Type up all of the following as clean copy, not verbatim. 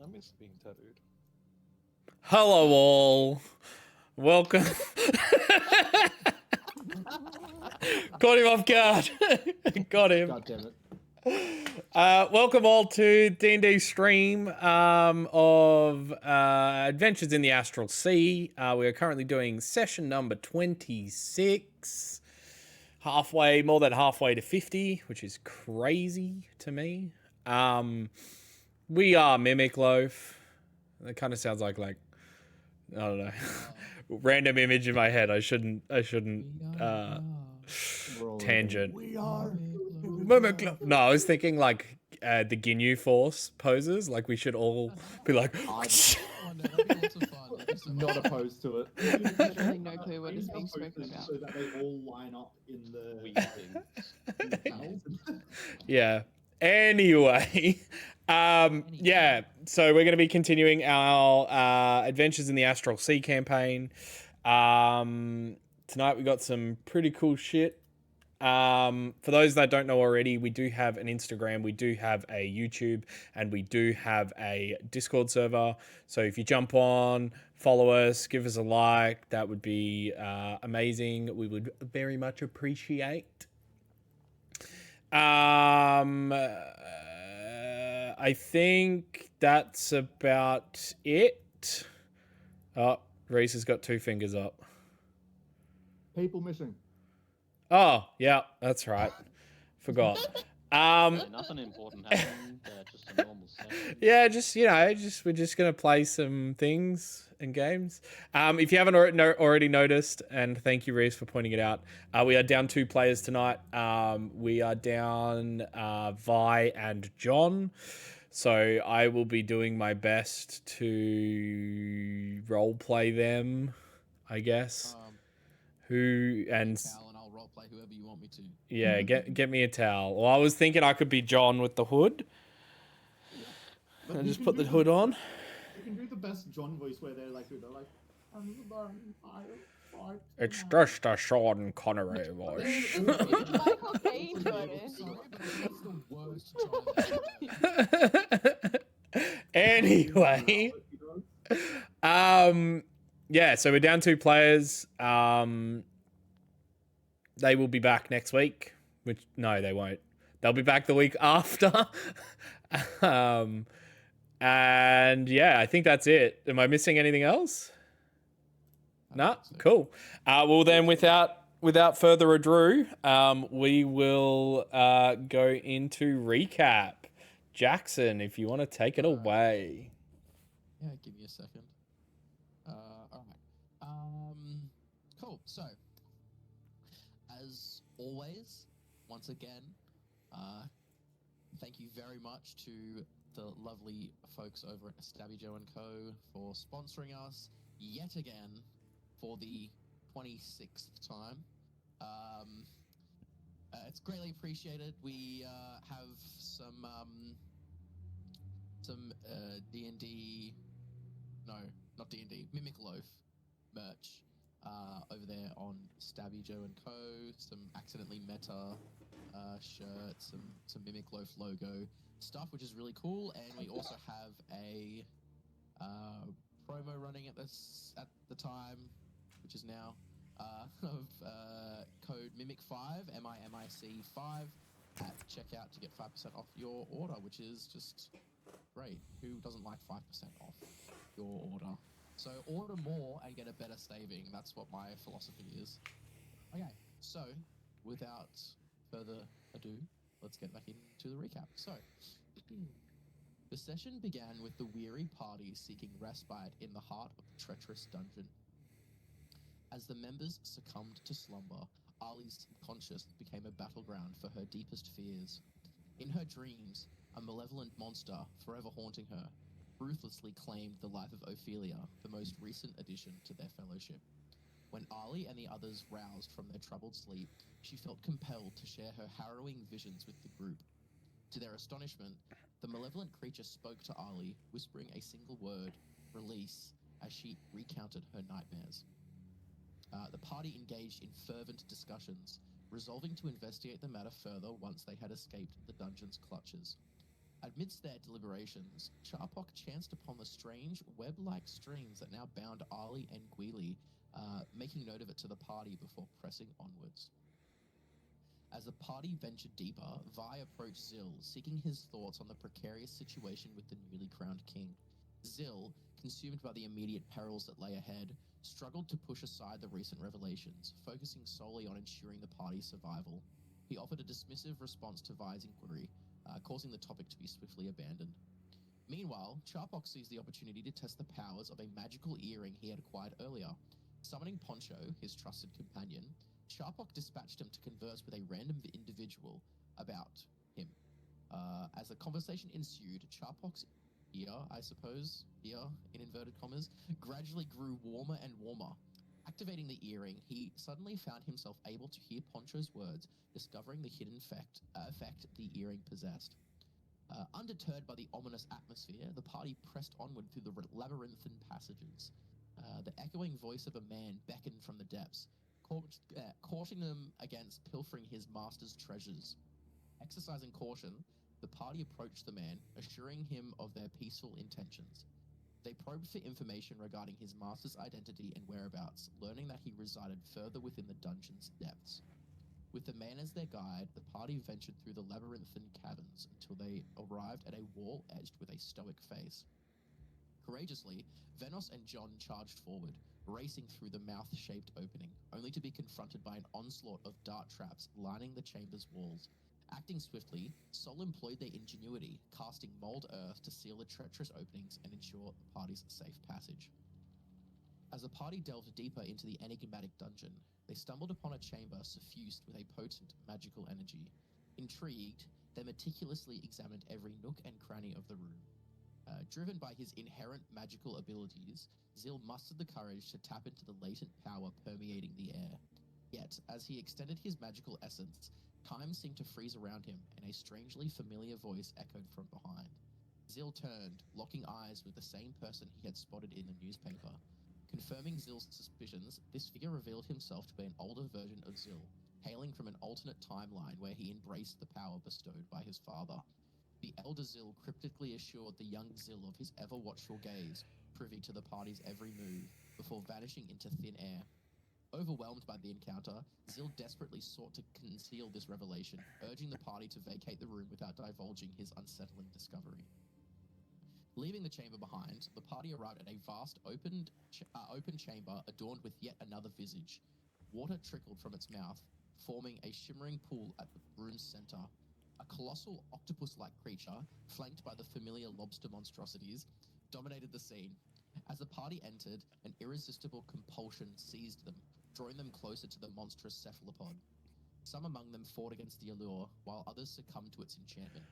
I miss being tattooed. Hello all. Welcome. Caught him off guard. Got him. God damn it. Welcome all to D&D stream of Adventures in the Astral Sea. We are currently doing session number 26. More than halfway to 50, which is crazy to me. We are Mimic Loaf. That kind of sounds like I don't know. Random image in my head. I shouldn't tangent. We are. No, I was thinking like the Ginyu Force poses. Like we should all be like. Not opposed to it. Literally no clue what is being spoken about. So that they all line up in the Yeah. Anyway, yeah. So we're going to be continuing our Adventures in the Astral Sea campaign. Tonight we got some pretty cool shit. For those that don't know already, we do have an Instagram, we do have a YouTube, and we do have a Discord server. So if you jump on, follow us, give us a like, that would be amazing. We would very much appreciate. I think that's about it. Oh, Reese has got 2 fingers up. people missing. Oh, yeah, that's right. Forgot. Nothing important happened. Just a normal session. Yeah, we're just gonna play some things and games. If you haven't already noticed, and thank you, Reese, for pointing it out, we are down 2 players tonight. We are down Vi and John. So I will be doing my best to role play them, I guess. And I'll roleplay whoever you want me to. Yeah, get me a towel. Well, I was thinking I could be John with the hood. But And you just can put do the hood on. You can do the best John voice where they're like, It's just a Sean Connery voice. Michael Caine got it. That's the worst job. Anyway, yeah, so we're down 2 players. They will be back next week. Which no, they won't. They'll be back the week after. And yeah, I think that's it. Am I missing anything else? No, cool. Well then, without further ado, we will go into recap. Jackson, if you want to take it away. Yeah, give me a second. All right. Cool. So, as always, once again, thank you very much to the lovely folks over at Stabby Joe & Co. for sponsoring us yet again for the 26th time. It's greatly appreciated. We have some D&D, no, not D&D, Mimic Loaf merch over there on Stabby Joe & Co. Some accidentally meta shirts, some Mimic Loaf logo stuff, which is really cool. And we also have a promo running at the time, which is now of code Mimic5, MIMIC5 at checkout to get 5% off your order, which is just great. Who doesn't like 5% off your order? So order more and get a better saving. That's what my philosophy is. Okay, so without further ado, let's get back into the recap. So, the session began with the weary party seeking respite in the heart of the treacherous dungeon. As the members succumbed to slumber, Ali's subconscious became a battleground for her deepest fears. In her dreams, a malevolent monster, forever haunting her, ruthlessly claimed the life of Ophelia, the most recent addition to their fellowship. When Ali and the others roused from their troubled sleep, she felt compelled to share her harrowing visions with the group. To their astonishment, the malevolent creature spoke to Ali, whispering a single word, release, as she recounted her nightmares. The party engaged in fervent discussions, resolving to investigate the matter further once they had escaped the dungeon's clutches. Amidst their deliberations, Charpok chanced upon the strange web-like strings that now bound Ali and Guili, making note of it to the party before pressing onwards. As the party ventured deeper, Vi approached Zil, seeking his thoughts on the precarious situation with the newly crowned king. Zil, consumed by the immediate perils that lay ahead, struggled to push aside the recent revelations, focusing solely on ensuring the party's survival. He offered a dismissive response to Vi's inquiry, causing the topic to be swiftly abandoned. Meanwhile, Charpok sees the opportunity to test the powers of a magical earring he had acquired earlier. Summoning Poncho, his trusted companion, Charpok dispatched him to converse with a random individual about him. As the conversation ensued, Charpok's ear in inverted commas, gradually grew warmer and warmer. Activating the earring, he suddenly found himself able to hear Poncho's words, discovering the hidden effect the earring possessed. Undeterred by the ominous atmosphere, the party pressed onward through the labyrinthine passages. The echoing voice of a man beckoned from the depths, cautioning them against pilfering his master's treasures. Exercising caution, the party approached the man, assuring him of their peaceful intentions. They probed for information regarding his master's identity and whereabouts, learning that he resided further within the dungeon's depths. With the man as their guide, the party ventured through the labyrinthine caverns until they arrived at a wall edged with a stoic face. Courageously, Venos and John charged forward, racing through the mouth-shaped opening, only to be confronted by an onslaught of dart traps lining the chamber's walls. Acting swiftly, Sol employed their ingenuity, casting mold earth to seal the treacherous openings and ensure the party's safe passage. As the party delved deeper into the enigmatic dungeon, they stumbled upon a chamber suffused with a potent magical energy. Intrigued, they meticulously examined every nook and cranny of the room. Driven by his inherent magical abilities, Zil mustered the courage to tap into the latent power permeating the air. Yet, as he extended his magical essence, time seemed to freeze around him, and a strangely familiar voice echoed from behind. Zil turned, locking eyes with the same person he had spotted in the newspaper. Confirming Zil's suspicions, this figure revealed himself to be an older version of Zil, hailing from an alternate timeline where he embraced the power bestowed by his father. The elder Zil cryptically assured the young Zil of his ever-watchful gaze, privy to the party's every move, before vanishing into thin air. Overwhelmed by the encounter, Zil desperately sought to conceal this revelation, urging the party to vacate the room without divulging his unsettling discovery. Leaving the chamber behind, the party arrived at a vast open chamber adorned with yet another visage. Water trickled from its mouth, forming a shimmering pool at the room's center. A colossal octopus-like creature, flanked by the familiar lobster monstrosities, dominated the scene. As the party entered, an irresistible compulsion seized them, drawing them closer to the monstrous cephalopod. Some among them fought against the allure, while others succumbed to its enchantment.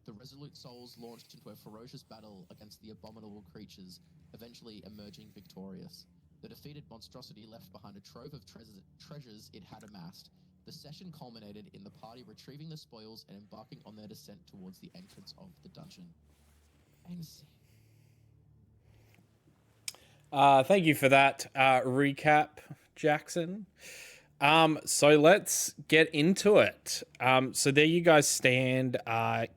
The resolute souls launched into a ferocious battle against the abominable creatures, eventually emerging victorious. The defeated monstrosity left behind a trove of treasures it had amassed. The session culminated in the party retrieving the spoils and embarking on their descent towards the entrance of the dungeon. Thank you for that recap, Jackson. So let's get into it. So there you guys stand,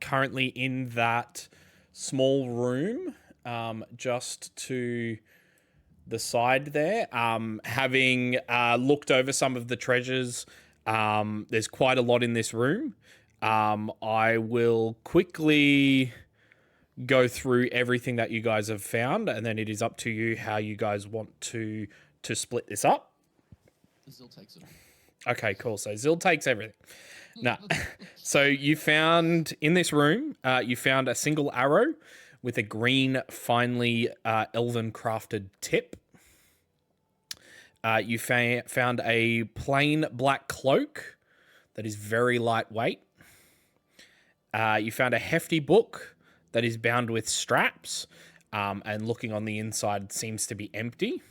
currently in that small room, just to the side there. Having looked over some of the treasures, there's quite a lot in this room. I will quickly go through everything that you guys have found, and then it is up to you how you guys want to split this up. Zil takes it. Okay, cool. So Zil takes everything. Now, so you found in this room, you found a single arrow with a green, finely elven crafted tip. You found a plain black cloak that is very lightweight. You found a hefty book that is bound with straps, and looking on the inside seems to be empty.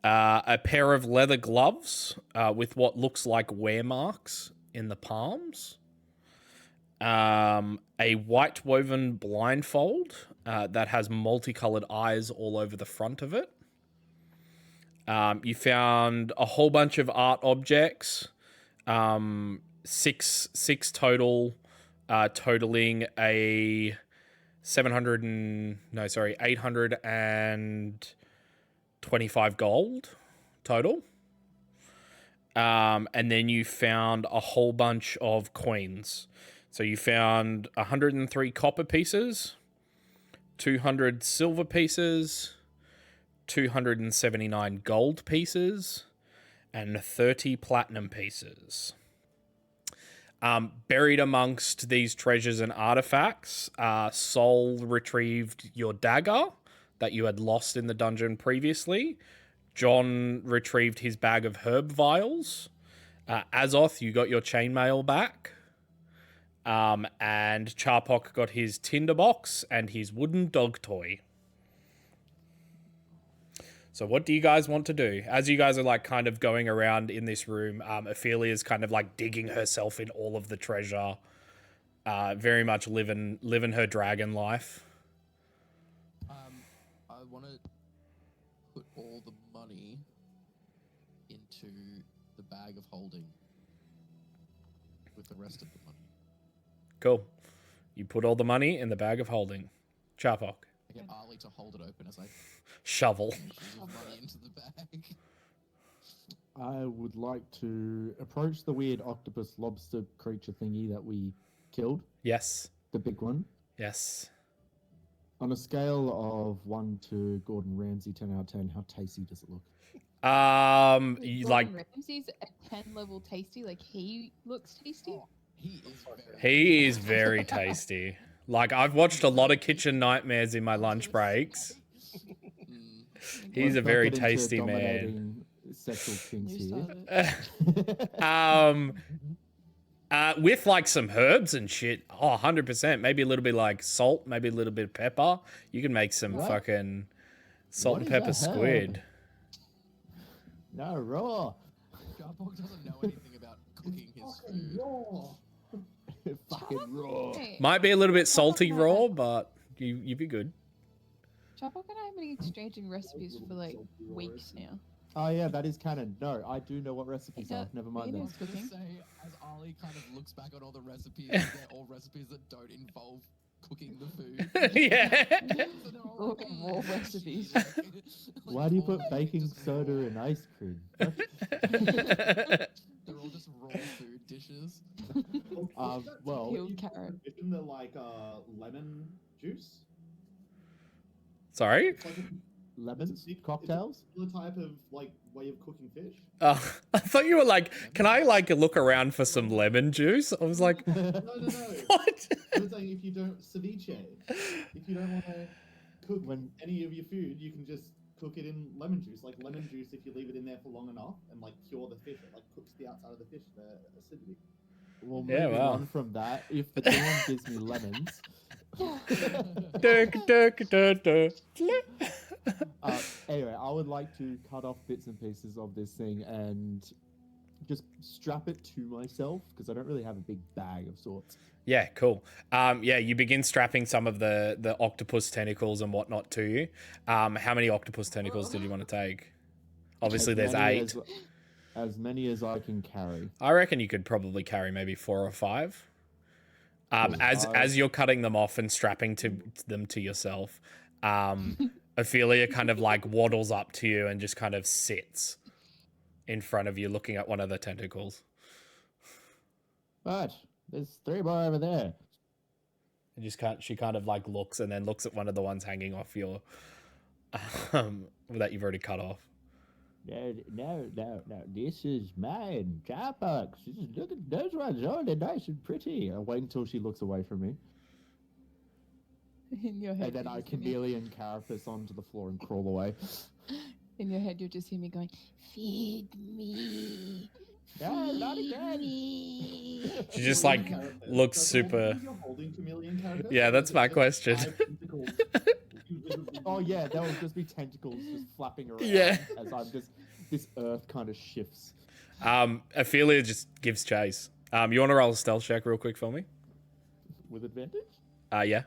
A pair of leather gloves with what looks like wear marks in the palms. A white woven blindfold that has multicolored eyes all over the front of it. You found a whole bunch of art objects, six total, totaling a 825 gold total. And then you found a whole bunch of coins. So you found 103 copper pieces, 200 silver pieces, 279 gold pieces, and 30 platinum pieces. Buried amongst these treasures and artifacts, Sol retrieved your dagger that you had lost in the dungeon previously. John retrieved his bag of herb vials. Azoth, you got your chainmail back. And Charpok got his tinderbox and his wooden dog toy. So what do you guys want to do? As you guys are like kind of going around in this room, Ophelia's kind of like digging herself in all of the treasure. Very much living her dragon life. I want to put all the money into the bag of holding with the rest of the money. Cool. You put all the money in the bag of holding. Charpok. I get Ali to hold it open as I Shovel. money into the bag. I would like to approach the weird octopus lobster creature thingy that we killed. Yes. The big one. Yes. On a scale of 1 to Gordon Ramsay, 10 out of 10, how tasty does it look? You like Ramsay's a 10 level tasty, like he looks tasty. Oh, he is very. he is very tasty. Like I've watched a lot of Kitchen Nightmares in my lunch breaks. He's Let's a not very get into tasty man. dominating sexual kinks You here. started. With like some herbs and shit. Oh, 100%. Maybe a little bit like salt, maybe a little bit of pepper. You can make some What? fucking salt What and is pepper a herb? squid. No, raw. Garpog doesn't know anything about cooking his food. Fucking raw. Hey, Might be a little bit salty raw, but you'd be good. Chapok and I have been exchanging recipes for like weeks now. Oh yeah, that is canon. No, I do know what recipes Yeah, are. Never mind it that. is. Cooking. Say, as Ali kind of looks back on all the recipes, they're all recipes that don't involve cooking the food. Yeah. So they're all All raw recipes. Why do you put baking soda in ice cream? They're all just raw food dishes. Well, Peeled carrot. isn't there like lemon juice? Sorry? It's like lemon cocktails? The type of like way of cooking fish. I thought you were like, can I like look around for some lemon juice? I was like, No. what? I'm saying if you don't ceviche, if you don't want to cook any of your food, you can just cook it in lemon juice. Like lemon juice, if you leave it in there for long enough and like cure the fish, it like cooks the outside of the fish, the acidity. Well, Yeah, moving wow. on from that, if the DM gives me lemons, anyway, I would like to cut off bits and pieces of this thing and just strap it to myself because I don't really have a big bag of sorts. Yeah, cool. Yeah, you begin strapping some of the octopus tentacles and whatnot to you. How many octopus tentacles did you want to take? Obviously, As there's many 8. As many as I can carry. I reckon you could probably carry maybe 4 or 5. Cool. As you're cutting them off and strapping them to yourself, Ophelia kind of like waddles up to you and just kind of sits in front of you, looking at one of the tentacles. But there's 3 more over there. And she kind of like looks and then looks at one of the ones hanging off your that you've already cut off. No. This is mine. Jarbucks. Look at those ones. Oh, they're nice and pretty. I'll wait until she looks away from me. In your head, And then you I just hear me- chameleon carapace onto the floor and crawl away. In your head, you just hear me going, "Feed me." No, not again. She just like looks super. You're holding chameleon carapace? Yeah, that's my question. Oh yeah, there will just be tentacles just flapping around. Yeah. As this earth kind of shifts. Ophelia just gives chase. You want to roll a stealth check real quick for me? With advantage? Yeah.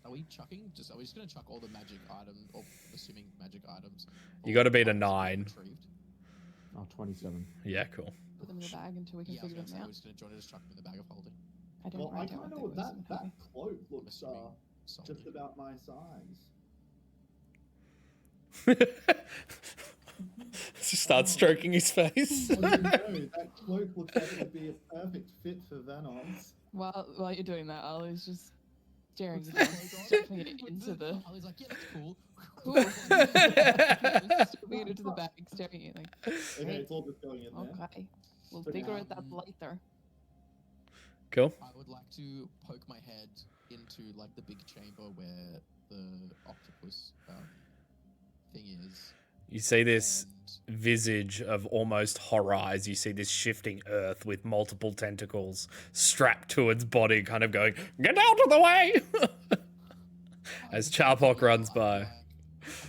Are we chucking? Are we just gonna chuck all the magic items, or assuming magic items? You gotta beat a all the items 9. retrieved? Oh, 27. Yeah, cool. put them in the bag until we can Yeah, I was figure going to them say, out? we're just going to join and just chuck them in the bag of holding. I didn't Well, I write down kind what of they were. that so maybe- cloak looks assuming just solely. about my size. Start stroking his face. Well, you know, that cloak looks like it would be a perfect fit for Venoms. While you're doing that, Ollie's just staring What's at that? it, stuffing it into the. I was like, yeah, that's cool. Cool. Stuffing it into the bag, staring at it like. Okay, it's all just going in there. Okay, we'll For figure now. it out later. Cool. I would like to poke my head into like the big chamber where the octopus thing is. You see this And visage of almost horror as you see this shifting earth with multiple tentacles strapped to its body, kind of going, "Get out of the way!" As Charpok runs by. I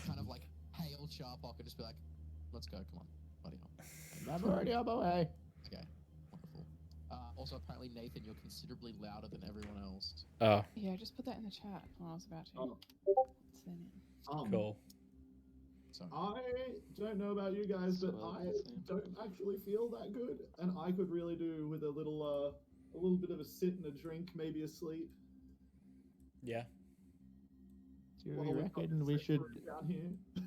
kind of like hail Charpok and just be like, let's go, come on, buddy. I'm already on my way. Okay, wonderful. Also, apparently, Nathan, you're considerably louder than everyone else. Oh, Yeah, just put that in the chat. I was about to. Oh. Send it. cool. So, I don't know about you guys, but Well, I same. don't actually feel that good, and I could really do with a little bit of a sit and a drink, maybe a sleep. Yeah. Do While we we've got reckon the we should? secretary down here?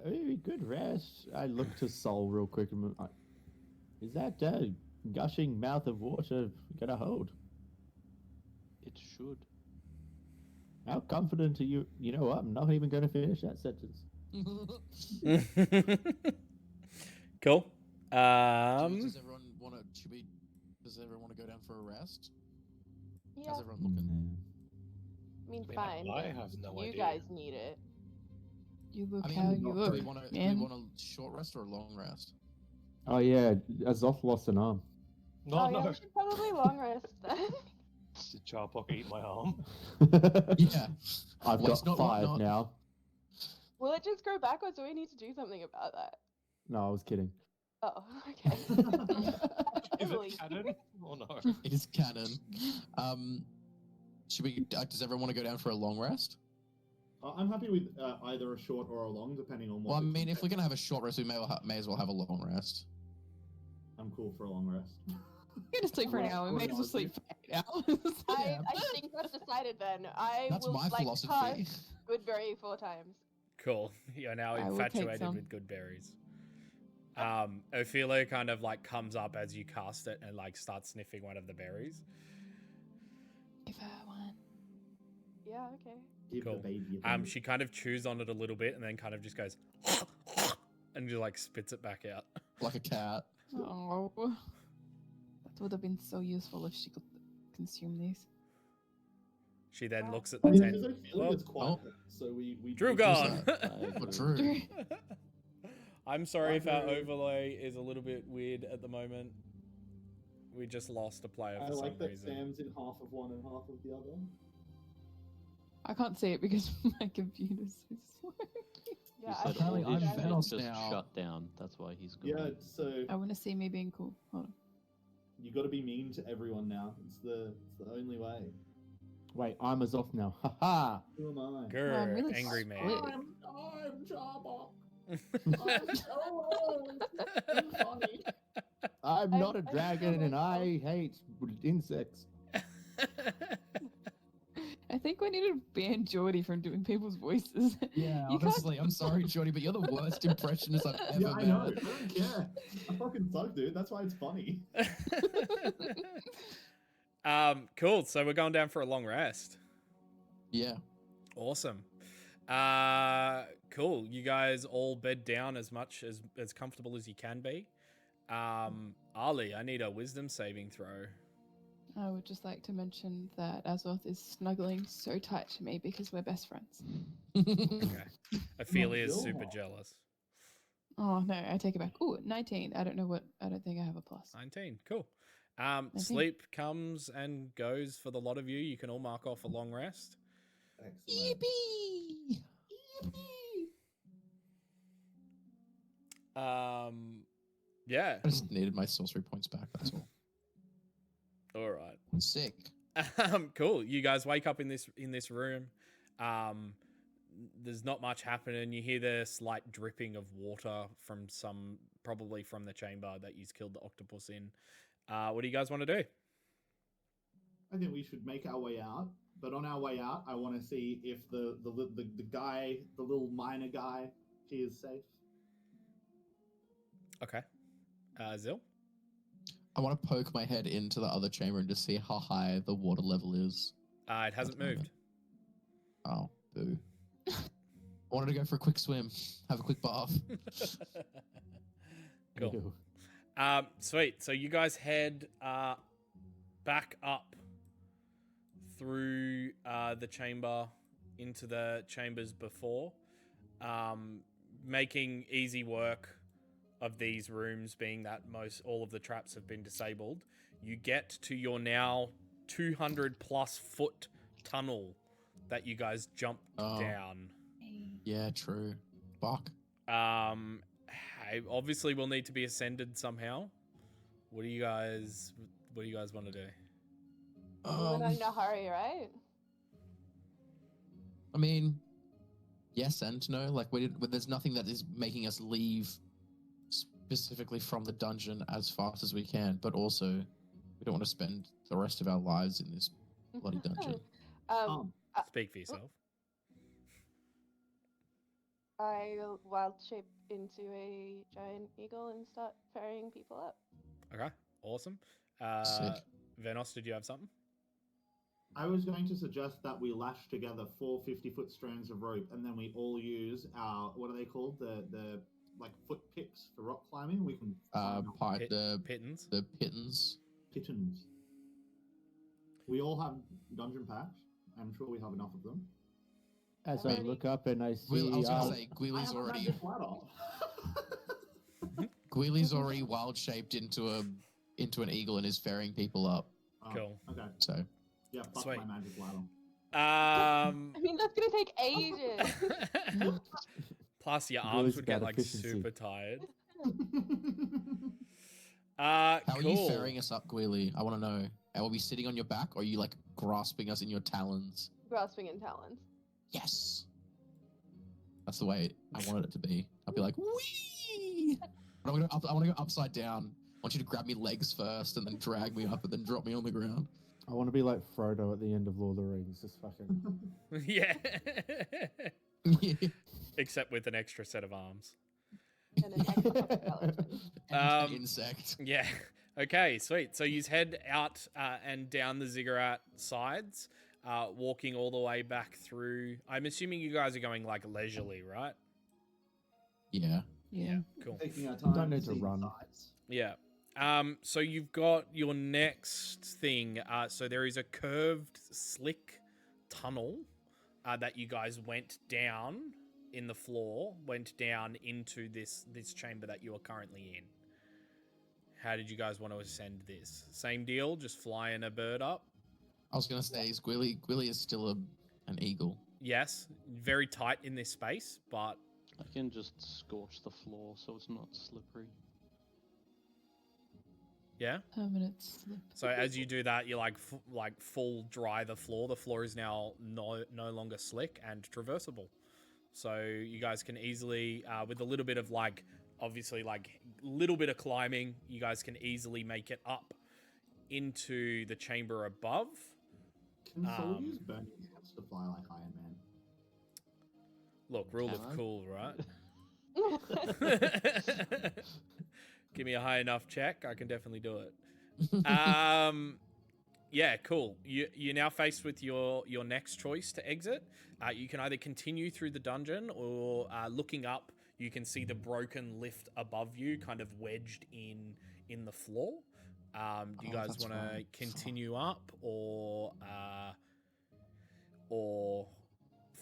Maybe good rest. I look to Sol real quick and is that gushing mouth of water gonna hold? It should. How confident are you? You know what? I'm not even gonna finish that sentence. Cool. does everyone want to? Does everyone want to go down for a rest? Yeah, How's everyone looking? I mean, I mean, fine. I but have no you idea. guys need it. You look I mean, how do you we look. want to? Do we man. want a short rest or a long rest? Oh yeah, Azoth lost an arm. No, oh, no. yeah, we should probably long rest then. Did Charpok eat my arm? Yeah. I've What's got not, what 5 not? now. Will it just grow back, or do we need to do something about that? No, I was kidding. Oh, okay. Is Totally. it canon or no? It is canon. Should we? Does everyone want to go down for a long rest? I'm happy with either a short or a long, depending on what. Well, I the mean, if we're content- gonna have a short rest, we may as well have a long rest. I'm cool for a long rest. We're gonna sleep for an hour. We may as well sleep for 8 hours. I think that's decided then. I That's will my like philosophy. cast Goodberry 4 times. Cool. You're now I will take infatuated some. with good berries. Ophelia kind of like comes up as you cast it and like starts sniffing one of the berries. Give her one. Yeah, okay. Give Cool. the baby a She kind of chews on it a little bit and then kind of just goes and just like spits it back out. Like a cat. Oh, that would have been so useful if she could consume these. She then looks at I the mean, tent. there's Well, it's quiet, so we Drew we- gone. What, Drew? I'm sorry if our Drew. overlay is a little bit weird at the moment. We just lost a player I for like some that reason. Sam's in half of one and half of the other. I can't see it because my computer's so slow. Yeah, You I said Apparently all his I'm shit Venos just now. shut down. That's why he's gone. Yeah, so I want to see me being cool. Hold on. you got to be mean to everyone now. It's the only way. Wait, I'm Azoth now. Haha. Who am I? Grr, I'm really angry split. man. I'm Jabba. I'm so old and funny. I'm I- not a I dragon feel and like- I hate insects. I think we need to ban Geordie from doing people's voices. Yeah, You can't- honestly, I'm sorry, Jordy, but you're the worst impressionist I've ever Yeah, I met. know. I don't care. I fucking suck, dude. That's why it's funny. Cool. So we're going down for a long rest. Yeah. Awesome. Cool. You guys all bed down as much as comfortable as you can be. Ali, I need a wisdom saving throw. I would just like to mention that Azoth is snuggling so tight to me because we're best friends. Okay. Ophelia's Bill. super jealous. Oh no, I take it back. Ooh, 19. I don't know what. I don't think I have a plus. 19. Cool. 19. Sleep comes and goes for the lot of you. You can all mark off a long rest. Excellent. Yippee! Yeah. I just needed my sorcery points back, that's all. All right. Sick. Cool. You guys wake up in this room. There's not much happening. You hear the slight dripping of water from some probably from the chamber that you killed the octopus in. What do you guys want to do? I think we should make our way out. But on our way out, I want to see if the guy, the little miner guy, he is safe. Okay. Zil? I want to poke my head into the other chamber and just see how high the water level is. It hasn't moved. Oh, boo. I wanted to go for a quick swim, have a quick bath. Cool. Ew. Sweet. So you guys head back up through the chamber into the chambers before, making easy work of these rooms, being that all of the traps have been disabled. You get to your now 200 plus foot tunnel that you guys jumped down. Yeah, true. Fuck. Obviously will need to be ascended somehow. What do you guys want to do? We're not in a hurry, right? I mean, yes and no. Like, there's nothing that is making us leave specifically from the dungeon as fast as we can, but also we don't want to spend the rest of our lives in this bloody dungeon. Speak for yourself. I wild shape into a giant eagle and start ferrying people up. Okay, awesome. Sick. Venos, did you have something? I was going to suggest that we lash together 4 50-foot strands of rope, and then we all use our, what are they called? The like foot picks for rock climbing. We can The Pittons. The pittons. pittons. We all have dungeon packs. I'm sure we have enough of them. As I look up and I see, I was gonna say, I Gwili's have a already magic ladder. Gwili's already wild shaped into an eagle and is ferrying people up. Cool. Okay. So Yeah, fuck Sweet. my magic ladder. I mean, that's gonna take ages. Plus, your Really arms would get bad like efficiency. super tired. how are you Cool. ferrying us up, Gwili? I want to know. Are we sitting on your back, or are you like grasping us in your talons? Grasping in talons. Yes. That's the way I wanted it to be. I'd be like, wee! But I want to go upside down. I want you to grab me legs first and then drag me up and then drop me on the ground. I want to be like Frodo at the end of Lord of the Rings, just fucking. Yeah. Yeah. Except with an extra set of arms. And an extra skeleton. And an insect. Yeah. Okay, sweet. So you head out and down the ziggurat sides, walking all the way back through. I'm assuming you guys are going like leisurely, right? Yeah. Yeah. Cool. Taking our time. Don't need to seeing run. sights. Yeah. So you've got your next thing. So there is a curved, slick tunnel that you guys went down in the floor, went down into this chamber that you are currently in. How did you guys want to ascend this? Same deal, just flying a bird up? I was gonna say, is Gwili is still an eagle. Yes, very tight in this space, but I can just scorch the floor so it's not slippery. yeah. Permanent slip. So as you do that, you like full dry the floor. The floor is now no longer slick and traversable. So you guys can easily, with a little bit of obviously little bit of climbing, you guys can easily make it up into the chamber above. Can Soul use burning hands to fly like Iron Man? Look, rule Can of I? cool, right? Give me a high enough check, I can definitely do it. Yeah, cool. You're now faced with your next choice to exit. You can either continue through the dungeon or looking up, you can see the broken lift above you, kind of wedged in the floor. Do you guys that's want to right. continue up or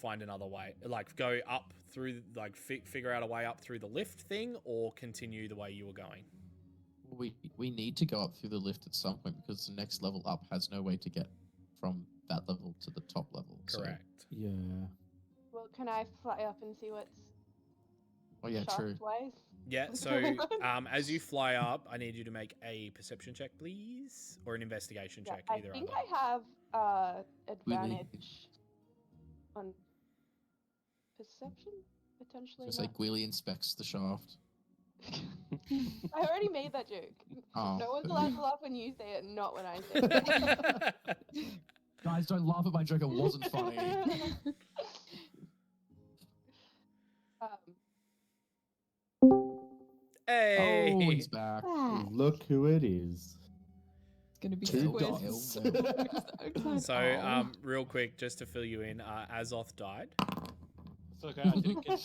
find another way? Like go up through, figure out a way up through the lift thing, or continue the way you were going? We need to go up through the lift at some point because the next level up has no way to get from that level to the top level. Correct. Yeah. Well, can I fly up and see what's Oh yeah, true. shaft-wise? Yeah, so as you fly up, I need you to make a perception check, please, or an investigation Yeah, check, I either think other. I have Really? advantage on perception, potentially. Just like not. Gwili inspects the shaft. I already made that joke. Oh. No one's allowed to laugh when you say it, not when I say it. Guys, don't laugh at my joke. It wasn't funny. Hey. Oh, he's back. Look who it is. It's gonna be Two Squid. dots. So, real quick, just to fill you in, Azoth died. It's okay, I didn't get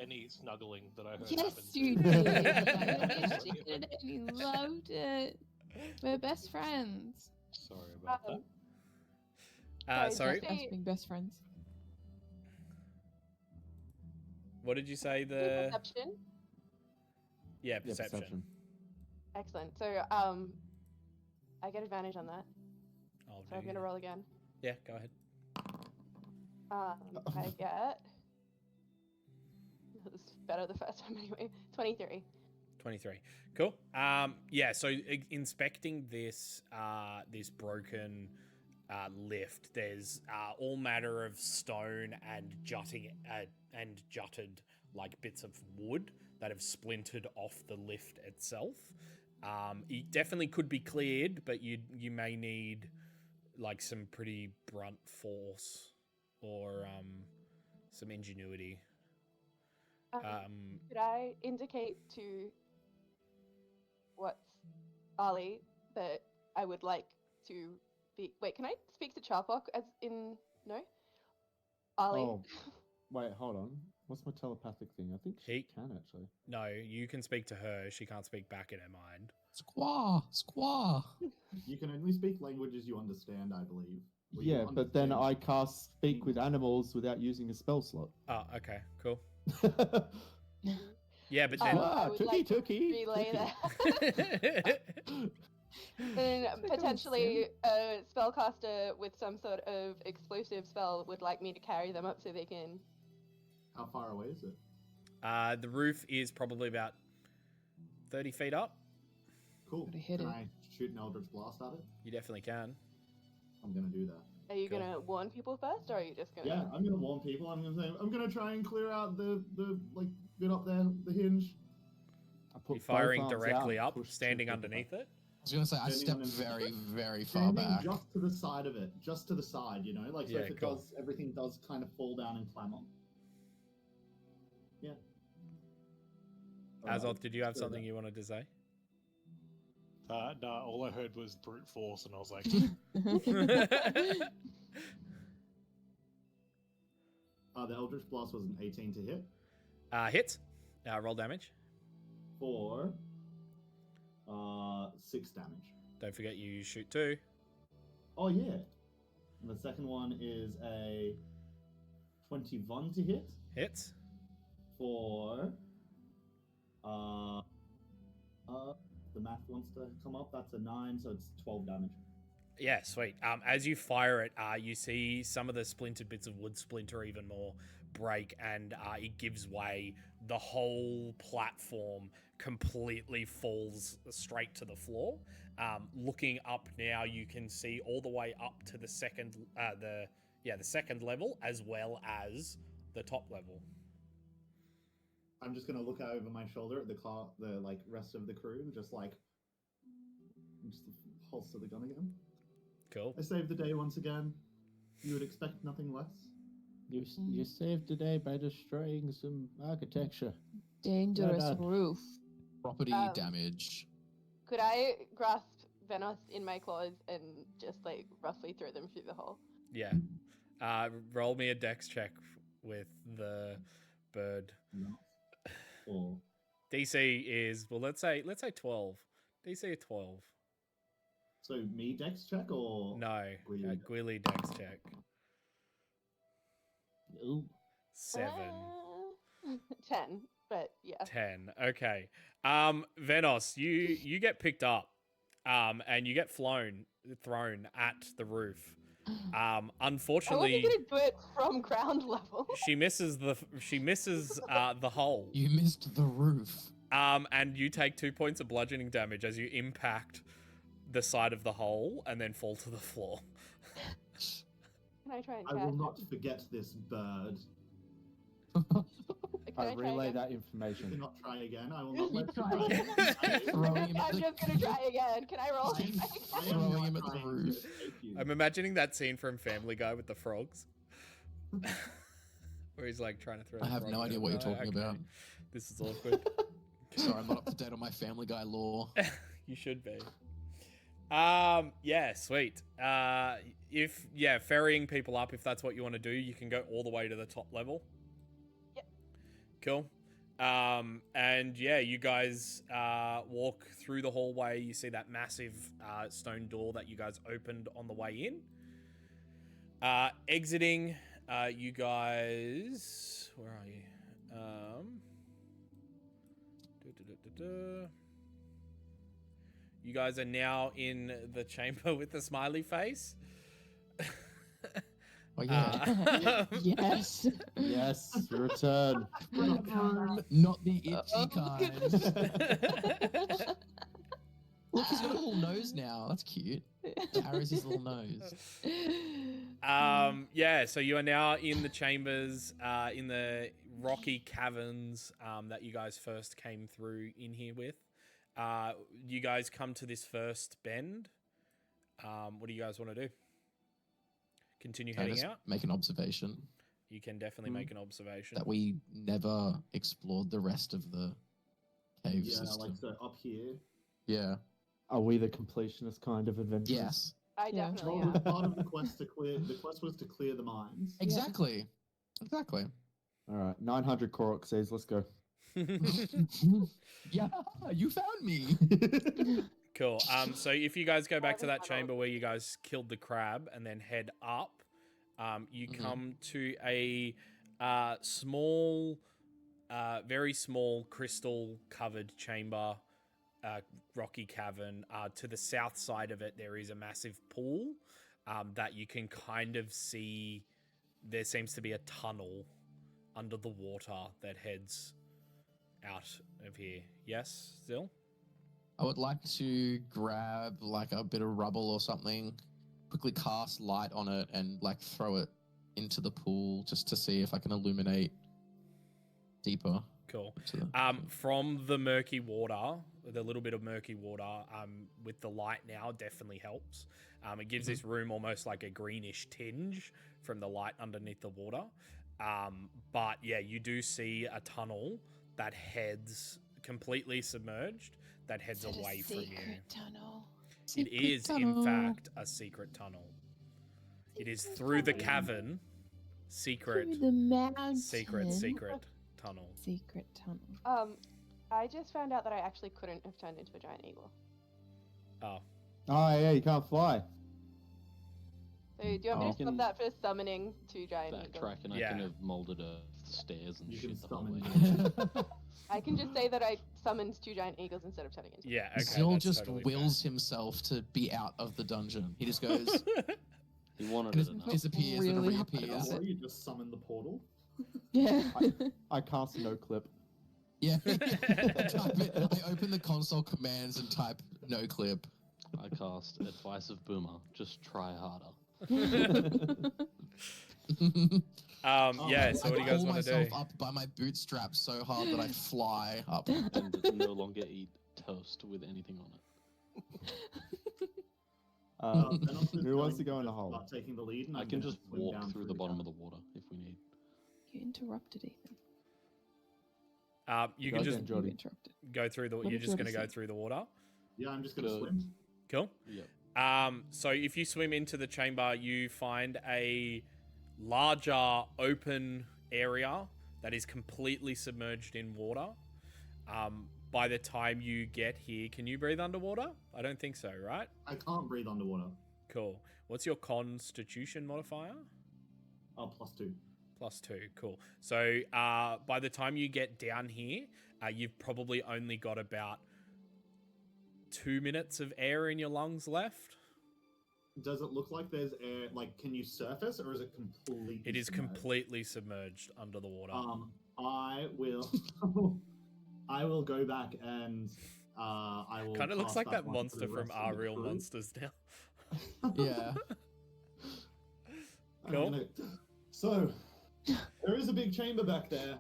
any snuggling that I heard Yes, happened. you did. Yes, you did, and you loved it. We're best friends. Sorry about that. Sorry, Hey. Us being best friends. what did you say? Perception. Yeah, Yeah, perception. Excellent. So, I get advantage on that. I'll So I'm do gonna that. roll again. Yeah, go ahead. I get. It was better the first time anyway. 23. 23. Cool. Yeah, so inspecting this this broken lift, there's all manner of stone and jutted like bits of wood that have splintered off the lift itself. It definitely could be cleared, but you may need like some pretty brunt force or some ingenuity. Could I indicate to what's Ali that I would like to be? Wait, can I speak to Charpok as in no? Ali. Oh, wait, hold on. What's my telepathic thing? I think she can actually. No, you can speak to her. She can't speak back in her mind. Squaw. You can only speak languages you understand, I believe. Or you Yeah, but then understand. I cast speak with animals without using a spell slot. Oh, okay, cool. Yeah, but then I would like to relay that. Then potentially a spellcaster with some sort of explosive spell would like me to carry them up so they can. How far away is it? the roof is probably about 30 feet up. Cool. Gotta hit Can it. I shoot an Eldritch Blast at it? You definitely can. I'm gonna do that. Are you Cool. gonna warn people first, or are you just gonna? Yeah, I'm gonna warn people. I'm gonna say I'm gonna try and clear out the like bit up there, the hinge. I put You're firing both arms directly out, up, push standing two underneath it. I was gonna say I Standing stepped on very, very far Standing back. just to the side of it, just to the side, you know, like so Yeah, if it cool. does, everything does kind of fall down and clamor. Yeah. Azoth, did you have so something you wanted to say? No, all I heard was brute force, and I was like, The Eldritch Blast was an 18 to hit Hits. Roll damage. for 6 damage. Don't forget you shoot 2. Oh yeah. And the second one is a 21 to hit Hits. for the math wants to come up. That's a 9, so it's 12 damage. Yeah, sweet. As you fire it, you see some of the splintered bits of wood splinter even more, break, and it gives way. The whole platform completely falls straight to the floor. Looking up now, you can see all the way up to the second level as well as the top level. I'm just gonna look over my shoulder at the like rest of the crew and just holster the gun again. Cool. I saved the day once again. You would expect nothing less. You saved the day by destroying some architecture. Dangerous Well done. roof. Property Um, damage. Could I grasp Venos in my claws and just like roughly throw them through the hole? Yeah. Roll me a dex check with the bird. No. Or DC is, well, let's say 12. DC is 12. so me dex check or No, Gwilly? Gwilly dex check. Ooh. 7. 10, but yeah. 10. Okay. Venos, you get picked up, and you get thrown at the roof. I wasn't Unfortunately, gonna do it from ground level. she misses the hole. You missed the roof. And you take 2 points of bludgeoning damage as you impact the side of the hole and then fall to the floor. Can I try and I catch will it? not forget this bird. Can I I try relay again? that You information. cannot try again. I will not let you Try try again. again. Throwing him at I'm the, just gonna try again. Can I roll? I am Throwing not him at the trying to roof. escape you. I'm imagining that scene from Family Guy with the frogs. Where he's like trying to throw I the have frog no at idea him. what you're Oh, talking okay. about. This is awkward. Sorry, I'm not up to date on my Family Guy lore. You should be. Yeah, sweet. Ferrying people up, if that's what you want to do, you can go all the way to the top level. Yep. Cool. And yeah, you guys walk through the hallway. You see that massive stone door that you guys opened on the way in. Exiting, you guys, where are you? You guys are now in the chamber with the smiley face. Oh yeah. Yes. Yes, your return. Not the itchy Oh. kind. Look, he's got a little nose now. That's cute. Tara's his little nose. Yeah, so you are now in the chambers, in the rocky caverns that you guys first came through in here with. You guys come to this first bend. What do you guys want to do? Continue Can I heading just out? make an observation You can definitely make an observation. that we never explored the rest of the cave Yeah, system. like so up here. Yeah. Are we the completionist kind of adventurers? Yes. I Yeah. definitely Well, am. part of the quest to clear. The quest was to clear the mines. Exactly. Exactly. All right, 900 Korok says, let's go. Yeah, you found me. Cool. So if you guys go back to that Tunnel. chamber where you guys killed the crab and then head up, you Mhm. come to a small, very small crystal-covered chamber, rocky cavern. To the south side of it, there is a massive pool that you can kind of see. There seems to be a tunnel under the water that heads out of here. Yes, Zil? I would like to grab like a bit of rubble or something, quickly cast light on it and like throw it into the pool just to see if I can illuminate deeper. Cool. To the From the murky water, the little bit of murky water, with the light now definitely helps. It gives this room almost like a greenish tinge from the light underneath the water. But yeah, you do see a tunnel that heads completely submerged, that heads Is it a away from you. secret tunnel? It is, in fact, a secret tunnel. It is through the cavern. Secret, Through the mountain. secret tunnel. Secret tunnel. I just found out that I actually couldn't have turned into a giant eagle. Oh, Oh, yeah, you can't fly. So do you want me Oh. to stop that for summoning two giant eagles? Backtrack, and I Yeah. can have molded stairs and You can shit the whole way. summon. I can just say that I summoned two giant eagles instead of turning into. yeah. Okay. Zil that's just totally fair. wills himself to be out of the dungeon. He just goes He wanted and it just enough. disappears and Really then hard reappears. about Or you just summon the portal. Yeah. I cast no clip. Yeah. I open the console commands and type no clip. I cast Advice of Boomer. Just try harder. Yeah. So what do you guys pull want to myself do? up by my bootstraps so hard that I fly up. And no longer eat toast with anything on it. Venom's just Who wants to going go in the hole? start taking the lead, and I I'm can gonna just swim walk down through the bottom of cavern. the water if we need. You interrupted, Ethan. You Go can just again, Jordy. You interrupted. go through the. What You're did just Jordy going to go say? through the water. Yeah, I'm just gonna Go. swim. Cool. Yep. So if you swim into the chamber, you find a larger open area that is completely submerged in water. By the time you get here, can you breathe underwater? I don't think so, right? I can't breathe underwater. Cool. What's your constitution modifier? Oh, +2. +2. Cool. So by the time you get down here, you've probably only got about 2 minutes of air in your lungs left. Does it look like there's air? Like, can you surface, or is it completely? It is submerged? completely submerged under the water. I will. I will go back and I will. Kind of looks pass like that one to monster the from rest Our of the Real crew. Monsters now. Yeah. I'm Cool. gonna- So, there is a big chamber back there.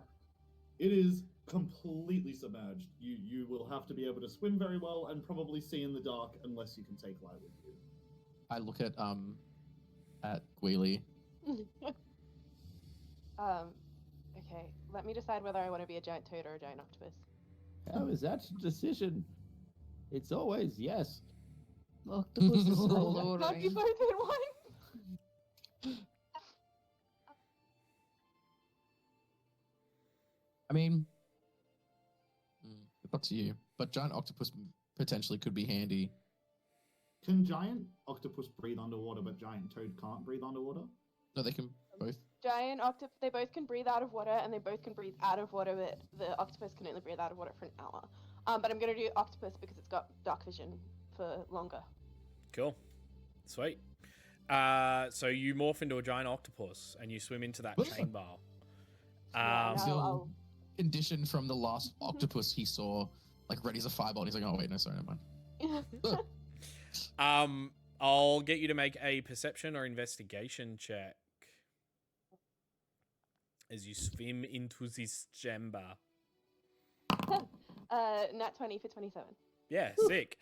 It is completely submerged. You will have to be able to swim very well and probably see in the dark unless you can take light with you. I look at Guili. Okay, let me decide whether I want to be a giant toad or a giant octopus. How is that a decision? It's always yes. Octopus is so Can't be alluring. both in one. I mean, it's up to you. But giant octopus potentially could be handy. Can giant octopus breathe underwater, but giant toad can't breathe underwater? No, they can both. Giant octopus, they both can breathe out of water, and they both can breathe out of water, but the octopus can only breathe out of water for an hour. But I'm going to do octopus because it's got dark vision for longer. Cool. Sweet. So you morph into a giant octopus and you swim into that chamber. Yeah, He's no, still I'll- conditioned from the last octopus he saw, like ready as a fireball. He's like, oh wait, no, sorry, never mind. I'll get you to make a perception or investigation check as you swim into this chamber. Nat 20 for 27. Yeah, sick.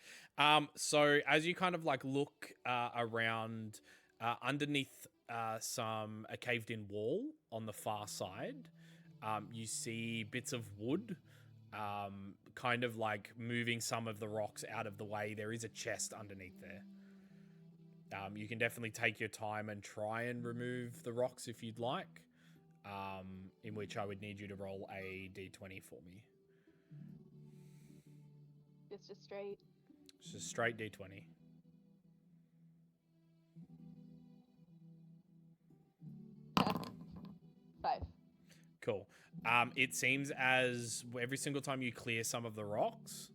So as you kind of like look around underneath a caved in wall on the far side, you see bits of wood kind of like moving some of the rocks out of the way. There is a chest underneath there. You can definitely take your time and try and remove the rocks if you'd like, in which I would need you to roll a d20 for me. It's just straight. It's just straight d20. Five. Cool. It seems as every single time you clear some of the rocks,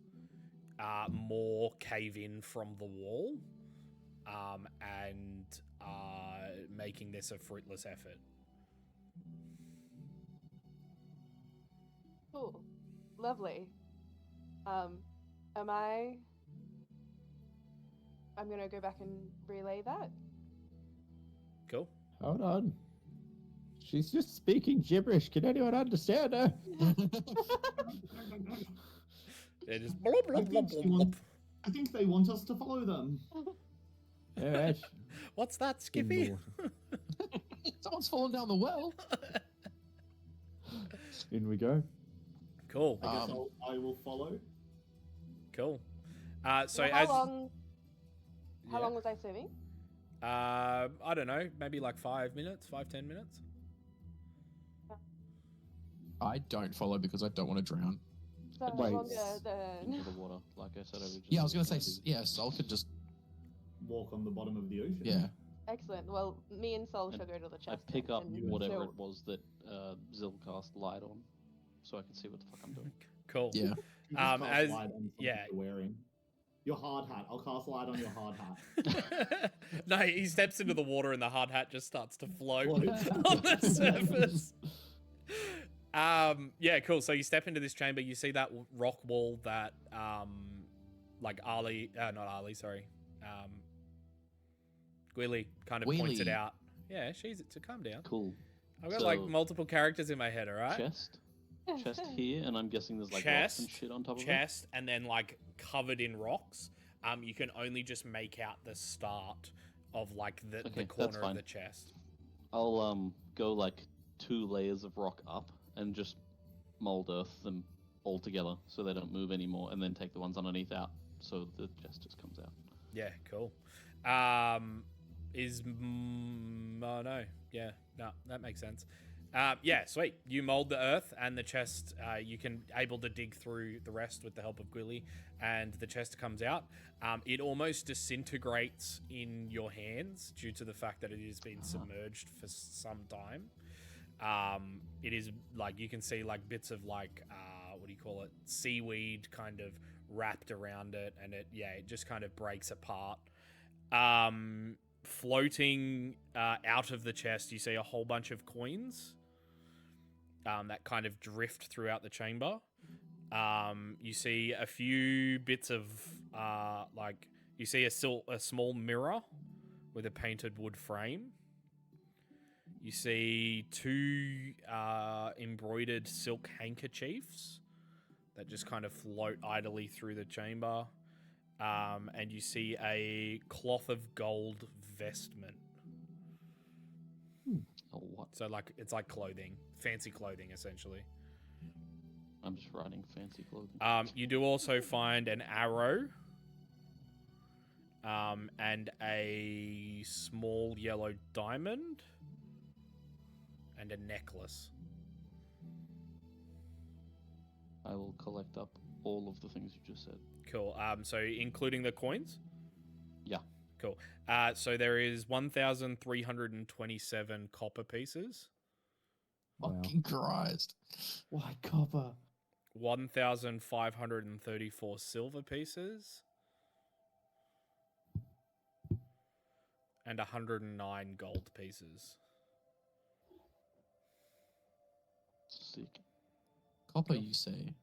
more cave in from the wall, and making this a fruitless effort. Cool. Lovely. I'm gonna go back and relay that. Cool. Hold on. She's just speaking gibberish. Can anyone understand her? They're just I think they want us to follow them. Alright. What's that, Skippy? Someone's fallen down the well. In we go. Cool. I guess I will follow. Cool. So How as long yeah. was I swimming? I don't know, maybe like 5 minutes, 5-10 minutes. I don't follow because I don't want to drown. So Wait. longer than. Into the water, like I said. Yeah, I was gonna say, yeah, Sol could just, Walk on the bottom of the ocean. yeah. Excellent. Well, me and Sol And shall go to the I chest. pick then, up and whatever so- it was that Zil cast light on, so I can see what the fuck I'm doing. Cool. Yeah. You just cast as- light on something yeah. you're wearing. Your hard hat. I'll cast light on your hard hat. No, he steps into the water and the hard hat just starts to float Floats. on the surface. Yeah, cool. So you step into this chamber, you see that rock wall that like Ali, not Ali, sorry. Gwilly kind of points it Wheelie. out. Yeah, she's to calm down. Cool. I've got like So- multiple characters in my head, alright? Chest here, and I'm guessing there's like rocks and shit on top of it. Chest, and then like covered in rocks. You can only just make out the start of like the Okay, that's corner of fine. the chest. I'll go like 2 layers of rock up and just mold earth them all together so they don't move anymore, and then take the ones underneath out so the chest just comes out. Yeah, cool. Oh no, yeah, no, that makes sense. Yeah, sweet. You mold the earth and the chest. You can able to dig through the rest with the help of Gwilly, and the chest comes out. It almost disintegrates in your hands due to the fact that it has been submerged for some time. It is like you can see like bits of like what do you call it? Seaweed kind of wrapped around it, and it just kind of breaks apart. Floating out of the chest, you see a whole bunch of coins that kind of drift throughout the chamber. You see a few bits of like you see a small mirror with a painted wood frame. You see two embroidered silk handkerchiefs that just kind of float idly through the chamber. And you see a cloth of gold vestment. Oh, what? So it's like clothing, fancy clothing, essentially. I'm just writing fancy clothing. You do also find an arrow, and a small yellow diamond, and a necklace. I will collect up all of the things you just said. Cool. So including the coins? Yeah. Cool. So there is 1,327 copper pieces, Wow. Fucking Christ. Why copper? 1,534 silver pieces, and 109 gold pieces. Sick. Copper, you say?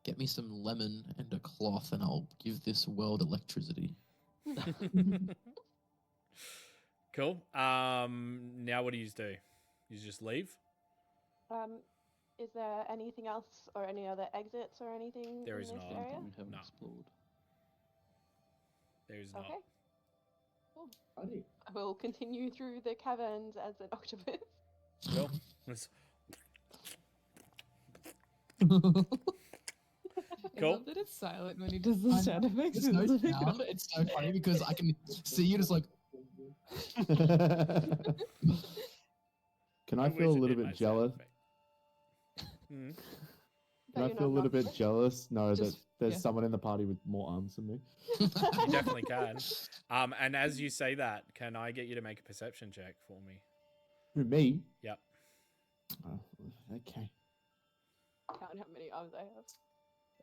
Get me some lemon and a cloth, and I'll give this world electricity. Cool. Now what do you do? You just leave? Is there anything else or any other exits or anything There in is this not. area? We haven't No. explored. There is not. Okay. Alrighty. I will continue through the caverns as an octopus. Cool. It's- I Cool. love that it's silent when he does the I sound effects. There's no sound. It's so funny because I can see you just like. Can I wish feel a it little did bit my sound jealous? effect. Mm. Can I you're feel a not little bit octopus? jealous? No, that Just- there's yeah. someone in the party with more arms than me. You definitely can. And as you say that, can I get you to make a perception check for me? Who, me? Yep. Oh, okay. Count how many arms I have.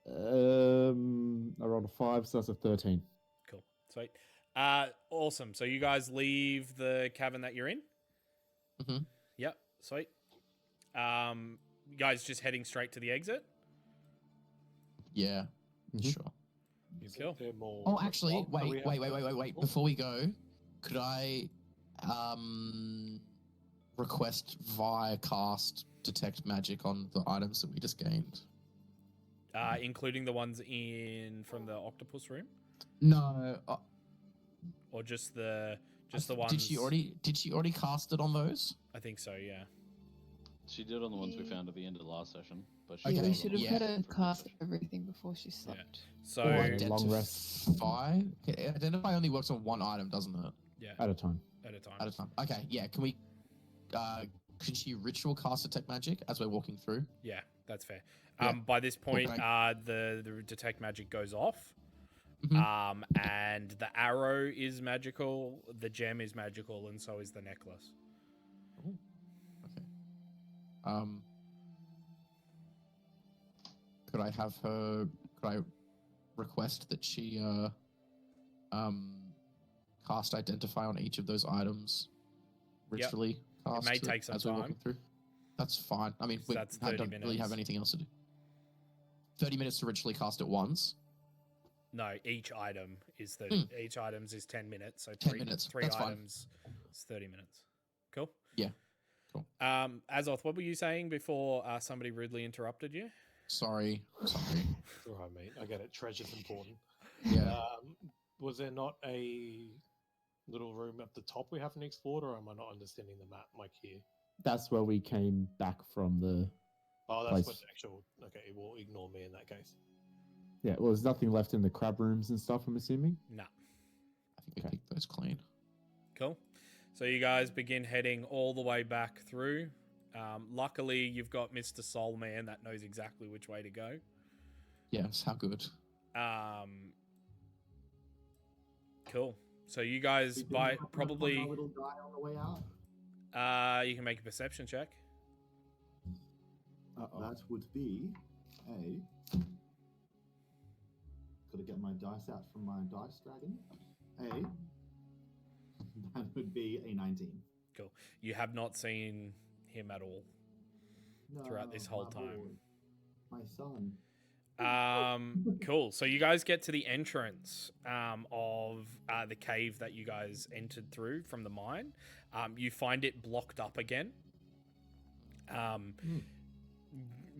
I rolled a 5, so that's a 13. Cool. Sweet. Awesome. So you guys leave the cavern that you're in? Mhm. Yep. Sweet. You guys just heading straight to the exit? Yeah, Mhm. sure. Is Cool. there more? Oh, actually, Oh, do we wait. have- Before we go, could I request via cast detect magic on the items that we just gained? Including the ones from the octopus room? No. Or just the ones? Did she already cast it on those? I think so, yeah. She did on the ones we found at the end of the last session, but she Okay, Yeah, did we on should the have yeah. had a ones from cast refresh. everything before she slept. So, Or long rest. identify? Okay, identify only works on one item, doesn't it? yeah, At a time. at a time. At a time. Okay, yeah. Can we? Can she ritual cast detect magic as we're walking through? Yeah, that's fair. Yeah. By this point, Okay. the detect magic goes off. Mhm. And the arrow is magical, the gem is magical, and so is the necklace. Okay. Could I have her? Could I request that she cast identify on each of those items? Yep. Ritually cast may take some as we're walking time. through. That's fine. I mean, So that's 30 don't really have minutes. anything else to do. 30 minutes to ritually cast it once. No, each item is 30. Each item's is 10 minutes, so 10 three minutes, three that's fine. items is 30 minutes. Cool. Yeah, cool. Azoth, what were you saying before somebody rudely interrupted you? Sorry. It's all right, mate. I get it. Treasure's important. Yeah. Was there not a little room at the top we haven't explored, or am I not understanding the map, like here? That's where we came back from the... Oh, that's Place. what the actual. Okay, well, ignore me in that case. Yeah, well, there's nothing left in the crab rooms and stuff, I'm assuming. No. I think we Okay. picked those clean. Cool. So you guys begin heading all the way back through. Luckily, you've got Mr. Soul Man that knows exactly which way to go. Yes, how good. Cool. So you guys We didn't by happen upon probably our little guy on the way out. you can make a perception check. That would be a. Gotta get my dice out from my dice dragon. That would be a 19. Cool. You have not seen him at all. Throughout this whole my time. boy, my son. Cool. So you guys get to the entrance of the cave that you guys entered through from the mine. You find it blocked up again.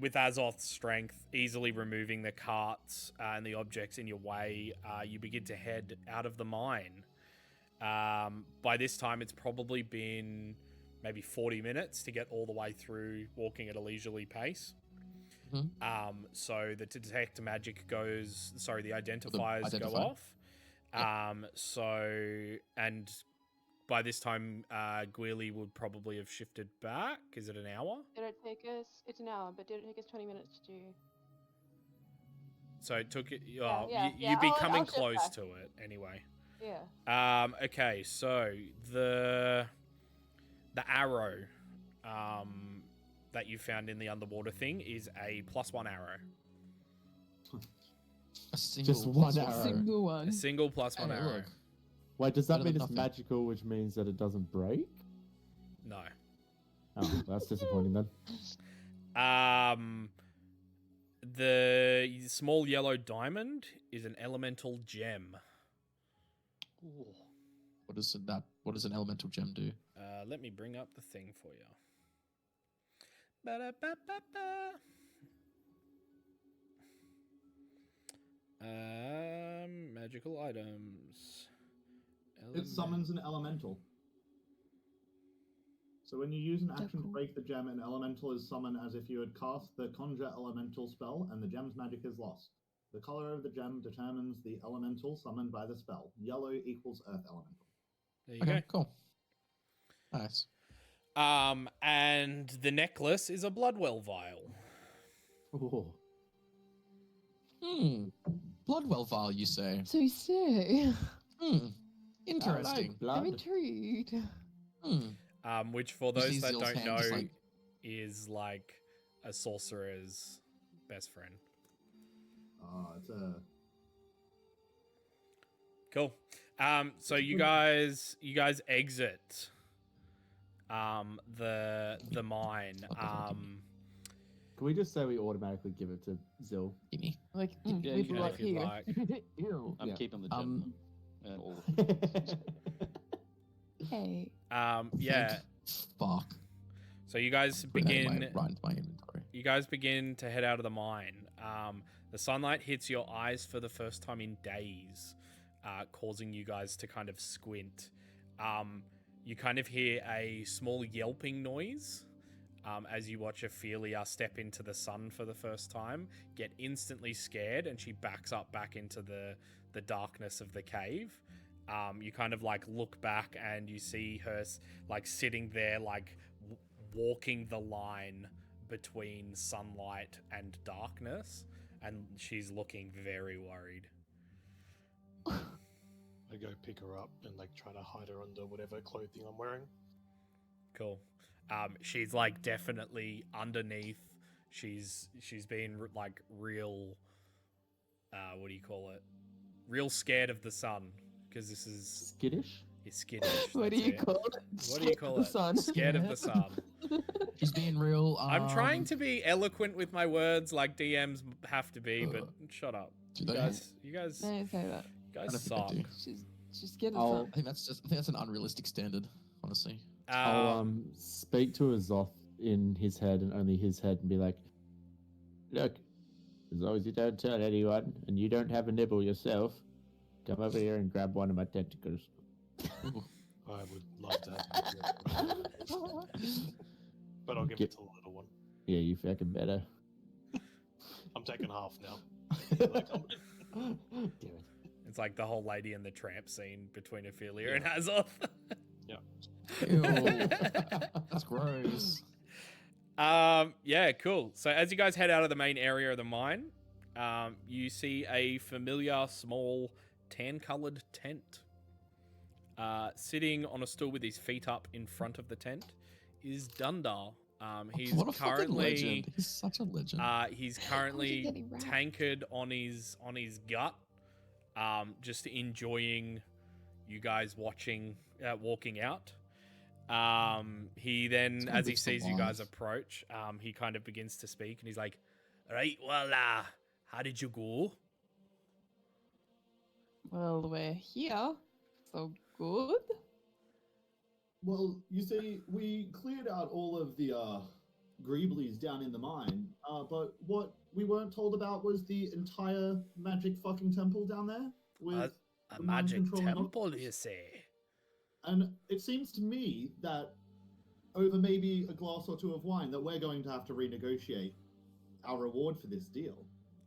With Azoth's strength, easily removing the carts and the objects in your way, you begin to head out of the mine. By this time, it's probably been maybe 40 minutes to get all the way through, walking at a leisurely pace. So the detect magic goes, the identifiers go off. And by this time, Gwili would probably have shifted back. Is it an hour? Did it take us? It's an hour, but did it take us 20 minutes to do? So it took it. yeah. You'd be coming I'll shift close back. to it anyway. Yeah. Okay, so the arrow that you found in the underwater thing is a +1 arrow. A single Just one plus arrow. Single one. A single +1 Hey, arrow. look. Wait, does that Better mean than it's nothing. magical, which means that it doesn't break? No. Oh, that's disappointing then. The small yellow diamond is an elemental gem. What does an elemental gem do? Let me bring up the thing for you. Ba-da-ba-ba-ba. Magical items. It summons an elemental. So when you use an action to cool. break the gem, an elemental is summoned as if you had cast the conjure elemental spell and the gem's magic is lost. The color of the gem determines the elemental summoned by the spell. Yellow equals earth elemental. There you Okay, go. cool. Nice. And the necklace is a Bloodwell vial. Oh. Bloodwell vial, you say? So sick. Interesting. I'm intrigued. Which for You see those that Zill's don't hand know just like- is like a sorcerer's best friend. It's a Cool. So you guys exit the mine. Can we just say we automatically give it to Zill? Gimme. Like, Yeah, we'd you can like if you'd here. like. Ew. I'm Yeah. keeping the gem. And all of Hey. Yeah. Fuck. So you guys Put that in begin. right into my inventory. You guys begin to head out of the mine. The sunlight hits your eyes for the first time in days, causing you guys to kind of squint. You kind of hear a small yelping noise as you watch Ophelia step into the sun for the first time, get instantly scared, and she backs up back into the darkness of the cave. You kind of like look back and you see her like sitting there, like walking the line between sunlight and darkness, and she's looking very worried. I go pick her up and like try to hide her under whatever clothing I'm wearing. Cool. She's like definitely underneath. She's been like real. What do you call it? Real scared of the sun because this is Skittish? it's skittish. What do that's you it. call it? What do you call it? The sun. Scared of the sun. She's being real. I'm trying to be eloquent with my words, like DMs have to be, but shut up. Do You they? guys No, say that. I don't think suck. they do. She's getting I'll- some. I think that's an unrealistic standard, honestly. I'll speak to Azoth in his head and only his head and be like, look, as long as you don't tell anyone and you don't have a nibble yourself, come over here and grab one of my tentacles. Ooh. I would love to have it. But I'll give it to the little one. Yeah, you fucking better. I'm taking half now. Damn it. It's like the whole Lady and the Tramp scene between Ophelia and Azoth. Ew. That's gross. Yeah, cool. So as you guys head out of the main area of the mine, you see a familiar small tan-colored tent. Sitting on a stool with his feet up in front of the tent is Dundar. He's What a fucking currently legend. He's such a legend. he's How's he currently getting wrapped? tankered on his gut, just enjoying you guys walking out. He then, It's gonna as he live some sees you guys life. approach, he kind of begins to speak, and he's like, "Right, well, How did you go? Well, we're here, so good. Well, you see, we cleared out all of the Greeblies down in the mine, but what we weren't told about was the entire magic fucking temple down there with A the magic mind-controlling temple, octopus. you say? And it seems to me that over maybe a glass or two of wine, that we're going to have to renegotiate our reward for this deal.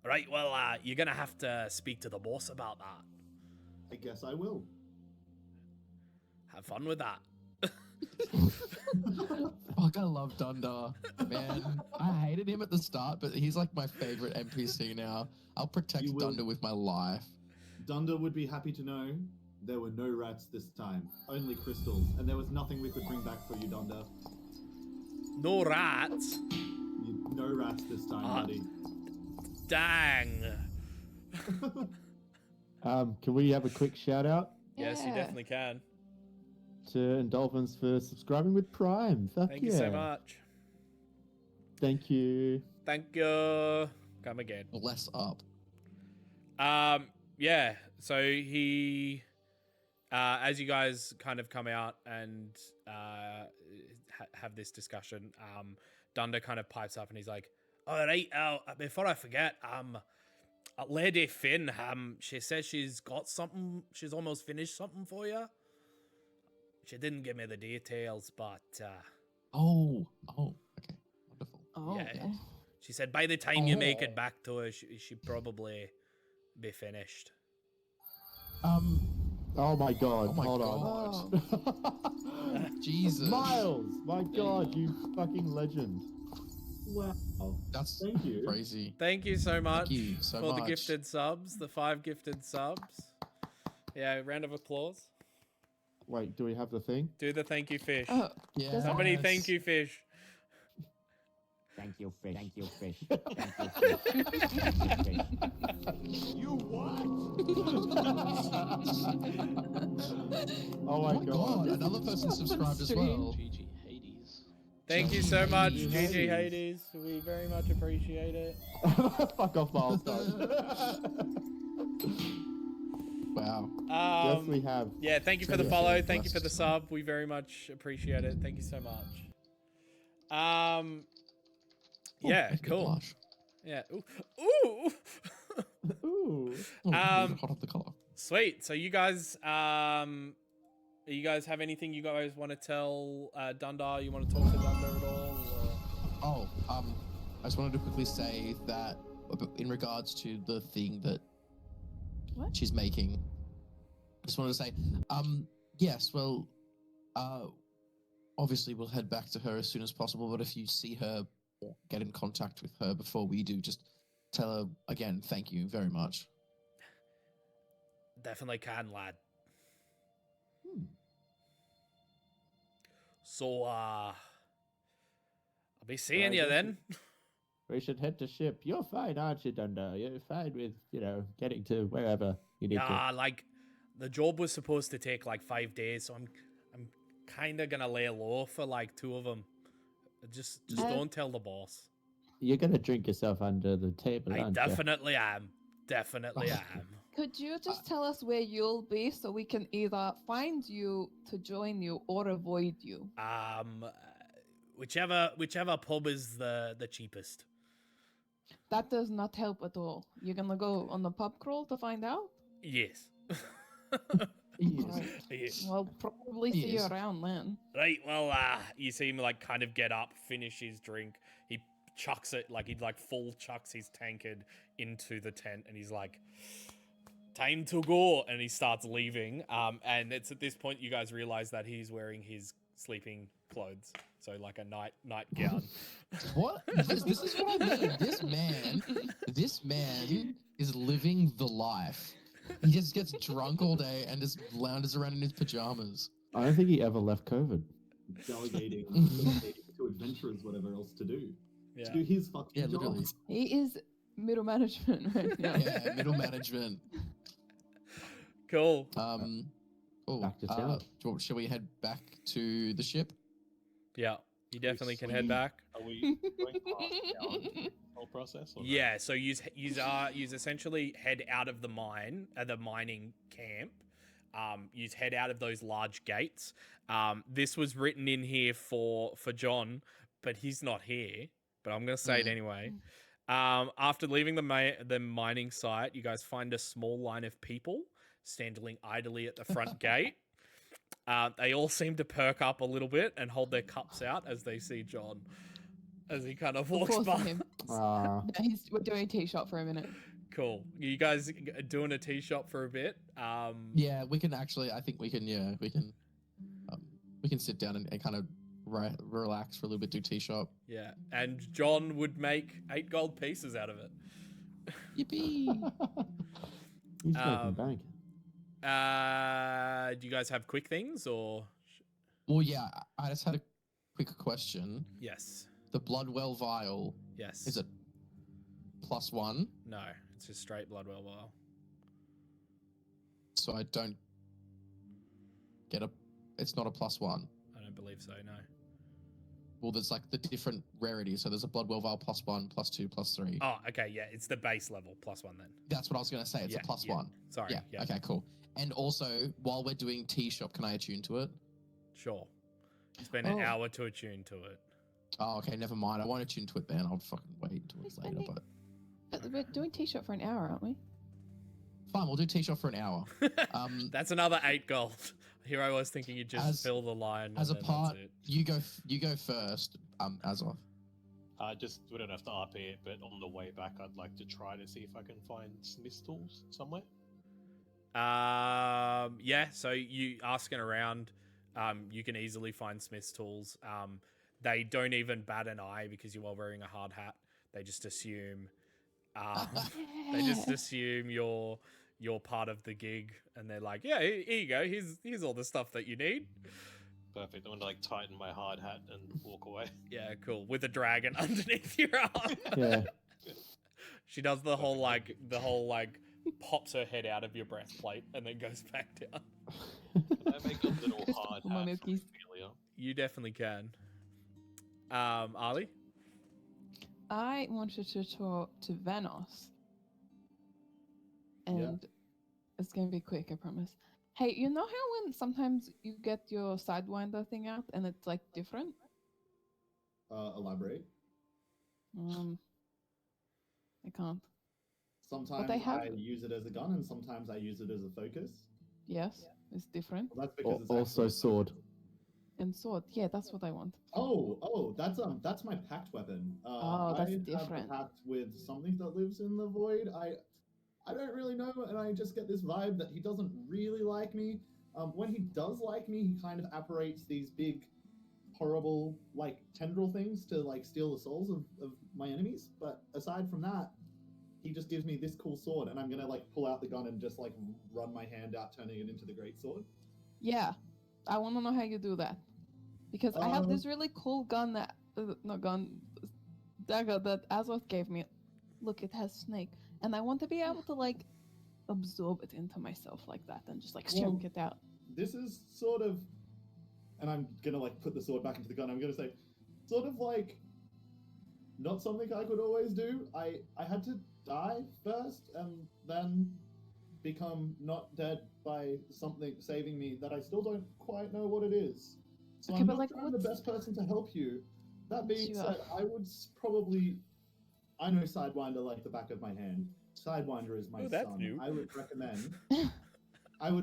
Right, well, you're gonna have to speak to the boss about that. I guess I will. Have fun with that. Fuck, I love Dunder. Man, I hated him at the start, but he's like my favorite NPC now. I'll protect You will. Dunder with my life. Dunder would be happy to know there were no rats this time, only crystals, and there was nothing we could bring back for you, Dunder. No rats. No rats this time, buddy. Dang. Can we have a quick shout out Yes, you Yeah. definitely can. to Endolphins for subscribing with Prime? Fuck Thank yeah. you so much. Thank you. Thank you. Come again. Bless up. Yeah. So he, as you guys kind of come out and have this discussion, Dunder kind of pipes up and he's like, "All right, before I forget, Lady Finn, she says she's got something. She's almost finished something for you. She didn't give me the details, but Oh, okay. Wonderful. Oh, Yeah. okay. she said by the time you make it back to her, she probably be finished." Oh my god, Oh my hold God. on. Jesus. Miles, my god, you fucking legend. Wow. That's Thank you. crazy. Thank you so much Thank you so for much. the gifted subs, the 5 gifted subs. Yeah, round of applause. Wait, do we have the thing? Do the thank you fish. Oh, Yeah. Somebody thank you fish. Thank you, fish. Thank you, fish. Thank you, fish. You what? Oh my god. Another person subscribed as well. GG Hades. Thank you GG so much, Hades. GG Hades. We very much appreciate it. Fuck off, Milestone. Wow. Yes, we have. Yeah, thank you for the Yeah, follow. yeah, Thank you for the blessed. sub. We very much appreciate it. Thank you so much. Yeah, Make me cool. blush. Yeah. Ooh. Ooh. Oh, Um, hot off the collar. Sweet. So you guys, you guys have anything you guys want to tell Dundar? You want to talk to Dundar at all? Or... Oh, I just wanted to quickly say that in regards to the thing that What? she's making, I just wanted to say, yes, well, obviously we'll head back to her as soon as possible, but if you see her or get in contact with her before we do, just tell her again, thank you very much. Definitely can, lad. Hmm. So, I'll be seeing Right, you that's then. We should head to ship. You're fine, aren't you, Dunder? You're fine with, getting to wherever you need Yeah, like, the job was supposed to take like 5 days, so I'm kind of gonna lay low for like 2 of them. Just don't tell the boss. to. You're gonna drink yourself under the table, I aren't definitely am. Definitely am. Could you just tell us where you'll be so we can either find you to join you or avoid you? Whichever pub is the cheapest. That does not help at all. You're gonna go on the pub crawl to find out? Yes. Right. Yes. Well, probably see you Yes. around then. Right, well, you see him like kind of get up, finish his drink. He chucks it, like he like full chucks his tankard into the tent, and he's like, "Time to go," and he starts leaving. And it's at this point you guys realize that he's wearing his sleeping clothes, so like a nightgown. What? This is what I mean. This man is living the life. He just gets drunk all day and just lounges around in his pajamas. I don't think he ever left COVID. Delegating to adventurers whatever else to do. Yeah. To do his fucking Yeah, job. literally. He is middle management right now. Yeah, middle management. Cool. Oh, Back to town. shall we head back to the ship? Yeah, you definitely can head back. Are we going past town? whole process? Or no? Yeah, so you essentially head out of the mining camp. You head out of those large gates. This was written in here for John, but he's not here. But I'm gonna say it anyway. After leaving the mining site, you guys find a small line of people standing idly at the front gate. They all seem to perk up a little bit and hold their cups out as they see John, as he kind of walks by. Him. We're doing a tea shop for a minute. Cool. You guys are doing a tea shop for a bit. Yeah, we can actually. I think we can. Yeah, we can sit down and kind of relax for a little bit, do tea shop. Yeah, and John would make 8 gold pieces out of it. Yippee! He's making bank. Do you guys have quick things or? Well, yeah. I just had a quick question. Yes. The Bloodwell vial. Yes. Is it +1? No, it's just straight Bloodwell vial. So I don't get a. It's not a +1. I don't believe so. No. Well, there's like the different rarities. So there's a Bloodwell vial +1, +2, +3. Oh, okay. Yeah, it's the base level +1 then. That's what I was going to say. It's a +1. Yeah. Sorry. Yeah. Okay, cool. And also, while we're doing tea shop, can I attune to it? Sure. Spend an hour to attune to it. Oh, okay. Never mind. I won't attune to it then. I'll fucking wait until it's later. But We're doing tea shop for an hour, aren't we? fine, we'll do tea shop for an hour. That's another 8 gold. Here I was thinking you'd just fill the line. As a part, you go first, Azov. Just we don't have to RP it, but on the way back, I'd like to try to see if I can find Smith's tools somewhere. Yeah. So you asking around, you can easily find Smith's tools. They don't even bat an eye because you are wearing a hard hat. They just assume, you're part of the gig, and they're like, yeah, here you go. Here's all the stuff that you need. Perfect. I want to like tighten my hard hat and walk away. Yeah, cool. With a dragon underneath your arm. Yeah. She does the whole pops her head out of your breastplate and then goes back down. Can I make a little hard hat for Ophelia? You definitely can. Ali? I wanted to talk to Venos. And it's going to be quick, I promise. Hey, you know how when sometimes you get your Sidewinder thing out and it's like different? Elaborate. I can't. Sometimes I use it as a gun and sometimes I use it as a focus. Yes, it's different. Well, that's because it's also sword. And sword, yeah, that's what I want. Oh, that's my pact weapon. That's I different. have a pact with something that lives in the void. I don't really know, and I just get this vibe that he doesn't really like me. When he does like me, he kind of apparates these big, horrible, like, tendril things to, like, steal the souls of my enemies. But aside from that, he just gives me this cool sword, and I'm gonna, like, pull out the gun and just, like, run my hand out, turning it into the great sword. Yeah, I want to know how you do that. Because I have this really cool gun that, dagger that Azoth gave me. Look, it has snake. And I want to be able to, like, absorb it into myself like that and just, like, chunk it out. This is sort of, and I'm gonna, like, put the sword back into the gun. I'm gonna say, sort of, like, not something I could always do. I had to die first and then become not dead by something saving me that I still don't quite know what it is. So Okay, I'm but, not like, sure I'm the best person to help you. That being said, I would probably... I know Sidewinder like the back of my hand. Sidewinder is my son. That's new. I would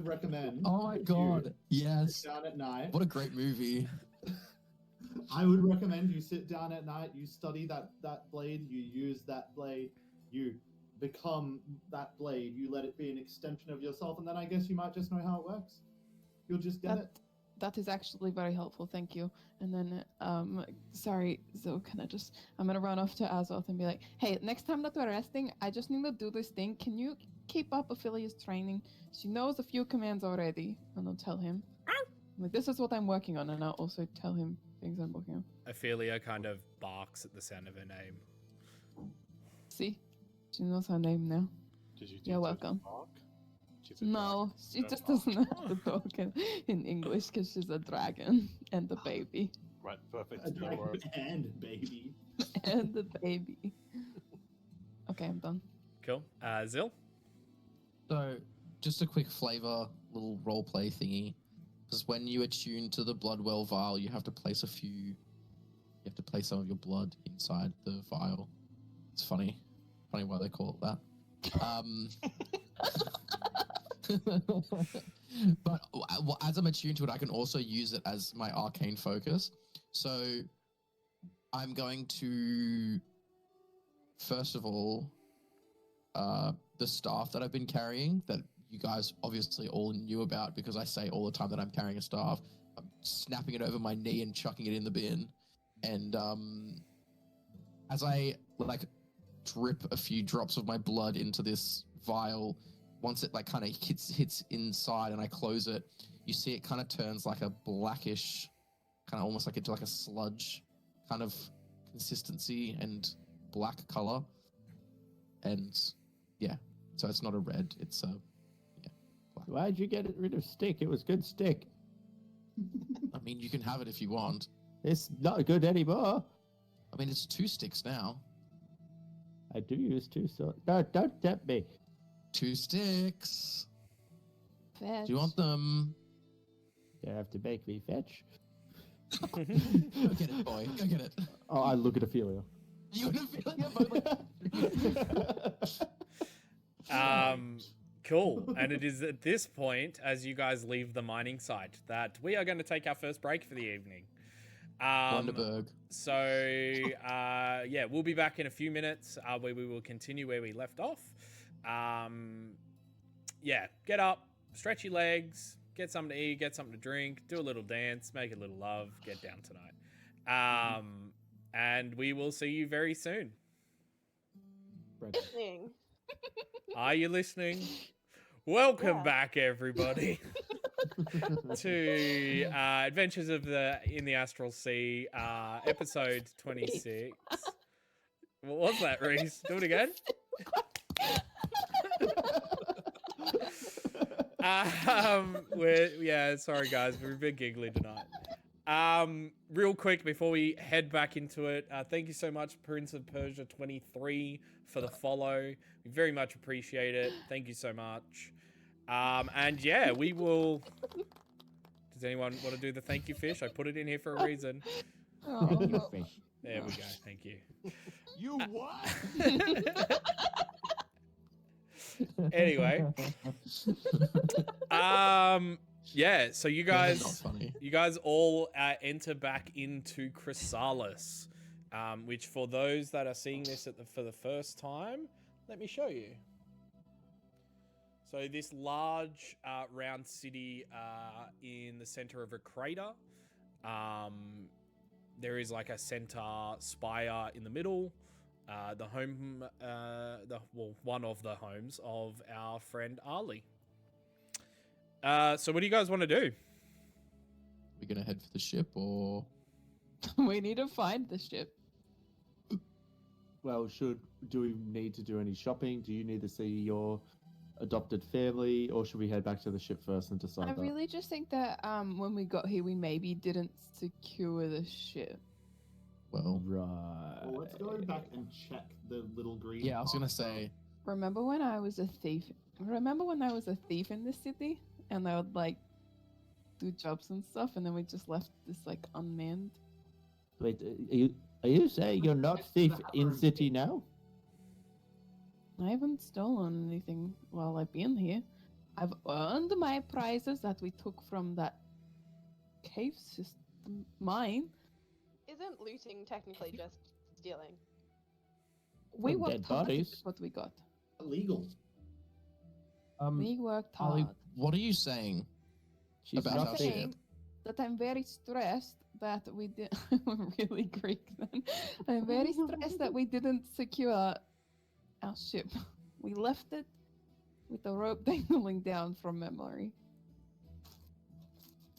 recommend. Oh my god! Yes. Sit down at night. What a great movie. I would recommend you sit down at night. You study that blade. You use that blade. You become that blade. You let it be an extension of yourself, and then I guess you might just know how it works. You'll just get it. That is actually very helpful, thank you. And then, sorry, so I'm gonna run off to Azoth and be like, hey, next time that we're resting, I just need to do this thing. Can you keep up Ophelia's training? She knows a few commands already. And I'll tell him. Like, this is what I'm working on, and I'll also tell him things I'm working on. Ophelia kind of barks at the sound of her name. See? She knows her name now. Did you You're welcome. Mark? No, she just doesn't have to talk in English because she's a dragon and a baby. Right, perfect. A dragon and baby. And the baby. Okay, I'm done. Cool. Zil? So, just a quick flavor, little roleplay thingy. Because when you attune to the Bloodwell vial, you have to place some of your blood inside the vial. It's funny why they call it that. But as I'm attuned to it, I can also use it as my arcane focus. So I'm going to, first of all, the staff that I've been carrying that you guys obviously all knew about because I say all the time that I'm carrying a staff. I'm snapping it over my knee and chucking it in the bin. And as I drip a few drops of my blood into this vial, once it kind of hits inside and I close it, you see it kind of turns like a blackish, kind of almost like into like a sludge kind of consistency and black color. And yeah, so it's not a red, it's a black. Why'd you get rid of stick? It was good stick. I mean, you can have it if you want. It's not good anymore. I mean, it's 2 sticks now. I do use 2 swords. No, don't tempt me. 2 sticks. Fetch. Do you want them? You have to make me fetch. Go get it, boy. Go get it. Oh, I look at Ophelia. You and Ophelia. Cool. And it is at this point, as you guys leave the mining site, that we are going to take our first break for the evening. Wonderberg. So, yeah, we'll be back in a few minutes where we will continue where we left off. Yeah, get up, stretch your legs, get something to eat, get something to drink, do a little dance, make a little love, get down tonight. And we will see you very soon. Listening. Are you listening? Welcome Yeah. back, everybody, to Adventures in the Astral Sea, episode 26. What was that, Reese? Do it again. Sorry guys, we're a bit giggly tonight. Real quick before we head back into it, thank you so much, Prince of Persia 23, for the follow. We very much appreciate it. Thank you so much. And yeah, we will. Does anyone want to do the thank you fish? I put it in here for a reason. Oh, no. There we go. Thank you. You what? Anyway, yeah. So you Not guys, funny. all enter back into Crysallis, which for those that are seeing this for the first time, let me show you. So this large round city in the center of a crater. There is like a center spire in the middle. The home, one of the homes of our friend Ali. So what do you guys want to do? We're gonna head for the ship, or We need to find the ship. Well, do we need to do any shopping? Do you need to see your adopted family, or should we head back to the ship first and decide I that? really just think that when we got here, we maybe didn't secure the ship. well, Right. Well, let's go back and check the little green. yeah, I was gonna box. say. Remember when I was a thief? Remember when I was a thief in this city, and I would like do jobs and stuff, and then we just left this like unmanned. Wait, are you saying you're not thief in city now? I haven't stolen anything while I've been here. I've earned my prizes that we took from that cave system mine. Isn't looting technically just stealing? We From worked dead hard to bodies. get what we got. Illegal. We worked Ali, hard. what are you saying? She's About not our thief. ship. That I'm very stressed that we did. I'm really Greek then. I'm very stressed that we didn't secure our ship. We left it with the rope dangling down from memory.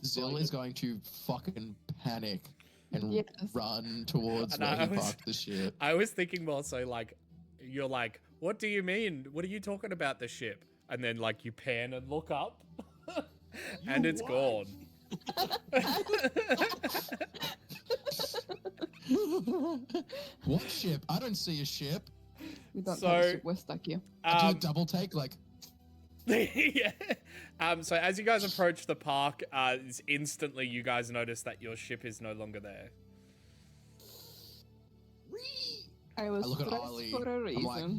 Zill is going to fucking panic and Yes. run towards And where I he was- parked the ship. I was thinking more so like, you're like, what do you mean? What are you talking about the ship? And then like you pan and look up, and it's gone. What ship? I don't see a ship. We don't So, have a ship. We're stuck here. I do a double take, like, yeah. So as you guys approach the park, instantly you guys notice that your ship is no longer there. I was look at stressed Ollie, for a I'm reason. like-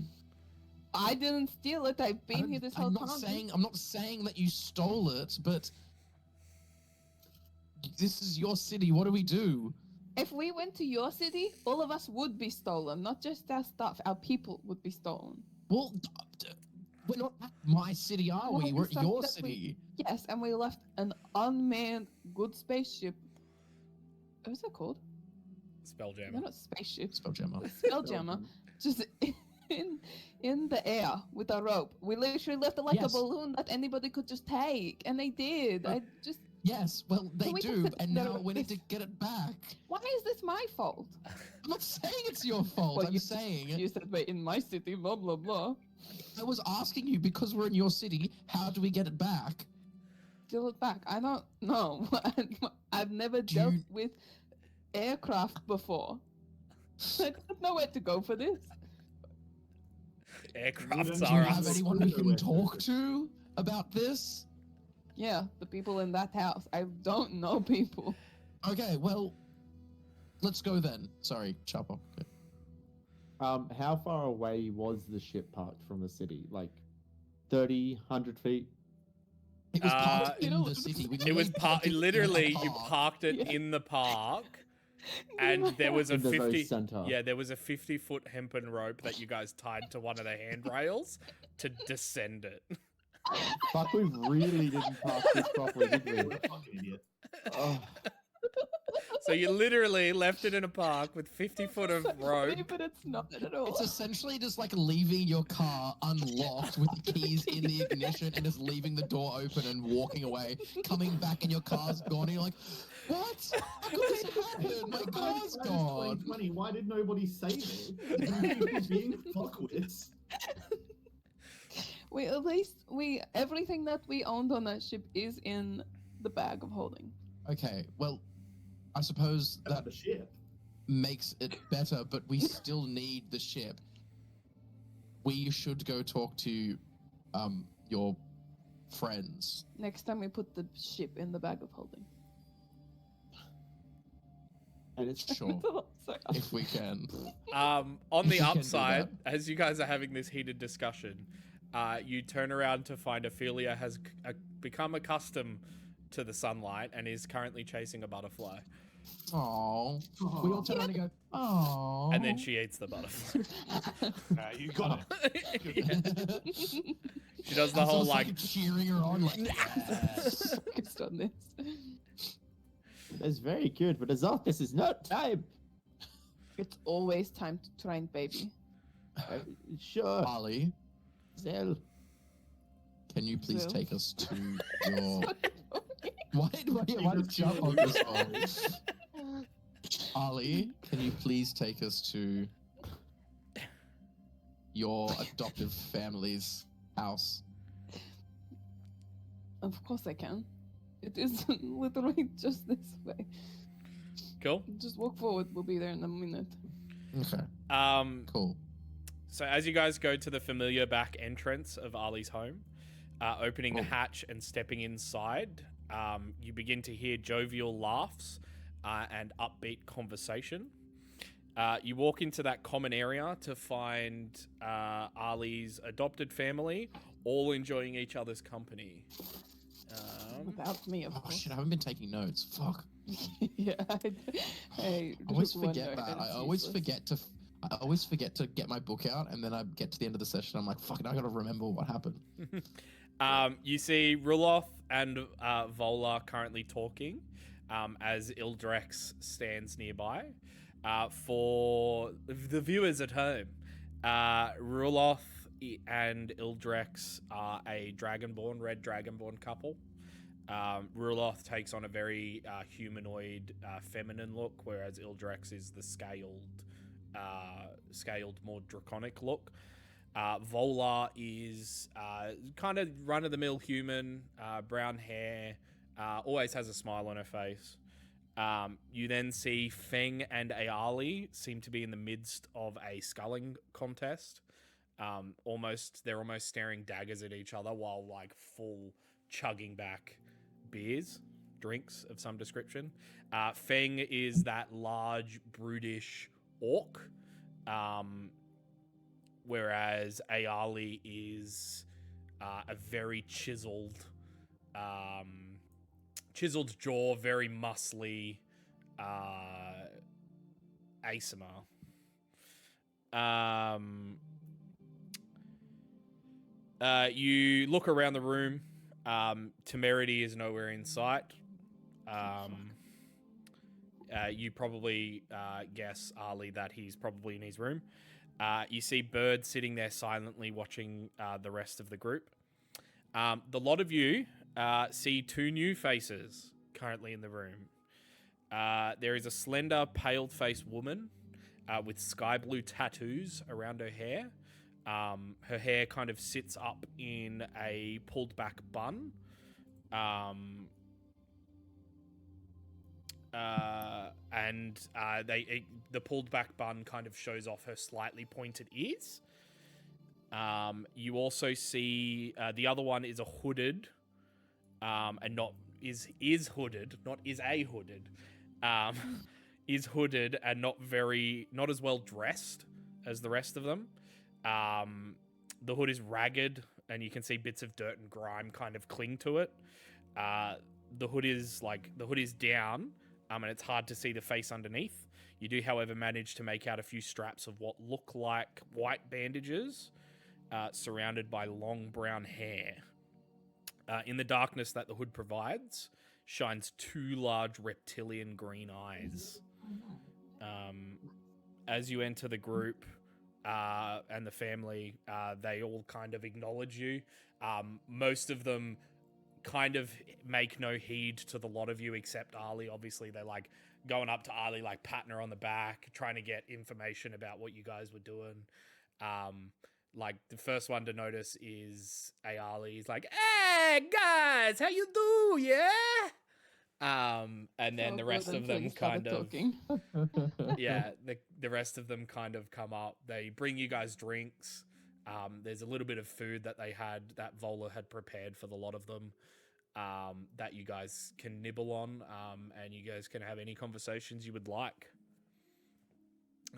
I didn't steal it. I've been here this whole time. I'm not saying that you stole it, but this is your city. What do we do? If we went to your city, all of us would be stolen. Not just our stuff. Our people would be stolen. Well, we're not at my city, are Well, we? the We're at stuff your that city. Yes, and we left an unmanned good spaceship. What is it called? Spelljammer. No, not spaceship. Spelljammer. Spelljammer. Just in the air with a rope. We literally left it like a Yes. balloon that anybody could just take, and they did. I just. Yes, well, they we do, just- and no, now we need this- to get it back. Why is this my fault? I'm not saying it's your fault. Well, I'm saying You said, wait, in my city, blah blah blah. I was asking you because we're in your city. How do we get it back? Steal it back. I don't know. I've never Do dealt you- with aircraft before. I don't know where to go for this. Aircrafts don't Do you are have us. anyone we can talk to about this? Yeah, the people in that house. I don't know people. Okay, well, let's go then. Sorry, Chapo. How far away was the ship parked from the city? Like 30, 100 feet? It was parked you in know, the city. We It was parked it in a literally you park. parked it Yeah. in the park, and there was a In the very 50 center. yeah, there was a 50-foot hempen rope that you guys tied to one of the handrails to descend it. Fuck, we really didn't park this properly, did we? What a fucking idiot. Oh, So you literally left it in a park with 50 foot of Funny, rope. but it's not at all. It's essentially just like leaving your car unlocked with the keys in the ignition and just leaving the door open and walking away, coming back and your car's gone. And you're like, what? How could this happen? My car's gone. 2020. Why did nobody save it? People being fuckwits. We at least everything that we owned on that ship is in the bag of holding. Okay, well, I suppose that The ship. makes it better, but we still need the ship. We should go talk to your friends. Next time we put the ship in the bag of holding. and it's Sure, Sorry. if we can. On If the you can do upside, as you guys are having this heated discussion, you turn around to find Ophelia has become accustomed to the sunlight and is currently chasing a butterfly. Aww. We all turn around and go, aww. And then she eats the butterfly. You got it. Yeah. She does the whole like cheering her on, like, yes. Focused on this. That's very good, but Azoth, this is not time. It's always time to train, baby. Sure, Ali, Zell. can you please Zil? take us to your... Why did jump on this one? Ali, can you please take us to your adoptive family's house? Of course I can. It is literally just this way. cool. Just walk forward. We'll be there in a minute. Okay, cool. So as you guys go to the familiar back entrance of Ali's home, opening the hatch and stepping inside, you begin to hear jovial laughs and upbeat conversation. You walk into that common area to find Ali's adopted family, all enjoying each other's company. Without me, of Oh course. shit, I haven't been taking notes. Fuck. Yeah, I always took one forget note that. and I it's always useless. forget to get my book out, and then I get to the end of the session. I'm like, fuck it, I gotta remember what happened. You see Ruloth and Vola currently talking as Ildrex stands nearby. For the viewers at home, Ruloth and Ildrex are a dragonborn, red dragonborn couple. Ruloth takes on a very humanoid, feminine look, whereas Ildrex is the scaled, more draconic look. Vola is kind of run-of-the-mill human, brown hair, always has a smile on her face. You then see Feng and Aali seem to be in the midst of a sculling contest. They're almost staring daggers at each other while like full chugging back beers, drinks of some description. Feng is that large, brutish orc, whereas Ayali is a very chiseled jaw, very muscly ASMR. You look around the room. Temerity is nowhere in sight. You probably guess, Ali, that he's probably in his room. You see Bird sitting there silently watching the rest of the group. The lot of you see two new faces currently in the room. There is a slender, pale-faced woman with sky blue tattoos around her hair. Her hair kind of sits up in a pulled-back bun. The pulled-back bun kind of shows off her slightly pointed ears. You also see the other one is a hooded, and not is hooded, not is a hooded. Is hooded and not as well dressed as the rest of them. The hood is ragged, and you can see bits of dirt and grime kind of cling to it. The hood is down, and it's hard to see the face underneath. You do, however, manage to make out a few straps of what look like white bandages, surrounded by long brown hair. In the darkness that the hood provides, shines two large reptilian green eyes. As you enter the group and the family, they all kind of acknowledge you. Most of them kind of make no heed to the lot of you except Ali. Obviously, they're like going up to Ali, like patting her on the back, trying to get information about what you guys were doing. Like the first one to notice is Ayali. He's like, "Hey guys, how you do? Yeah." And then So the rest good of until them you started kind of talking. yeah, the rest of them kind of come up. They bring you guys drinks. There's a little bit of food that they had, that Vola had prepared for the lot of them, that you guys can nibble on, and you guys can have any conversations you would like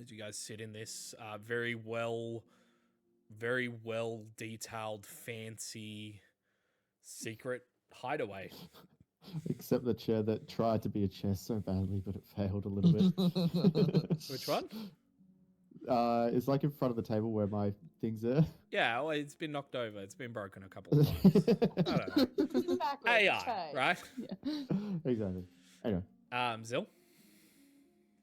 as you guys sit in this very well detailed, fancy, secret hideaway. Except the chair that tried to be a chair so badly, but it failed a little bit. Which one? It's like in front of the table where my things are. Yeah, well, it's been knocked over. It's been broken a couple of times. I don't know. Backwards, AI, fine. right? Exactly. Anyway. Zil?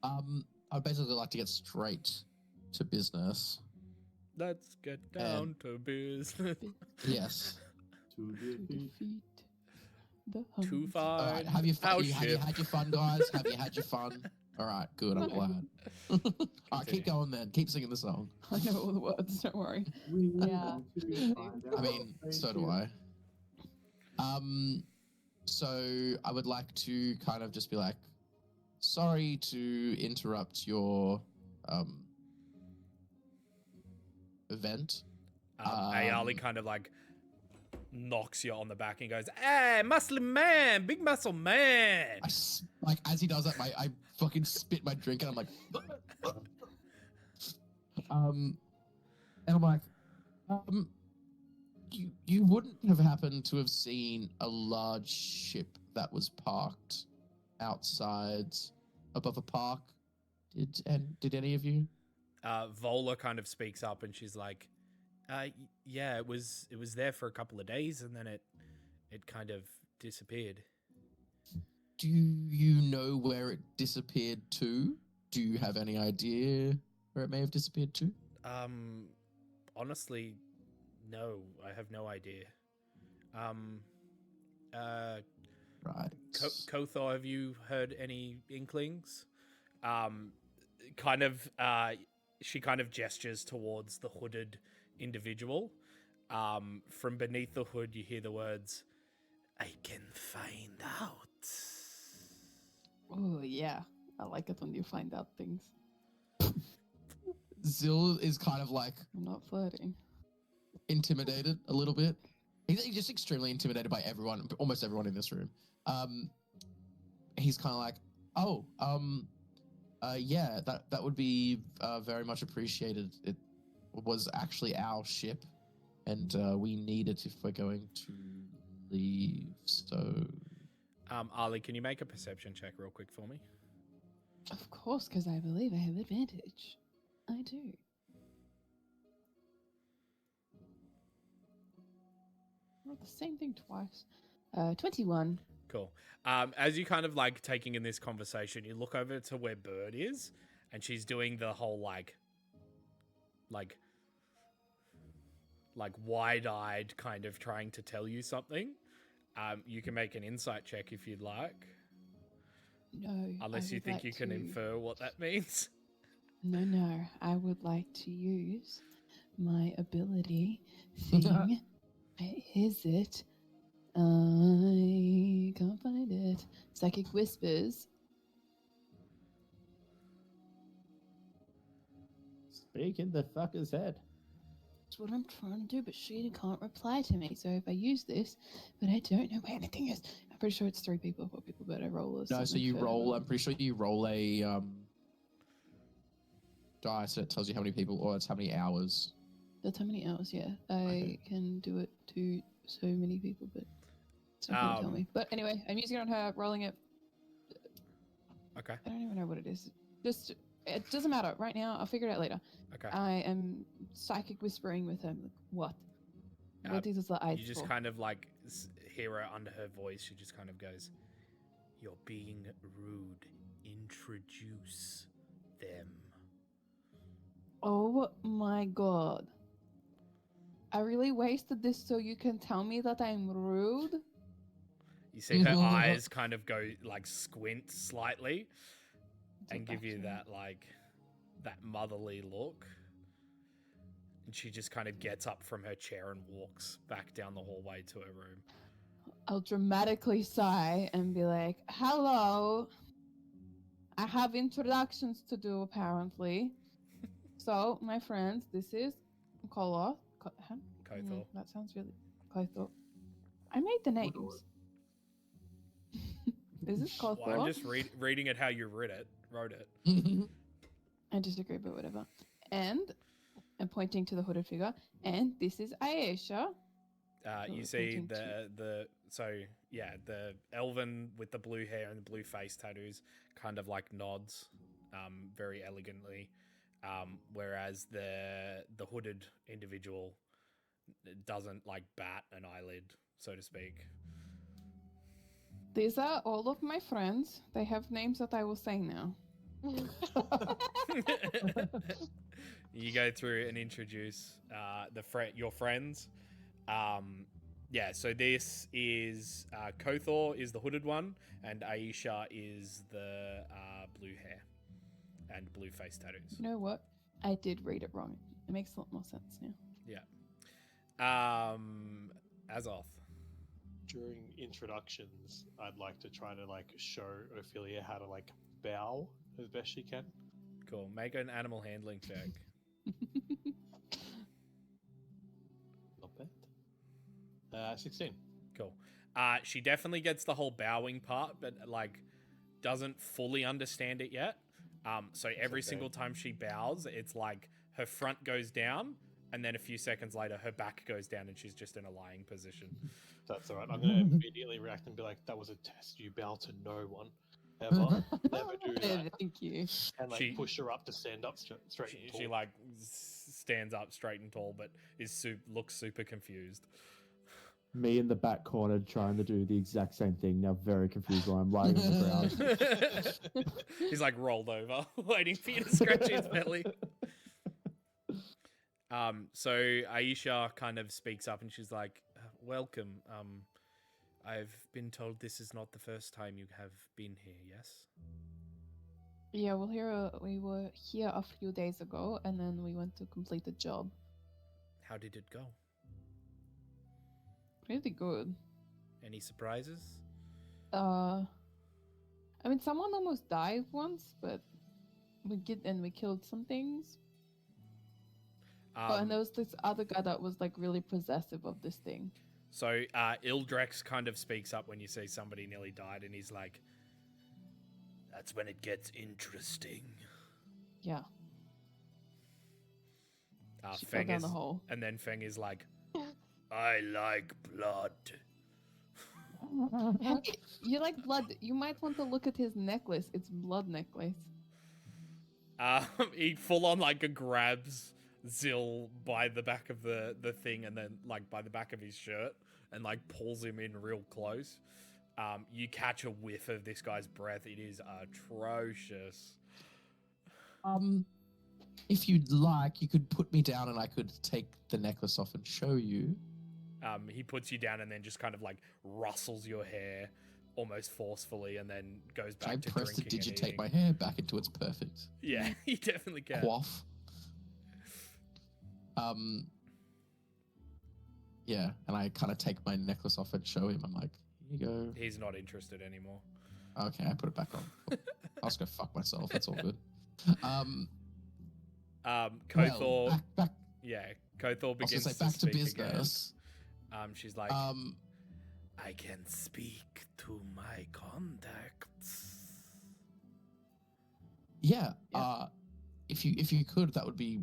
I'd basically like to get straight to business. Let's get down to business. Yes. To defeat. The Too hunt. far. All right. Have you Our had your fun, guys? Have you had your fun? All right, good. I'm glad. All right, keep going then. Keep singing the song. I know all the words. Don't worry. We Yeah. want to find I out mean, so do I. So I would like to kind of just be like, sorry to interrupt your event. Ayali kind of like knocks you on the back and goes, "Hey, muscle man, big muscle man." Like as he does that, I fucking spit my drink and I'm like, and I'm like, you wouldn't have happened to have seen a large ship that was parked outside above a park? Did any of you? Vola kind of speaks up and she's like, yeah, it was there for a couple of days and then it kind of disappeared. Do you know where it disappeared to? Do you have any idea where it may have disappeared to? Honestly, no, I have no idea. Right. Kothor, have you heard any inklings? She kind of gestures towards the hooded individual. From beneath the hood, you hear the words, "I can find out." Oh yeah, I like it when you find out things. Zil is kind of like, I'm not flirting. intimidated a little bit. He's just extremely intimidated by everyone, almost everyone in this room. He's kind of like, oh, yeah, that would be very much appreciated. It was actually our ship, and we need it if we're going to leave. So, Ali, can you make a perception check real quick for me? Of course, because I believe I have advantage. I do. Not the same thing twice. 21. Cool. As you kind of like taking in this conversation, you look over to where Bird is, and she's doing the whole like wide-eyed kind of trying to tell you something. You can make an insight check if you'd like. No. Unless you think you can infer what that means. No. I would like to use my ability thing. Where is it? I can't find it. Psychic Whispers. Speak in the fucker's head. That's what I'm trying to do, but she can't reply to me. So if I use this, but I don't know where anything is. I'm pretty sure it's 3 people or 4 people, but I roll a no, so you roll, I'm pretty sure you roll a dice, and it tells you how many people, or it's how many hours. That's how many hours, yeah. I can do it to so many people, but it's not going to tell me. But anyway, I'm using it on her, rolling it. Okay. I don't even know what it is. Just, it doesn't matter. Right now, I'll figure it out later. Okay. I am psychic whispering with him. Like, what? What is the eyes You just for? kind of like hear her under her voice. She just kind of goes, "You're being rude. Introduce them." Oh my god. I really wasted this so you can tell me that I'm rude? You see her eyes kind of go like squint slightly and give you that like that motherly look. And she just kind of gets up from her chair and walks back down the hallway to her room. I'll dramatically sigh and be like, hello. I have introductions to do, apparently. So, my friends, this is Koloth. Kothor. That sounds really... Kothor. I made the names. Is this Kothor? Well, I'm just reading it how you wrote it. I disagree, but whatever. And I'm pointing to the hooded figure. And this is Aisha. You see the elven with the blue hair and the blue face tattoos kind of like nods very elegantly, whereas the hooded individual doesn't like bat an eyelid, so to speak. These are all of my friends. They have names that I will say now. You go through and introduce your friends. So this is Kothor is the hooded one, and Aisha is the blue hair and blue face tattoos. You know what? I did read it wrong. It makes a lot more sense now. Yeah. Azoth. During introductions, I'd like to try to like show Ophelia how to like bow as best she can. Cool. Make an animal handling check. Not bad. 16. Cool. She definitely gets the whole bowing part, but like doesn't fully understand it yet. So every single time she bows, it's like her front goes down, and then a few seconds later, her back goes down, and she's just in a lying position. That's all right. I'm going to immediately react and be like, that was a test. You bow to no one. Ever. Never do that. Thank you. And like push her up to stand up straight and tall. She like stands up straight and tall, but looks super confused. Me in the back corner trying to do the exact same thing. Now very confused while I'm lying on the ground. He's like rolled over, waiting for you to scratch his belly. So Aisha kind of speaks up and she's like, "Welcome. I've been told this is not the first time you have been here, yes?" Yeah, well, we were here a few days ago, and then we went to complete the job. How did it go? Really good. Any surprises? I mean, someone almost died once, but we killed some things. Oh, and there was this other guy that was like really possessive of this thing. So Ildrex kind of speaks up when you see somebody nearly died, and he's like, "That's when it gets interesting." Yeah. She fell Feng down is, the hole. and then Feng is like, "I like blood." Hey, you like blood? You might want to look at his necklace. It's blood necklace. He full on like grabs Zill by the back of the thing, and then like by the back of his shirt, and like pulls him in real close. You catch a whiff of this guy's breath. It is atrocious. If you'd like, you could put me down and I could take the necklace off and show you. He puts you down and then just kind of like rustles your hair almost forcefully, and then goes back Can I to press to drinking and digitate eating. my hair back into its perfect Yeah, you definitely can. coif? Yeah, and I kind of take my necklace off and show him. I'm like, here you go. He's not interested anymore. Okay, I put it back on. I'll just go fuck myself. It's all good. Kothor, Well, back, yeah, Kothor I was begins gonna say back to speak again. business. She's like, I can speak to my contacts. Yeah. If you could, that would be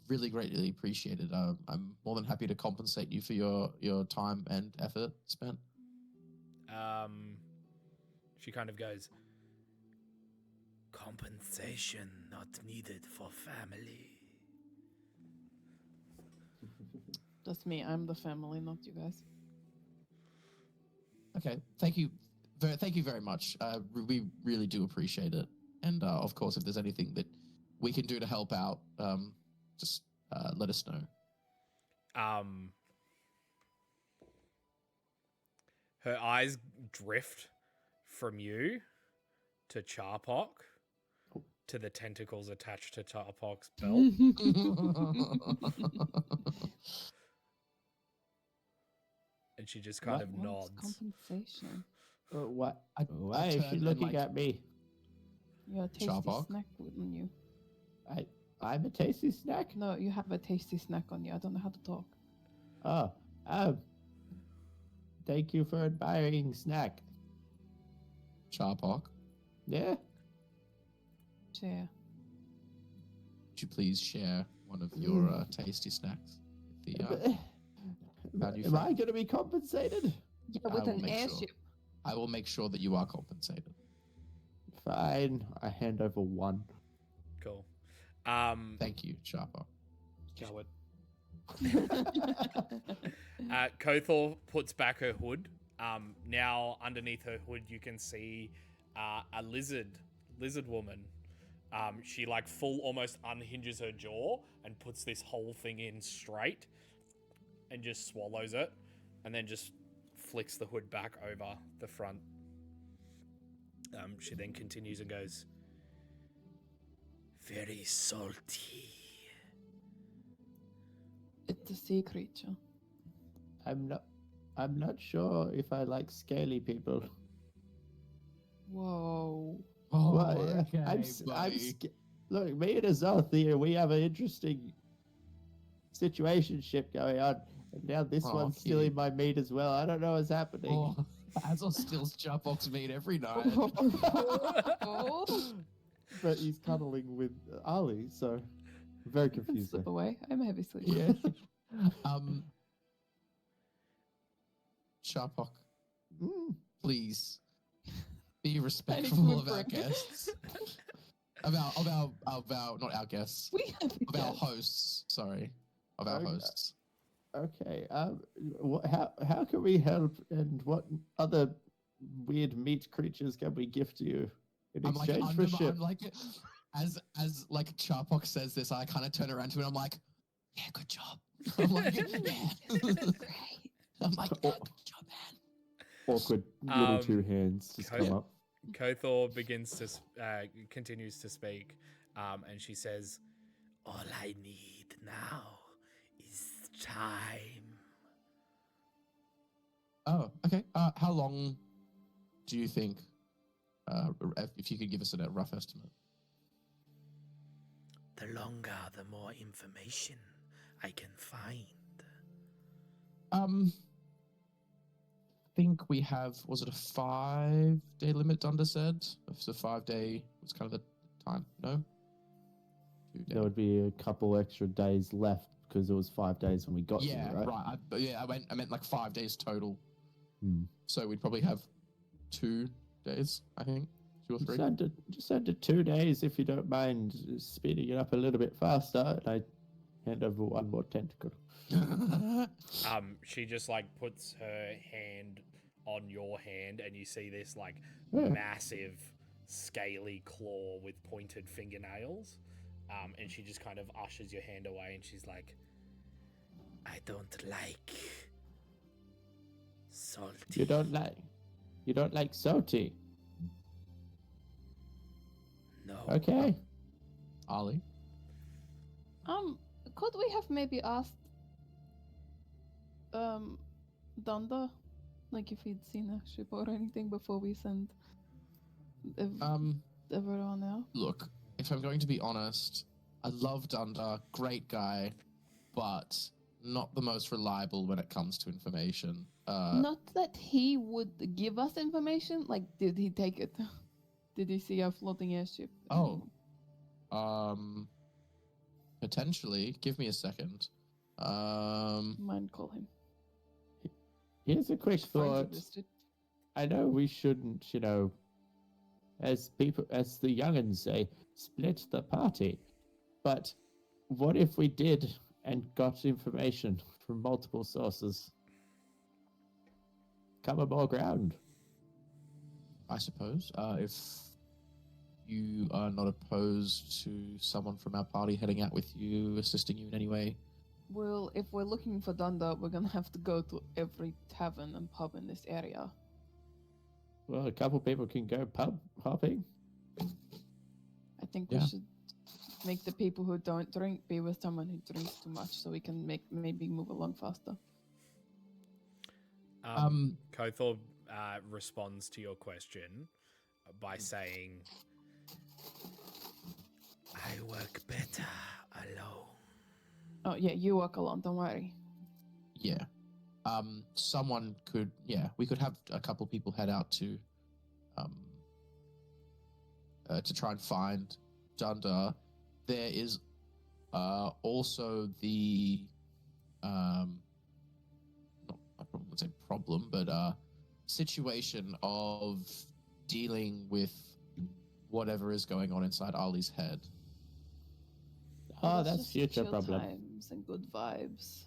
really greatly appreciated. I'm more than happy to compensate you for your time and effort spent. She kind of goes, compensation not needed for family. That's me. I'm the family, not you guys. Okay, thank you very much. We really do appreciate it. And of course, if there's anything that we can do to help out, just let us know. Her eyes drift from you to Charpok, to the tentacles attached to Charpok's belt. And she just kind of nods. Compensation. What? I Why is turned she and, looking like, at me? You're a tasty Charbok? snack on you. I'm a tasty snack? No, you have a tasty snack on you. I don't know how to talk. Oh, thank you for admiring snack. Charpok, Yeah? Share. would you please share one of your tasty snacks? The value Am friend. I going to be compensated? Yeah, I with will an make sure. airship. I will make sure that you are compensated. Fine. I hand over one. Cool. Thank you, Charpok. Coward. Kothor puts back her hood. Now underneath her hood you can see a lizard woman. She like full almost unhinges her jaw and puts this whole thing in straight and just swallows it, and then just flicks the hood back over the front. She then continues and goes, very salty. It's a sea creature. I'm not sure if I like scaly people. Whoa. Oh, Well, yeah, look, me and Azoth here, we have an interesting situationship going on. And now this one's stealing my meat as well. I don't know what's happening. Oh, Azor steals Charpok's meat every night. But he's cuddling with Ali, so I'm very You can confused. slip there. away. I'm a heavy sleeper. Yeah. Charpok, Mm. please be to respectful move of our for a minute. guests. of our not our guests. We have a Of our guest. hosts, sorry. Of our Okay. hosts. Okay. How can we help? And what other weird meat creatures can we gift you in I'm like, exchange for ship? I'm like, as like Charpok says this, I kind of turn around to him and I'm like, yeah, good job. I'm like, yeah. Great. I'm like, yeah, good job, man. Awkward little two hands just Co- come up. Kothor continues to speak, and she says, all I need now is time. Oh, okay. How long do you think, if you could give us a rough estimate? The longer, the more information I can find. Think we have, was it a 5-day limit, Dunder said? If the 5-day was kind of the time, no? 2 There would be a couple extra days left because it was 5 days when we got Yeah, here, right? right. I meant like 5 days total. Hmm. So we'd probably have 2 days, I think. 2 or 3. Just under 2 days if you don't mind speeding it up a little bit faster. And I hand over one more tentacle. She just like puts her hand on your hand, and you see this like Yeah. massive, scaly claw with pointed fingernails. And she just kind of ushers your hand away, and she's like, "I don't like salty." You don't like salty. No. Okay. Ollie? Could we have maybe asked Donda, like if he'd seen a ship or anything before we send everyone out? Look, if I'm going to be honest, I love Dunder, great guy, but not the most reliable when it comes to information. Not that he would give us information. Like, did he take it? Did he see a floating airship? Oh. Potentially. Give me a second. Mind call him. Here's a quick Find you thought. listed. I know we shouldn't, as the young'uns say, split the party. But what if we did and got information from multiple sources? Cover more ground. I suppose. If you are not opposed to someone from our party heading out with you, assisting you in any way. Well, if we're looking for Donda, we're gonna have to go to every tavern and pub in this area. Well, a couple people can go pub hopping. I think we should make the people who don't drink be with someone who drinks too much, so we can maybe move along faster. Kothor responds to your question by saying, "I work better alone." Oh yeah, you walk alone. Don't worry. Yeah. Someone could, we could have a couple people head out to try and find Dunder. There is also the I wouldn't say problem, but situation of dealing with whatever is going on inside Ali's head. Oh, that's just future chill problem. times and good vibes.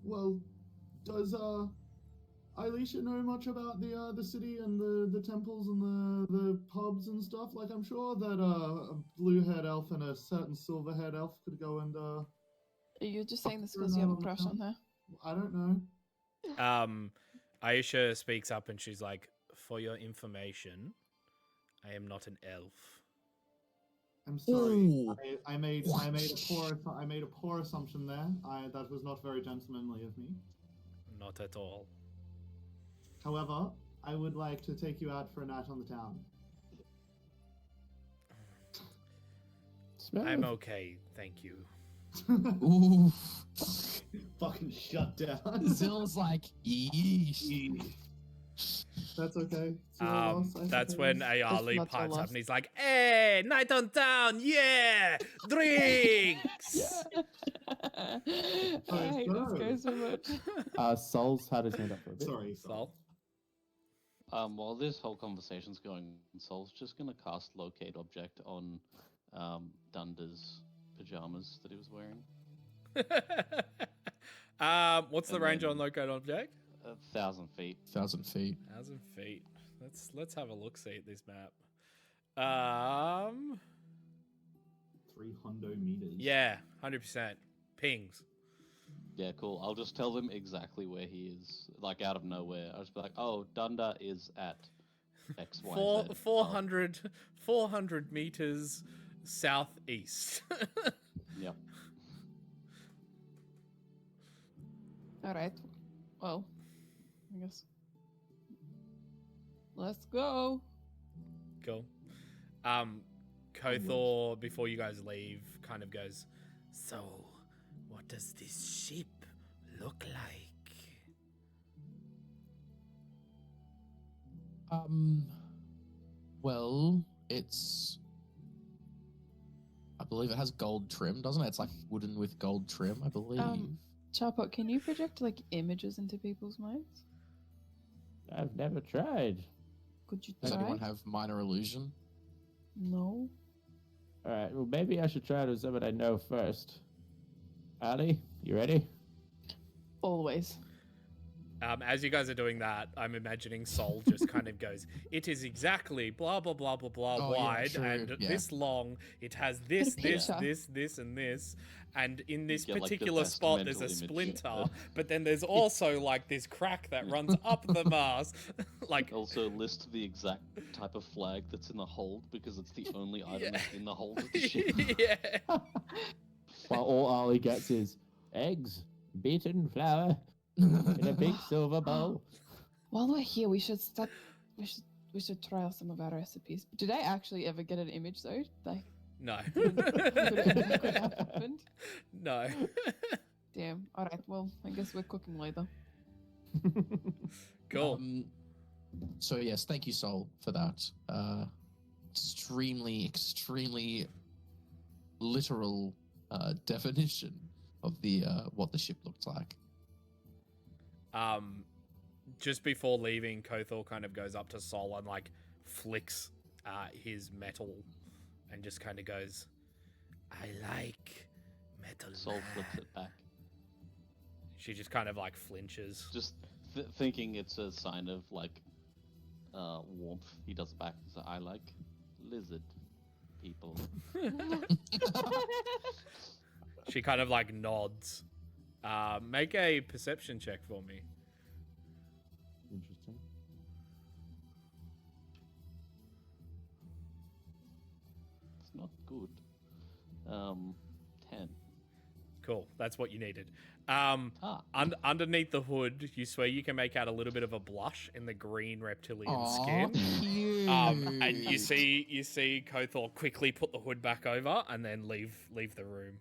Well, does Elisha know much about the city and the temples and the pubs and stuff? Like, I'm sure that a blue-haired elf and a certain silver-haired elf could go and Are you just saying this because you have a crush on her? I don't know. Aisha speaks up and she's like, "For your information, I am not an elf." I'm sorry. Ooh. I made a poor assumption there. That was not very gentlemanly of me. Not at all. However, I would like to take you out for a night on the town. I'm okay, thank you. Ooh. Fucking shut down. Zill's like, yeesh. That's okay. It's your loss, I That's suppose. when It's Ayali not your pipes up loss. and he's like, "Hey, night on town, yeah, drinks." I hate this guy so much. Sol's had his hand up for a bit. Sorry, Sol. While this whole conversation's going, Sol's just gonna cast Locate Object on Dunder's pajamas that he was wearing. What's the And range then- on locate object? 1,000 feet. 1,000 feet. 1,000 feet. Let's have a look see at this map. 300 meters. Yeah, 100% pings. Yeah, cool. I'll just tell them exactly where he is, like out of nowhere. I'll just be like, "Oh, Dunder is at X, Y, Z." 400 meters southeast. Yep. All right. Well, I guess. Let's go. Cool. Kothor, before you guys leave, kind of goes, "So, What does this ship look like? Well, I believe it has gold trim, doesn't it? It's like wooden with gold trim, I believe. Charpot, can you project like images into people's minds? I've never tried. Could you Does try? anyone have minor illusion? No. All right, well, maybe I should try it with someone I know first. Ali, you ready? Always. As you guys are doing that, I'm imagining Sol just kind of goes, it is exactly blah, blah, blah, blah, blah Oh, yeah, wide true, and yeah. this long. It has this, Get a this, picture. this, and this. And in this Get, like, the particular best spot, there's a mental image. splinter, but then there's also like this crack that runs up the mast. Like, Also list the exact type of flag that's in the hold because it's the only item Yeah. that's in the hold of the ship. yeah. While all Ali gets is eggs, beaten flour, in a big silver bowl. While we're here, we should start. We should try out some of our recipes. Did I actually ever get an image though? Like, No. could it have happened? No. Damn. All right. Well, I guess we're cooking later. Cool. So yes, thank you, Sol, for that. Extremely literal definition of the what the ship looked like. Just before leaving, Kothor kind of goes up to Sol and like flicks his metal and just kind of goes, I like metal. Sol man." flips it back, She just kind of like flinches. just thinking it's a sign of like warmth. He does it back. So I like lizard people. She kind of like nods. Make a perception check for me. Interesting. It's not good. 10. Cool. That's what you needed. Ah. Underneath the hood, you swear you can make out a little bit of a blush in the green reptilian Aw, skin. cute. And you see Kothor quickly put the hood back over and then leave the room.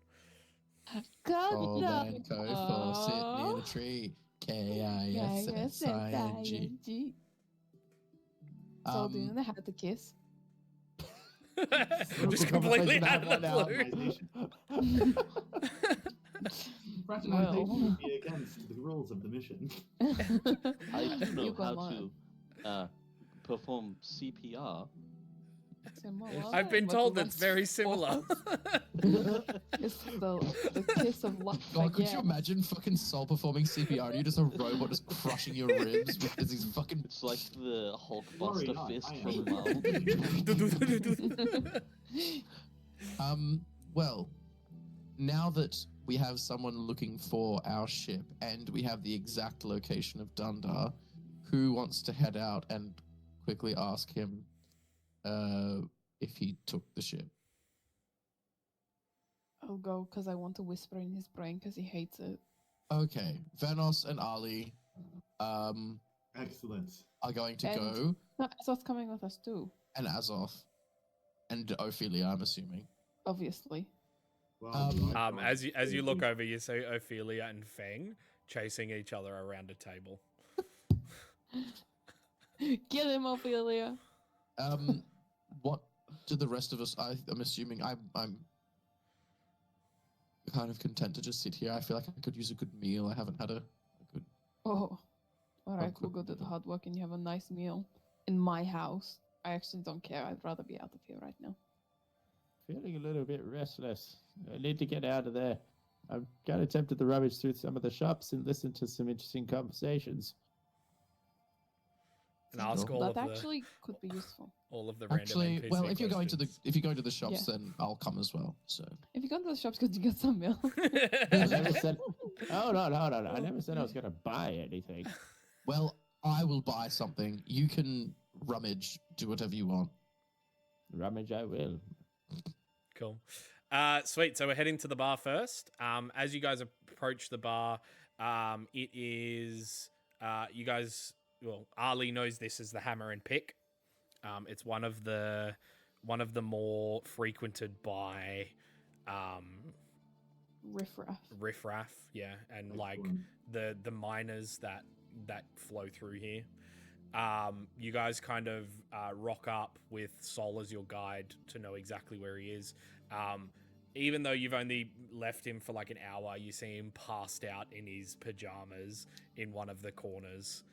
Old man Kothor sitting in a tree. K-I-S-S-I-N-G. So do you know how to kiss? Just completely out of the blue. Fraternization would be against the rules of the mission. I do know You go how on. to perform CPR. I've been told it's very similar. It's the kiss of luck. God, could you imagine fucking Sol performing CPR and you just a robot just crushing your ribs because he's fucking. It's like the Worry Hulkbuster not, fist I from am. Marvel. Well, now that we have someone looking for our ship and we have the exact location of Dundar, who wants to head out and quickly ask him if he took the ship? I'll go because I want to whisper in his brain because he hates it. Okay, Vanos and Ali Excellent. are going to And- go, No, Azot's coming with us too, and Azoth, and Ophelia, I'm assuming. obviously. Well, As you look over, you see Ophelia and Feng chasing each other around a table. Get him, Ophelia. What do the rest of us? I'm assuming I'm kind of content to just sit here. I feel like I could use a good meal. I haven't had a good. Oh, all right. We'll cool. go do the hard work and you have a nice meal in my house. I actually don't care. I'd rather be out of here right now. Feeling a little bit restless. I need to get out of there. I'm kind of tempted to rummage through some of the shops and listen to some interesting conversations. And ask Sure. all of That the actually could be useful. random Actually, NPC well, if you're going to the shops, Yeah. then I'll come as well. So If you go to the shops, could you get some milk? I never said. Oh no! I never said I was gonna buy anything. well, I will buy something. You can rummage, do whatever you want. Rummage, I will. Cool. Sweet. So we're heading to the bar first. As you guys approach the bar, it is you guys. Well, Ali knows this as the Hammer and Pick. It's one of the more frequented by riffraff, yeah, and like Excellent. the miners that flow through here. You guys kind of rock up with Sol as your guide to know exactly where he is. Even though you've only left him for like an hour, you see him passed out in his pajamas in one of the corners,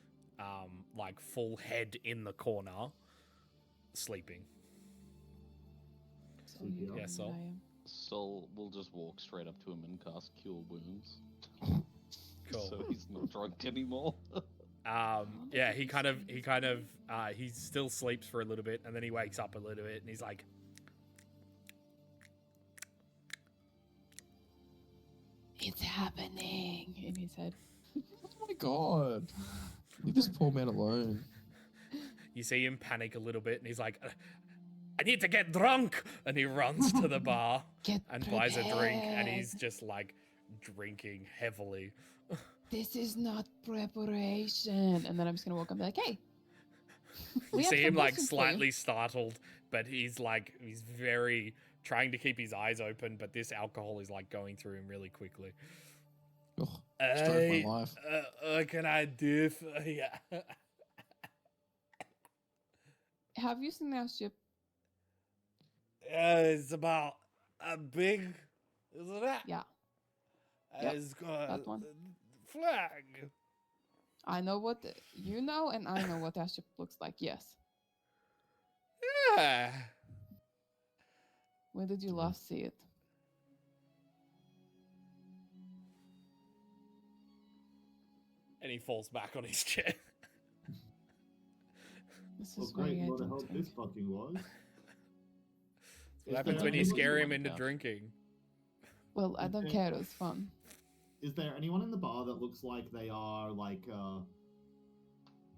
like full head in the corner, sleeping. So you Yeah, can Sol? deny him. Sol will just walk straight up to him and cast Cure Wounds. Cool. So he's not drunk anymore. Yeah, he still sleeps for a little bit, and then he wakes up a little bit, and he's like, It's happening in his head. Oh my god. Leave this poor man alone. you see him panic a little bit, and he's like, I need to get drunk, and he runs to the bar Get and buys a drink, and he's prepared. just like drinking heavily. This is not preparation. And then I'm just gonna walk up and be like, hey. You we have see him some like questions for you. slightly startled, but he's very trying to keep his eyes open, but this alcohol is like going through him really quickly. Oh, story of my life. What can I do for you? Have you seen that ship? It's about a big, isn't it? Yeah. Yep, It's got that one. flag. I know what you know, and I know what that ship looks like. Yes. Yeah. When did you last see it? And he falls back on his chair. This Well, is very great. What the hell identical. this fucking was. What happens when you scare him into drinking? Well, I don't Okay. care. It was fun. Is there anyone in the bar that looks like they are like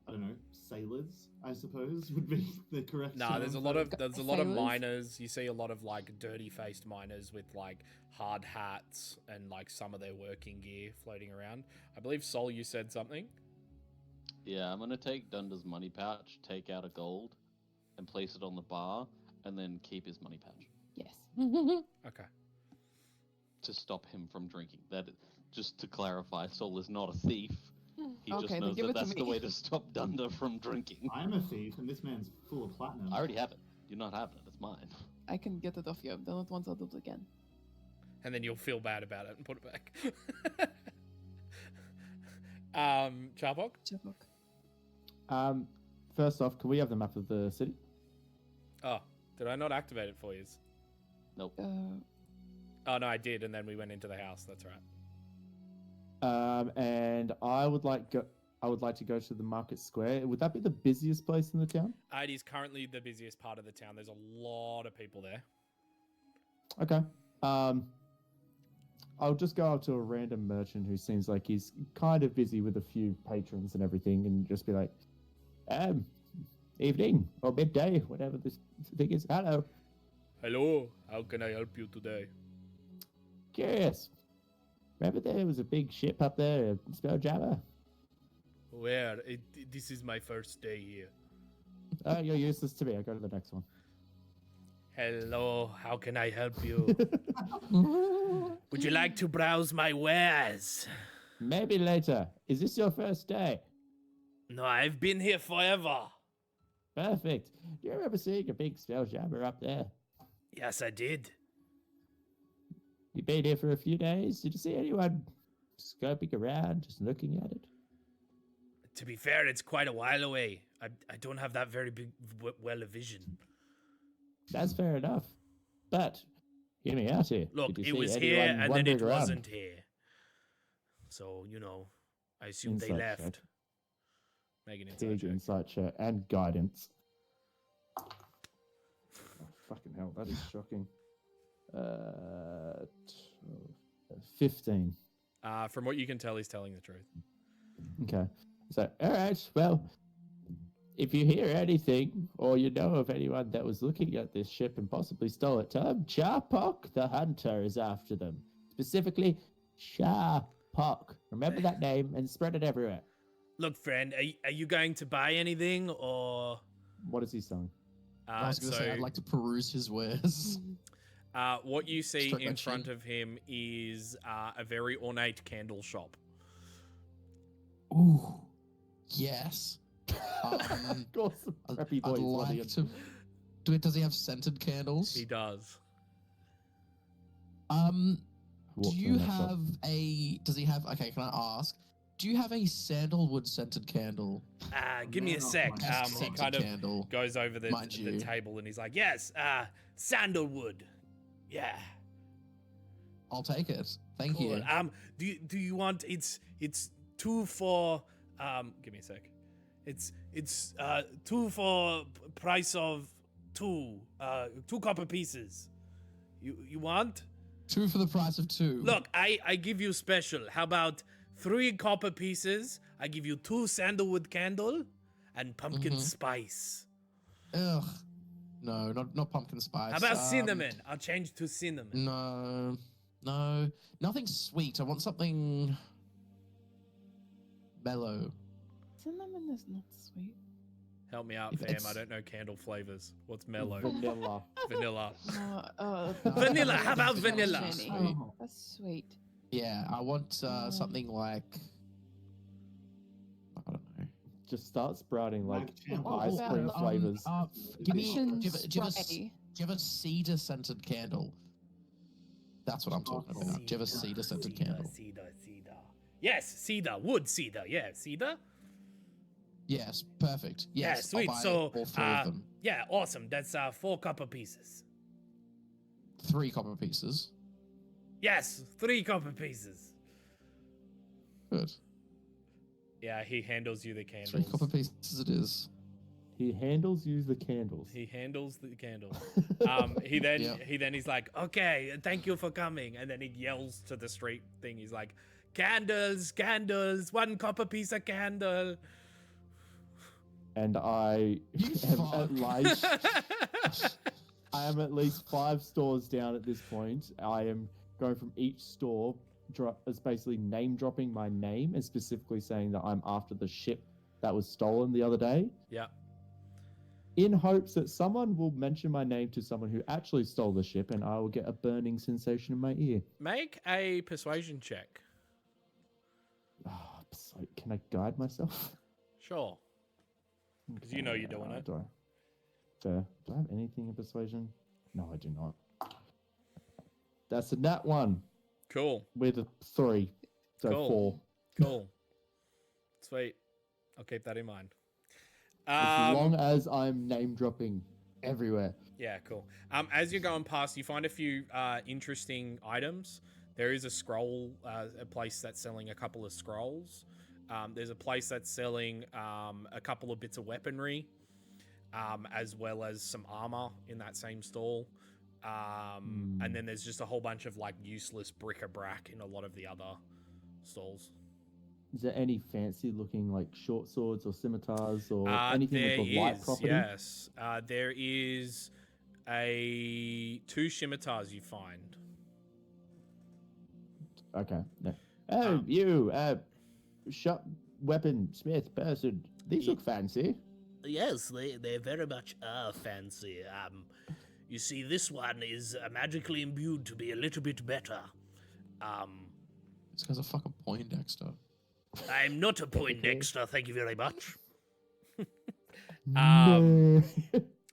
I don't know, sailors? I suppose would be the correct. Nah, term there's a for lot it. of Sailors? miners. You see a lot of like dirty faced miners with like hard hats and like some of their working gear floating around. I believe Sol, you said something. Yeah, I'm gonna take Dunder's money pouch, take out a gold, and place it on the bar, and then keep his money pouch Yes. Okay. to stop him from drinking. That, just to clarify, Sol is not a thief. He Okay, just then knows give that it to that's the me. way to stop Dunder from drinking. I'm a thief, and this man's full of platinum. I already have it. You're not having it. It's mine. I can get it off you. I've done it once. I'll do it again. And then you'll feel bad about it and put it back. Charbok? Chipmunk. First off, can we have the map of the city? Oh, did I not activate it for you? Nope. Oh no, I did, and then we went into the house. That's right. And I would like to go to the market square. Would that be the busiest place in the town? It is currently the busiest part of the town. There's a lot of people there. Okay. I'll just go up to a random merchant who seems like he's kind of busy with a few patrons and everything, and just be like, evening or midday, whatever this thing is. Hello. Hello, how can I help you today? Curious. Remember there was a big ship up there, a Spelljammer? Where? This is my first day here. Oh, you're useless to me. I'll go to the next one. Hello, how can I help you? Would you like to browse my wares? Maybe later. Is this your first day? No, I've been here forever. Perfect. Do you remember seeing a big Spelljammer up there? Yes, I did. You've been here for a few days. Did you see anyone scoping around, just looking at it? To be fair, it's quite a while away. I don't have that very big, well a vision. That's fair enough. But, hear me out here. Look, Did you it see was here anyone and then it wandering around? wasn't here. So, I assume they Insight left. check. Make an insight Big check. insight check and guidance. Oh, fucking hell, that is shocking. 15. From what you can tell, he's telling the truth. Okay. So, alright, well, if you hear anything, or you know of anyone that was looking at this ship and possibly stole it, tell them Charpok the Hunter is after them. Specifically, Charpok. Remember that name and spread it everywhere. Look, friend, are you going to buy anything, or... What is he selling? I was going to say, I'd like to peruse his wares. What you see Struck my in front chin. of him is a very ornate candle shop. Ooh, yes. Got some I'd, preppy I'd boys like running to. Does he have scented candles? He does. Do you have a? Does he have? Okay, can I ask? Do you have a sandalwood scented candle? Give me a man off sec. my He Scented kind of candle. goes over the mind you. table and he's like, "Yes, sandalwood. Yeah, I'll take it. Thank cool. you. Do you want? It's 2 for. Give me a sec. It's 2 for price of 2. 2 copper pieces. You want? 2 for the price of 2. Look, I give you special. How about 3 copper pieces? I give you 2 sandalwood candle and pumpkin spice. Ugh. No, not pumpkin spice. How about cinnamon? I'll change to cinnamon. No, nothing sweet. I want something mellow. Cinnamon is not sweet. Help me out, If fam. it's- I don't know candle flavors. What's mellow? Vanilla. Vanilla. No, Vanilla, how about that's vanilla? sweet. Oh. That's sweet. Yeah, I want something like I don't know. Just start sprouting like What ice about, cream flavors. Give me. Ocean Do you have spray. a cedar scented candle? That's what I'm talking about. Do you have a cedar scented candle? Cedar. Yes, cedar. Wood cedar. Yeah, cedar. Yes, perfect. Yeah, Yes, sweet. I'll buy So, all 3 of them. yeah, awesome. That's 4 copper pieces. 3 copper pieces. Yes, 3 copper pieces. Good. Yeah, he handles you the 3 candles. copper pieces it is. He handles you the candles. He handles the candles. He then he's like, okay, thank you for coming. And then he yells to the street thing. He's like, candles, 1 copper piece of candle. And I You am fuck. I am at least 5 stores down at this point. I am going from each store, as basically name dropping my name and specifically saying that I'm after the ship that was stolen the other day, Yeah. in hopes that someone will mention my name to someone who actually stole the ship, and I will get a burning sensation in my ear. Make a persuasion check. Oh, so can I guide myself? Sure. 'Cause you know you're doing it. Do I have anything in persuasion? No, I do not. That's a nat 1 Cool. with a 3, so Cool. 4. Cool. Sweet. I'll keep that in mind. As long as I'm name dropping everywhere. Yeah, cool. As you're going past, you find a few interesting items. There is a scroll, a place that's selling a couple of scrolls. There's a place that's selling a couple of bits of weaponry, as well as some armor in that same stall. And then there's just a whole bunch of like useless bric-a-brac in a lot of the other stalls. Is there any fancy looking like short swords or scimitars or anything There with a light is, property? yes. There is 2 scimitars you find. Okay. No. Oh, you, shop weapon smith person. These look fancy. Yes, they very much are fancy. You see, this one is magically imbued to be a little bit better. This guy's a fucking Poindexter. I'm not a Poindexter, thank you very much. No.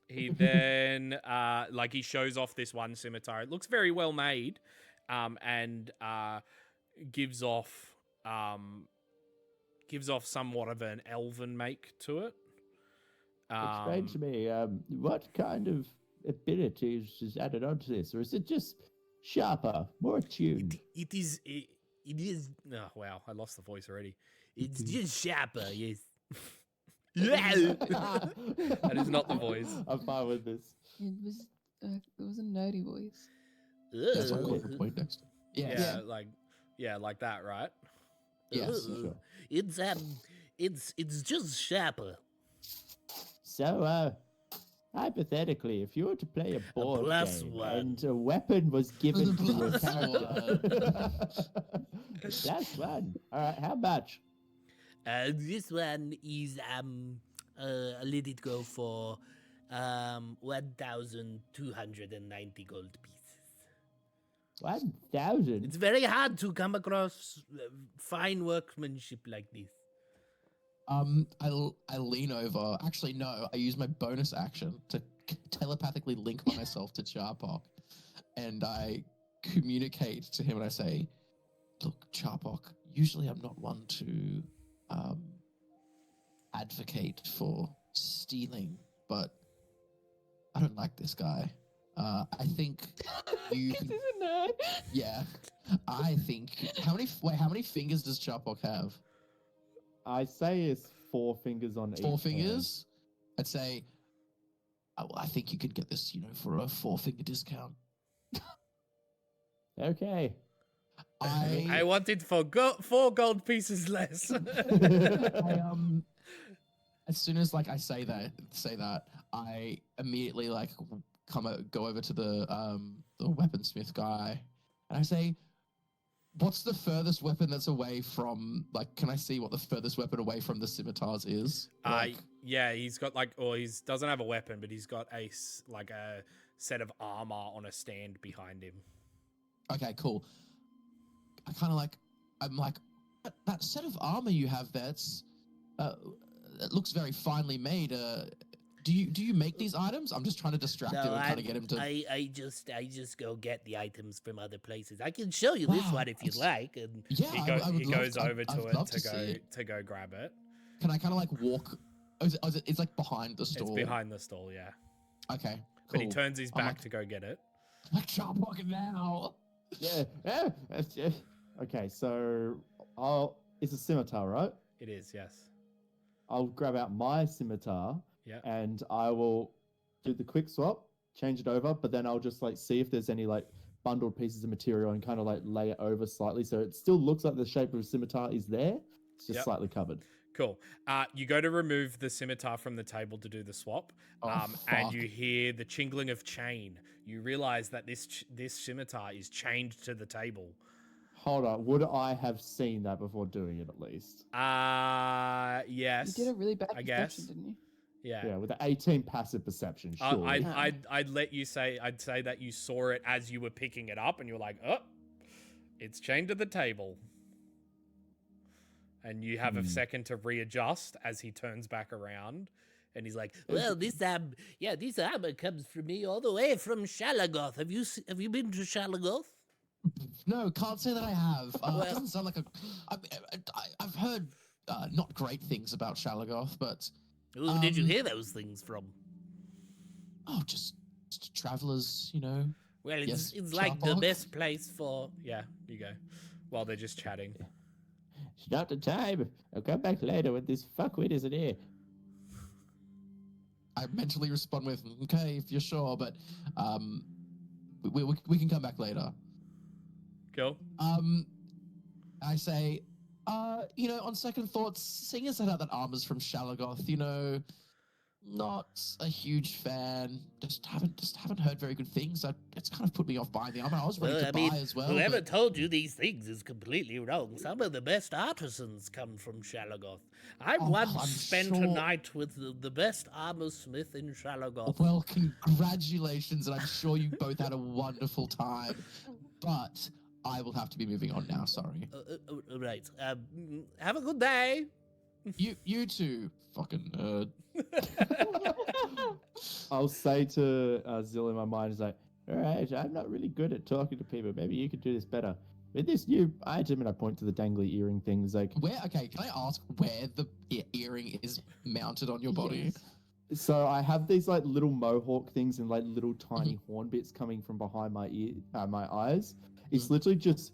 He then, he shows off this one scimitar. It looks very well made, and gives off somewhat of an elven make to it. Explain to me, what kind of abilities is added onto this, or is it just sharper, more attuned? It is. Oh, wow, I lost the voice already. It's just sharper, yes. That is not the voice. I'm fine with this. It was a nerdy voice. That's what I Ugh. call it, Poindexter. Yeah. Like that, right? Yes. Ugh. It's just sharper. So, hypothetically, if you were to play a board plus game 1. and a weapon was given to a Plus character, plus 1. All right, how much? This one is I let it go for 1,290 gold pieces. 1,000. It's very hard to come across fine workmanship like this. I lean over. Actually, no. I use my bonus action to telepathically link myself to Charpok, and I communicate to him and I say, "Look, Charpok. Usually, I'm not one to advocate for stealing, but I don't like this guy. I think you. This is a nerd. Yeah, I think. How many fingers does Charpok have? I say it's 4 fingers on each. 4 fingers? I'd say, well, I think you could get this, for a 4-finger discount. Okay. I wanted for 4 gold pieces less. As soon as I say that, I immediately go over to the weaponsmith guy, and I say, "What's the furthest weapon that's away from? Can I see what the furthest weapon away from the scimitars is?" Yeah, he's got he doesn't have a weapon, but he's got a set of armor on a stand behind him. Okay, cool. I kind of I'm like, that set of armor you have there, it looks very finely made. Do you make these items? I'm just trying to distract him and kind of get him to. I just go get the items from other places. I can show you this one if you'd like. And Yeah, he goes over to it to go grab it. Can I kind of walk? It's behind the stall. It's behind the stall, yeah. Okay, cool. But he turns his back to go get it. Chop walking now. Yeah. Okay, so it's a scimitar, right? It is, yes. I'll grab out my scimitar. Yeah. And I will do the quick swap, change it over, but then I'll just see if there's any bundled pieces of material and kind of lay it over slightly so it still looks like the shape of a scimitar is there. It's just slightly covered. Cool. You go to remove the scimitar from the table to do the swap, and you hear the jingling of chain. You realize that this scimitar is chained to the table. Hold on. Would I have seen that before doing it at least? Yes. You did a really bad I perception, guess. didn't you? Yeah. Yeah, with the 18 passive perception, sure. I'd let you say, I'd say that you saw it as you were picking it up and you're like, oh, it's chained to the table. And you have a second to readjust as he turns back around. And he's like, well, this armor comes from me all the way from Shalagoth. Have you been to Shalagoth? No, can't say that I have. It doesn't sound like I've heard not great things about Shalagoth, but... Who did you hear those things from? Oh, just travelers, Well, Yes, it's like the Charpok. best place for... yeah, you go. While they're just chatting. It's not the time. I'll come back later when this fuckwit isn't here. I mentally respond with, okay, if you're sure, but we can come back later. Cool. I say, on second thoughts, seeing as that armor's from Shalagoth, not a huge fan. Just haven't heard very good things. It's kind of put me off buying the armor. I was ready to buy as well. Whoever but... told you these things is completely wrong. Some of the best artisans come from Shalagoth. I once spent a night with the best armor smith in Shalagoth. Well, congratulations, and I'm sure you both had a wonderful time. But I will have to be moving on now. Sorry. Right. Have a good day. You too, fucking nerd. I'll say to Zill in my mind, all right, I'm not really good at talking to people. Maybe you could do this better. With this new item, and I point to the dangly earring things, Okay, can I ask where the earring is mounted on your body? Yes. So I have these little mohawk things and little tiny horn bits coming from behind my my eyes. It's literally just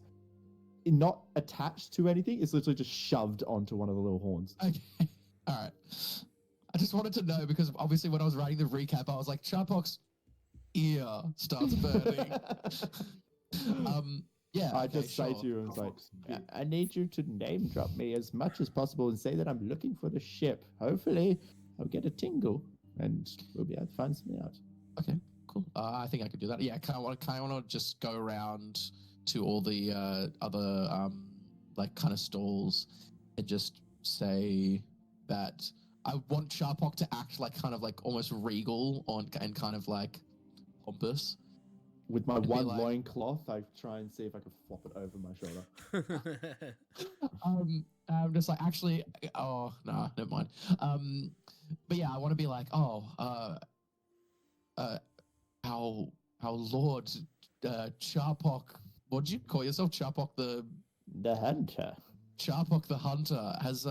not attached to anything. It's literally just shoved onto one of the little horns. Okay, all right. I just wanted to know because obviously when I was writing the recap, I was like, Charpok's ear starts burning. Yeah. I just say to you, I need you to name drop me as much as possible and say that I'm looking for the ship. Hopefully, I'll get a tingle and we'll be able to find something out. Okay, cool. I think I could do that. Yeah, kind of want to just go around to all the other kind of stalls and just say that I want Charpok to act almost regal and kind of pompous. With my be one like- loincloth, I try and see if I can flop it over my shoulder. I'm just like, actually, oh, nah, never mind. But yeah, I want to be like, our Lord, Charpok, what'd you call yourself? Charpok The hunter. Charpok the Hunter has,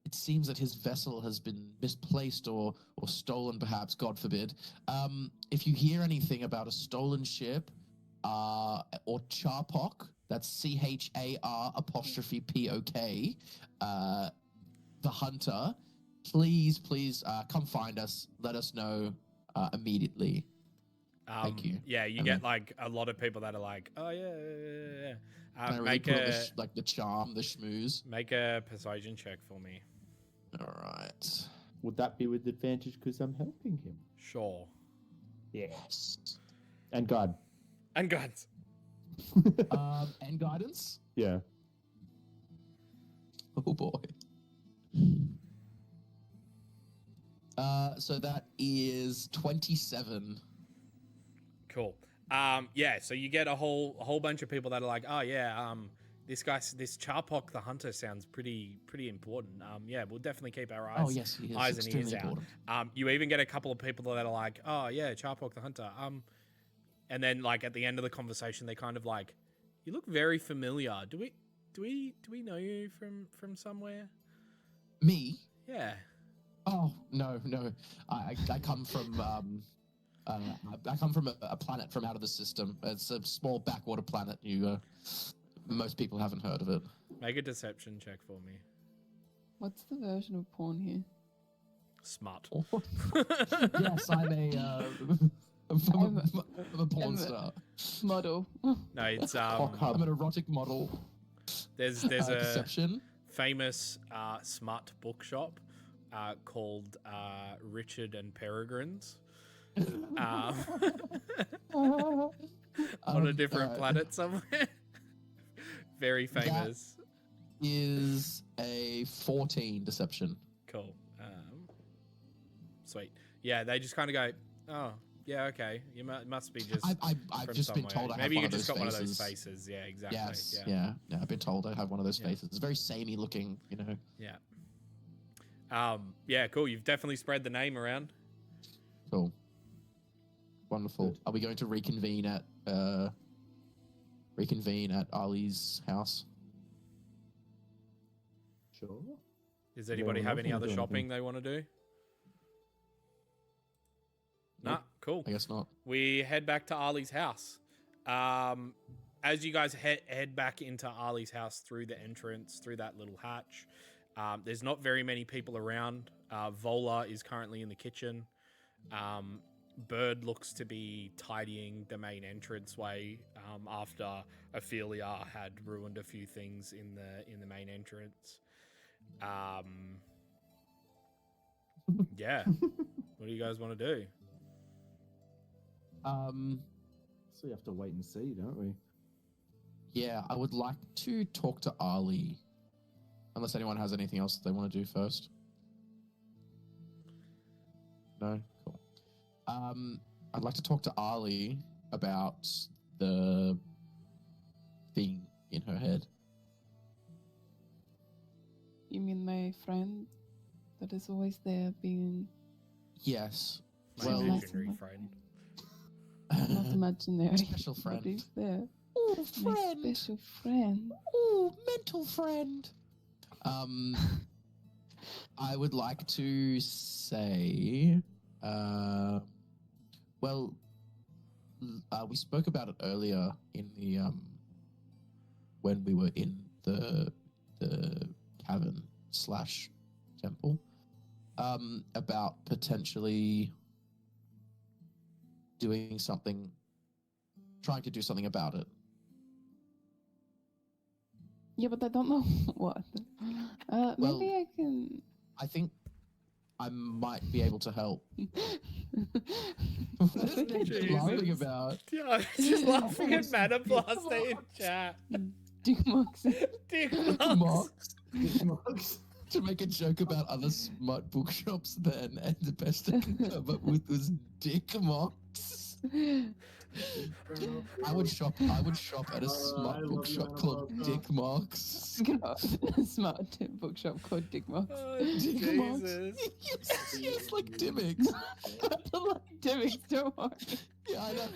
it seems that his vessel has been misplaced or stolen, perhaps, God forbid. If you hear anything about a stolen ship, or Charpok, that's CHAR''POK, the Hunter, please, come find us. Let us know immediately. Thank you. Yeah, you And get then- like a lot of people that are like, oh yeah. Can I really Make put on a the charm, the schmooze? make a persuasion check for me. All right. Would that be with advantage because I'm helping him? Sure. Yes. And God. And guns. And guidance? Yeah. Oh boy. So that is 27. Cool. Yeah, so you get a whole bunch of people that are like, oh yeah, this Charpok the Hunter sounds pretty important. Yeah, we'll definitely keep our eyes. Oh yes, he is eyes and ears extremely out. important. You even get a couple of people that are like, oh yeah, Charpok the Hunter. And then like at the end of the conversation, they kind of like, you look very familiar. Do we know you from somewhere? Me? Yeah. Oh no. I come from I come from a planet from out of the system. It's a small backwater planet. Most people haven't heard of it. Make a deception check for me. What's the version of porn here? Smart. Yes, I'm a porn star. Model. No, it's I'm an erotic model. there's a Deception. famous smart bookshop called Richard and Peregrine's on a different planet somewhere. Very famous. Is a 14 deception. Cool. Sweet. Yeah, they just kind of go, oh, yeah, okay. You must be just. I've from just been somewhere. told I have Maybe one you of just those got faces. one of those faces. Yeah, exactly. Yes, Yeah. yeah. I've been told I have one of those Yeah. faces. It's very samey looking, Yeah. Yeah, cool. You've definitely spread the name around. Cool. Wonderful. Are we going to reconvene at Ali's house? Sure. Does anybody we're have not any gonna other do shopping anything. they want to do? Nah, Nope. cool. I guess not. We head back to Ali's house. As you guys head back into Ali's house through the entrance, through that little hatch, there's not very many people around. Vola is currently in the kitchen. Bird looks to be tidying the main entranceway after Ophelia had ruined a few things in the main entrance. Yeah. What do you guys want to do? So we have to wait and see, don't we? Yeah, I would like to talk to Ali. Unless anyone has anything else that they want to do first. No? Cool. I'd like to talk to Ali about the thing in her head. You mean my friend that is always there being Yes. My Well, imaginary friend. not imaginary? Special But friend. he's there. Oh, My special friend. Oh, mental friend. I would like to say, we spoke about it earlier in the when we were in the cavern / temple, about potentially trying to do something about it. Yeah, but I don't know what. Well, Maybe I can. I think I might be able to help. I think I Jesus. Laughing about Yeah, I was just laughing at Mana Blaster in chat. Dick Mox. Dick Mox Mugs. to make a joke about other smart bookshops then, and the best I could come up with was Dick Mox. I would shop at a I smart love you, bookshop Hannah called Montana. Dick Marks. Smart bookshop called Dick Marks. Oh, Dick Marks. Jesus. yes, like Dimmicks. I like Dimmicks, don't worry. Yeah, I know.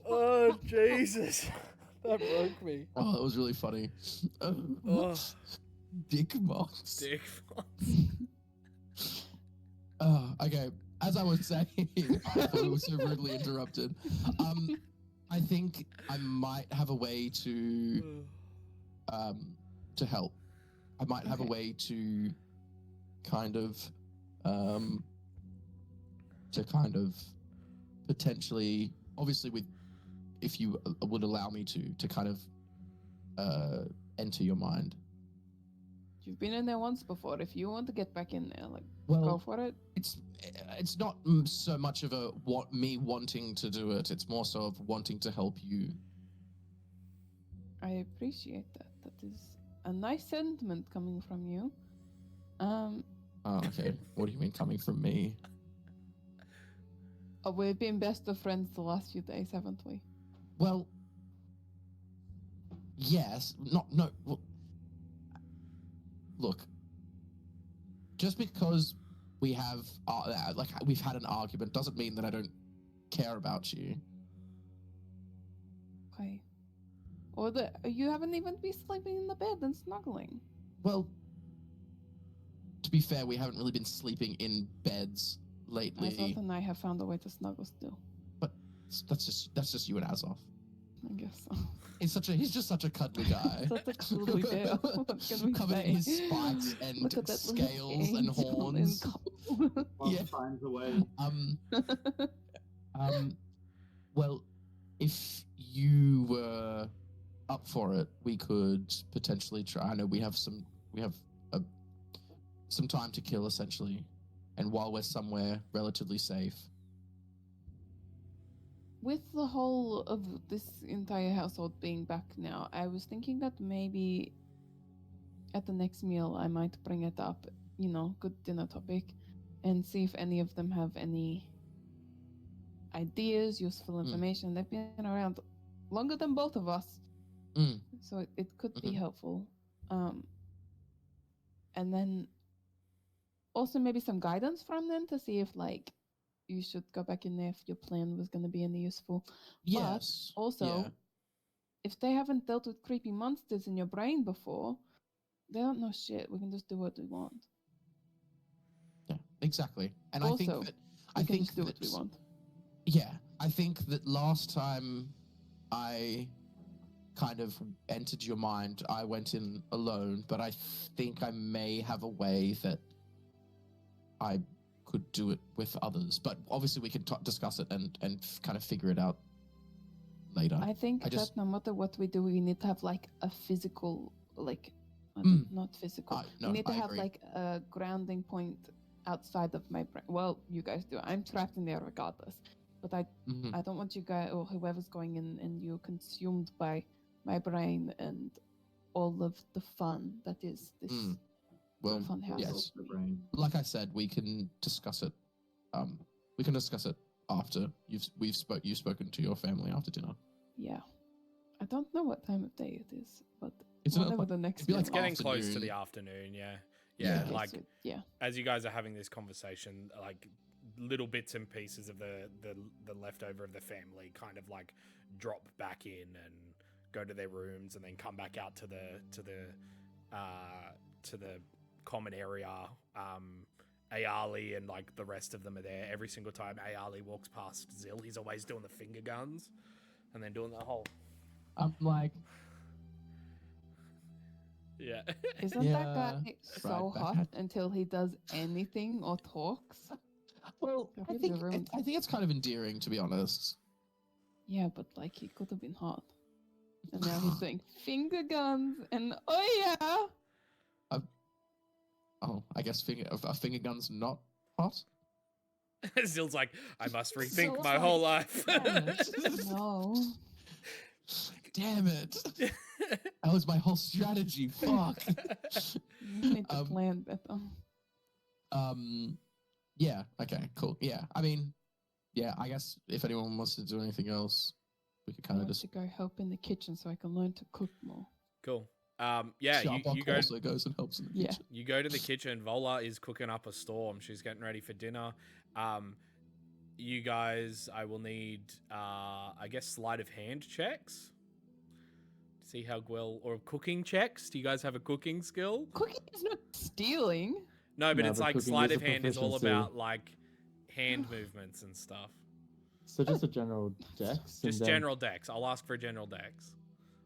Oh, Jesus. That broke me. Oh, that was really funny. Oh, Dick Marks. Dick. Okay. As I was saying, I thought we were so rudely interrupted. I think I might have a way to help. I might have a way to kind of potentially, obviously, with if you would allow me to kind of enter your mind. You've been in there once before. If you want to get back in there, like, Well, go for it. It's not so much of a me wanting to do it. It's more so of wanting to help you. I appreciate that. That is a nice sentiment coming from you. Oh, okay. What do you mean coming from me? Oh, we've been best of friends the last few days, haven't we? Well, yes. No. Well, look, just because we have we've had an argument doesn't mean that I don't care about you. Okay. Or you haven't even been sleeping in the bed and snuggling. Well, to be fair, we haven't really been sleeping in beds lately. Azoth and I have found a way to snuggle still. But that's just you and Azoth. I guess so. He's just such a cuddly guy. Such a cuddly bear. What can we Covered say? in his spikes and Look at that scales and angel horns. Love Yeah. finds a way. Well, if you were up for it, we could potentially try. I know we have some time to kill, essentially, and while we're somewhere relatively safe. With the whole of this entire household being back now, I was thinking that maybe at the next meal I might bring it up, good dinner topic, and see if any of them have any ideas, useful information. They've been around longer than both of us, so it could be helpful. And then also maybe some guidance from them to see if, like, you should go back in there if your plan was going to be any useful. Yes. But also, if they haven't dealt with creepy monsters in your brain before, they don't know shit. We can just do what we want. Yeah, exactly. And also, I think that we can just do what we want. Yeah, I think that last time I kind of entered your mind, I went in alone, but I think I may have a way that I could do it with others. But obviously we can discuss it and kind of figure it out later. I think that no matter what we do, we need to have like a physical, like, not physical. No, we need to I have agree. like a grounding point outside of my brain. Well, you guys do. I'm trapped in there regardless. But I don't want you guys or whoever's going in and you consumed by my brain and all of the fun that is this fun house. Yes. Like I said, we can discuss it. We can discuss it after you've spoken to your family after dinner. Yeah. I don't know what time of day it is, but It's whatever the next It's getting close to the afternoon, yeah. Yeah, okay, like so, yeah. as you guys are having this conversation, like little bits and pieces of the leftover of the family kind of like drop back in and go to their rooms and then come back out to the common area. Ayali and like the rest of them are there. Every single time Ayali walks past Zil, he's always doing the finger guns and then doing the whole. I'm like, yeah. Isn't that guy so hot until he does anything or talks? Well, I think it's kind of endearing, to be honest. Yeah, but like he could have been hot, and now he's doing finger guns and oh yeah. I guess a finger gun's not hot. Zil's like, I must rethink my whole life. No. Damn it. That was my whole strategy. Fuck. You need to plan better. Yeah. Okay. Cool. Yeah. I mean, yeah. I guess if anyone wants to do anything else, we could I kind of want just. to go help in the kitchen so I can learn to cook more. Cool. Yeah, you Sharpok go. also goes and helps in the Yeah. kitchen. You go to the kitchen. Vola is cooking up a storm. She's getting ready for dinner. You guys, I will need, I guess, sleight of hand checks. See how well, or cooking checks. Do you guys have a cooking skill? Cooking is not stealing. No, but No, it's but like cooking sleight is of a hand is all proficiency. about like hand movements and stuff. So just a general dex. Just and then, general dex. I'll ask for a general dex.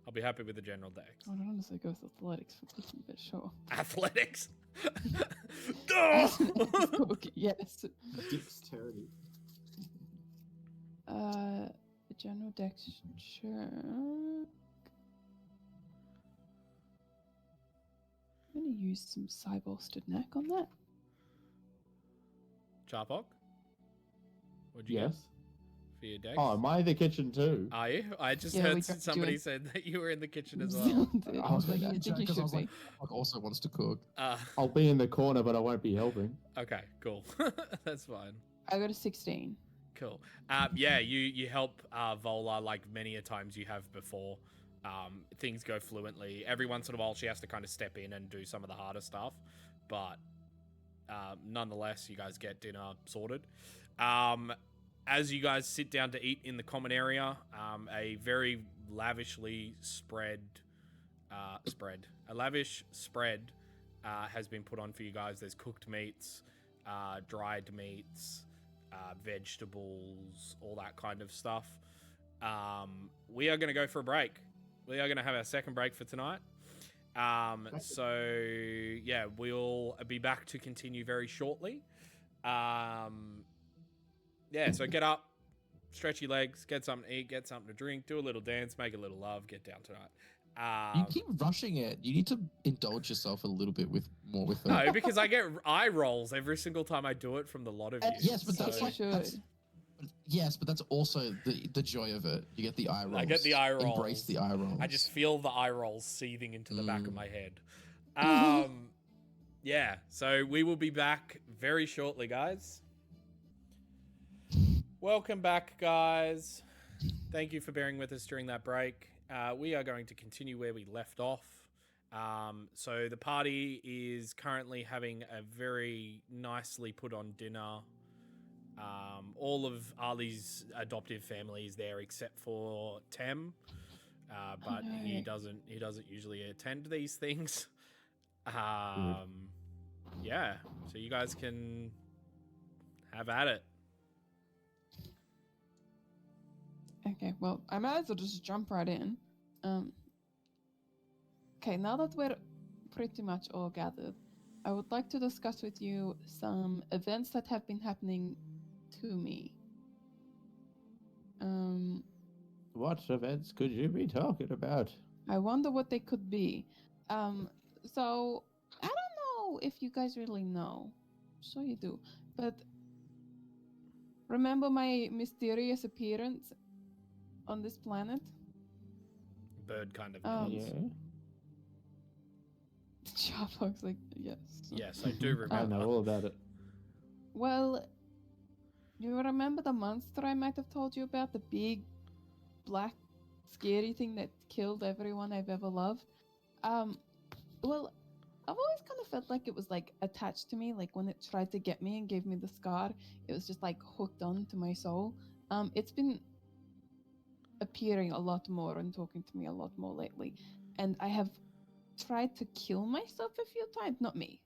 I'll be happy with the general dex. I would honestly go with athletics for cooking, but sure. Athletics. Cooking, yes. Dexterity. The general dex check. I'm gonna use some cybolstered neck on that. Charpok? What'd you yes. get for your dex? Oh, am I in the kitchen too? Are you? I just Yeah, we heard dropped you somebody in. said that you were in the kitchen as well. Dude, I was like, making I a think check you because I should was like, be. Sharpok also wants to cook. I'll be in the corner, but I won't be helping. Okay, cool. That's fine. I got a 16. Cool. Yeah, you help Vola like many a times you have before. Things go fluently. Every once in a while, she has to kind of step in and do some of the harder stuff, but nonetheless, you guys get dinner sorted. As you guys sit down to eat in the common area, a very lavishly a lavish spread has been put on for you guys. There's cooked meats, dried meats, vegetables, all that kind of stuff. We are going to go for a break. We are going to have our second break for tonight. So yeah, we'll be back to continue very shortly. Yeah, so get up, stretch your legs, get something to eat, get something to drink, do a little dance, make a little love, get down tonight. You keep rushing it. You need to indulge yourself a little bit with it. No, because I get eye rolls every single time I do it from the lot of you. Yes, but that's So- like that's also the joy of it. You get the eye rolls. I get the eye rolls. Embrace the eye rolls. I just feel the eye rolls seething into the back of my head. Yeah, so we will be back very shortly, guys. Welcome back, guys. Thank you for bearing with us during that break. We are going to continue where we left off. So the party is currently having a very nicely put on dinner. All of Ali's adoptive family is there except for Tem, but he doesn't usually attend these things. Yeah, so you guys can have at it. Okay, well, I might as well just jump right in. Okay, now that we're pretty much all gathered, I would like to discuss with you some events that have been happening to me. What events could you be talking about? I wonder what they could be. So I don't know if you guys really know. Sure you do. But remember my mysterious appearance on this planet? Bird kind of Um, nods. Yeah. Sharpfox, like, yes. Yes, I do remember. I know all about it. Well, you remember the monster I might have told you about? The big, black, scary thing that killed everyone I've ever loved? Well, I've always kind of felt like it was, like, attached to me. Like, when it tried to get me and gave me the scar, it was just, like, hooked on to my soul. It's been appearing a lot more and talking to me a lot more lately. And I have tried to kill myself a few times. Not me.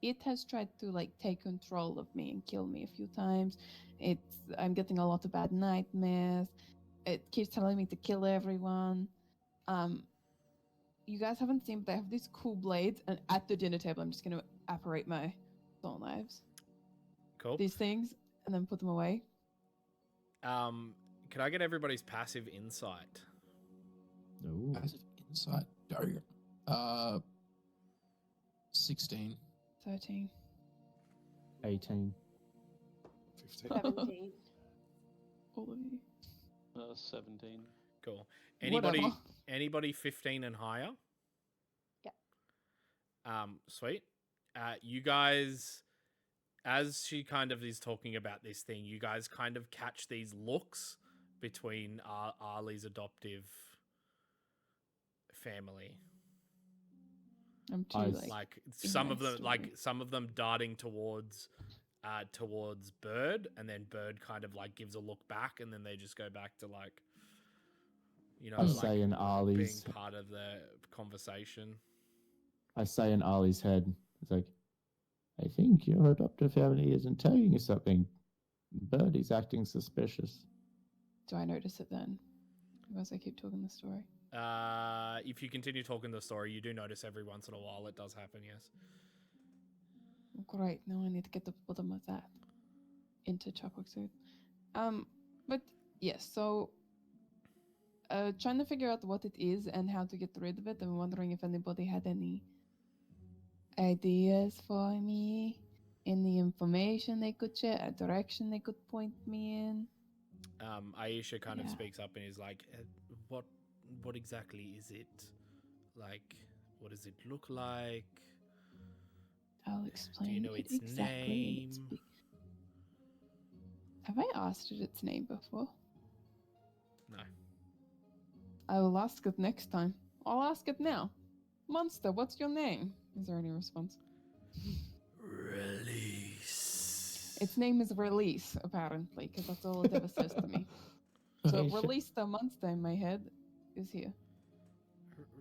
It has tried to like take control of me and kill me a few times. I'm getting a lot of bad nightmares. It keeps telling me to kill everyone. You guys haven't seen, but I have these cool blades, and at the dinner table I'm just gonna apparate my soul knives. Cool. These things, and then put them away. Can I get everybody's passive insight? Ooh. Passive insight. 16. 13. 18. 15. 17. All of you. 17. Cool. Whatever. Anybody 15 and higher? Yeah. Sweet. You guys as she kind of is talking about this thing, you guys kind of catch these looks between Arlie's adoptive family. I'm too Eyes. Like in some my of them, story. like some of them darting towards Bird, and then Bird kind of like gives a look back, and then they just go back to like, you know, I like say in being Ollie's, part of the conversation. I say in Ollie's head, it's like, I think your adoptive family isn't telling you something. Birdie's acting suspicious. Do I notice it then? As I keep talking the story. If you continue talking the story, you do notice every once in a while it does happen. Yes. Great. Now I need to get the bottom of that into chocolate soup. But yes. So, trying to figure out what it is and how to get rid of it. I'm wondering if anybody had any ideas for me, any information they could share, a direction they could point me in. Aisha kind of Yeah. speaks up and is like, what exactly is it? Like, what does it look like? I'll explain. Do you know it its exactly in its name? Have I asked it its name before? No. I will ask it next time. I'll ask it now. Monster, what's your name? Is there any response? Release. Its name is Release, apparently, because that's all it ever says to me. So Aisha. Release the monster in my head is here.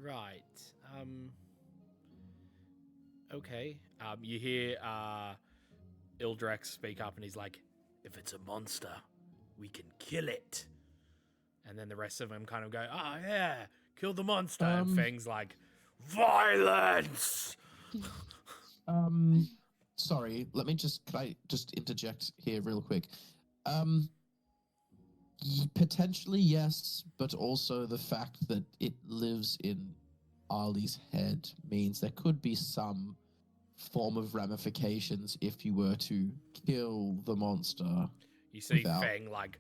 Right. Okay. You hear Ildrex speak up, and he's like, "If it's a monster, we can kill it." And then the rest of them kind of go, "Oh yeah, kill the monster." And Feng's like, "Violence!" Sorry, can I just interject here real quick? Potentially yes, but also the fact that it lives in Arlie's head means there could be some form of ramifications if you were to kill the monster. You see Without- Feng like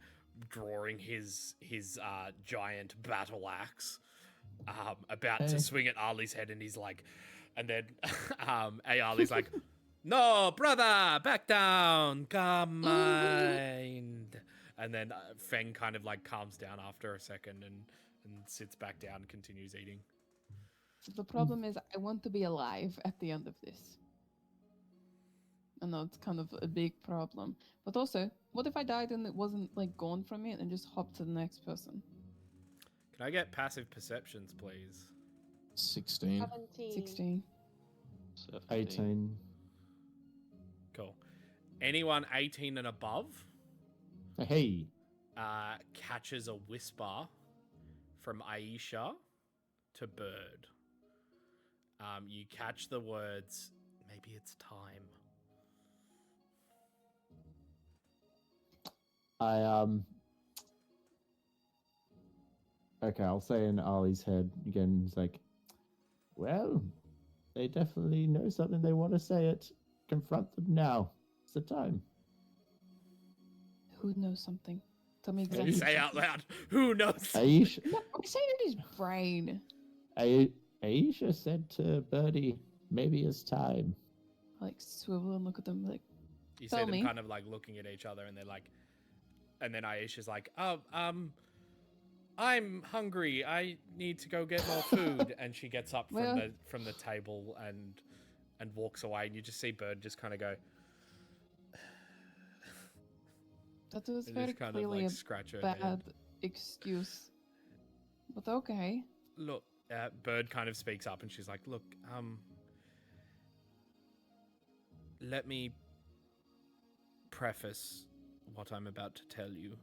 drawing his giant battle axe, about to Hey. swing at Arlie's head, and he's like, and then Arlie's like, "No, brother, back down, come mind." And then Feng kind of like calms down after a second and sits back down and continues eating. So the problem is I want to be alive at the end of this. I know it's kind of a big problem. But also, what if I died and it wasn't like gone from me and just hopped to the next person? Can I get passive perceptions, please? 16. 17. 16. 18. Cool. Anyone 18 and above Hey. catches a whisper from Aisha to Bird. You catch the words, "Maybe it's time." Okay, I'll say in Ollie's head again, he's like, well, they definitely know something they want to say it. Confront them now. It's the time. Who knows something? Tell me You exactly. say out loud, "Who knows?" Aisha, No, I say it in his brain. Aisha said to Birdie, maybe it's time. I like swivel and look at them like, You Tell see them me. kind of like looking at each other, and they're like, and then Aisha's like, "Oh, I'm hungry. I need to go get more food." And she gets up Well- from the table and walks away. And you just see Bird just kind of go, that was and very just kind of clearly like a scratch her bad head. excuse. But okay. Look, Bird kind of speaks up, and she's like, "Look, let me preface what I'm about to tell you.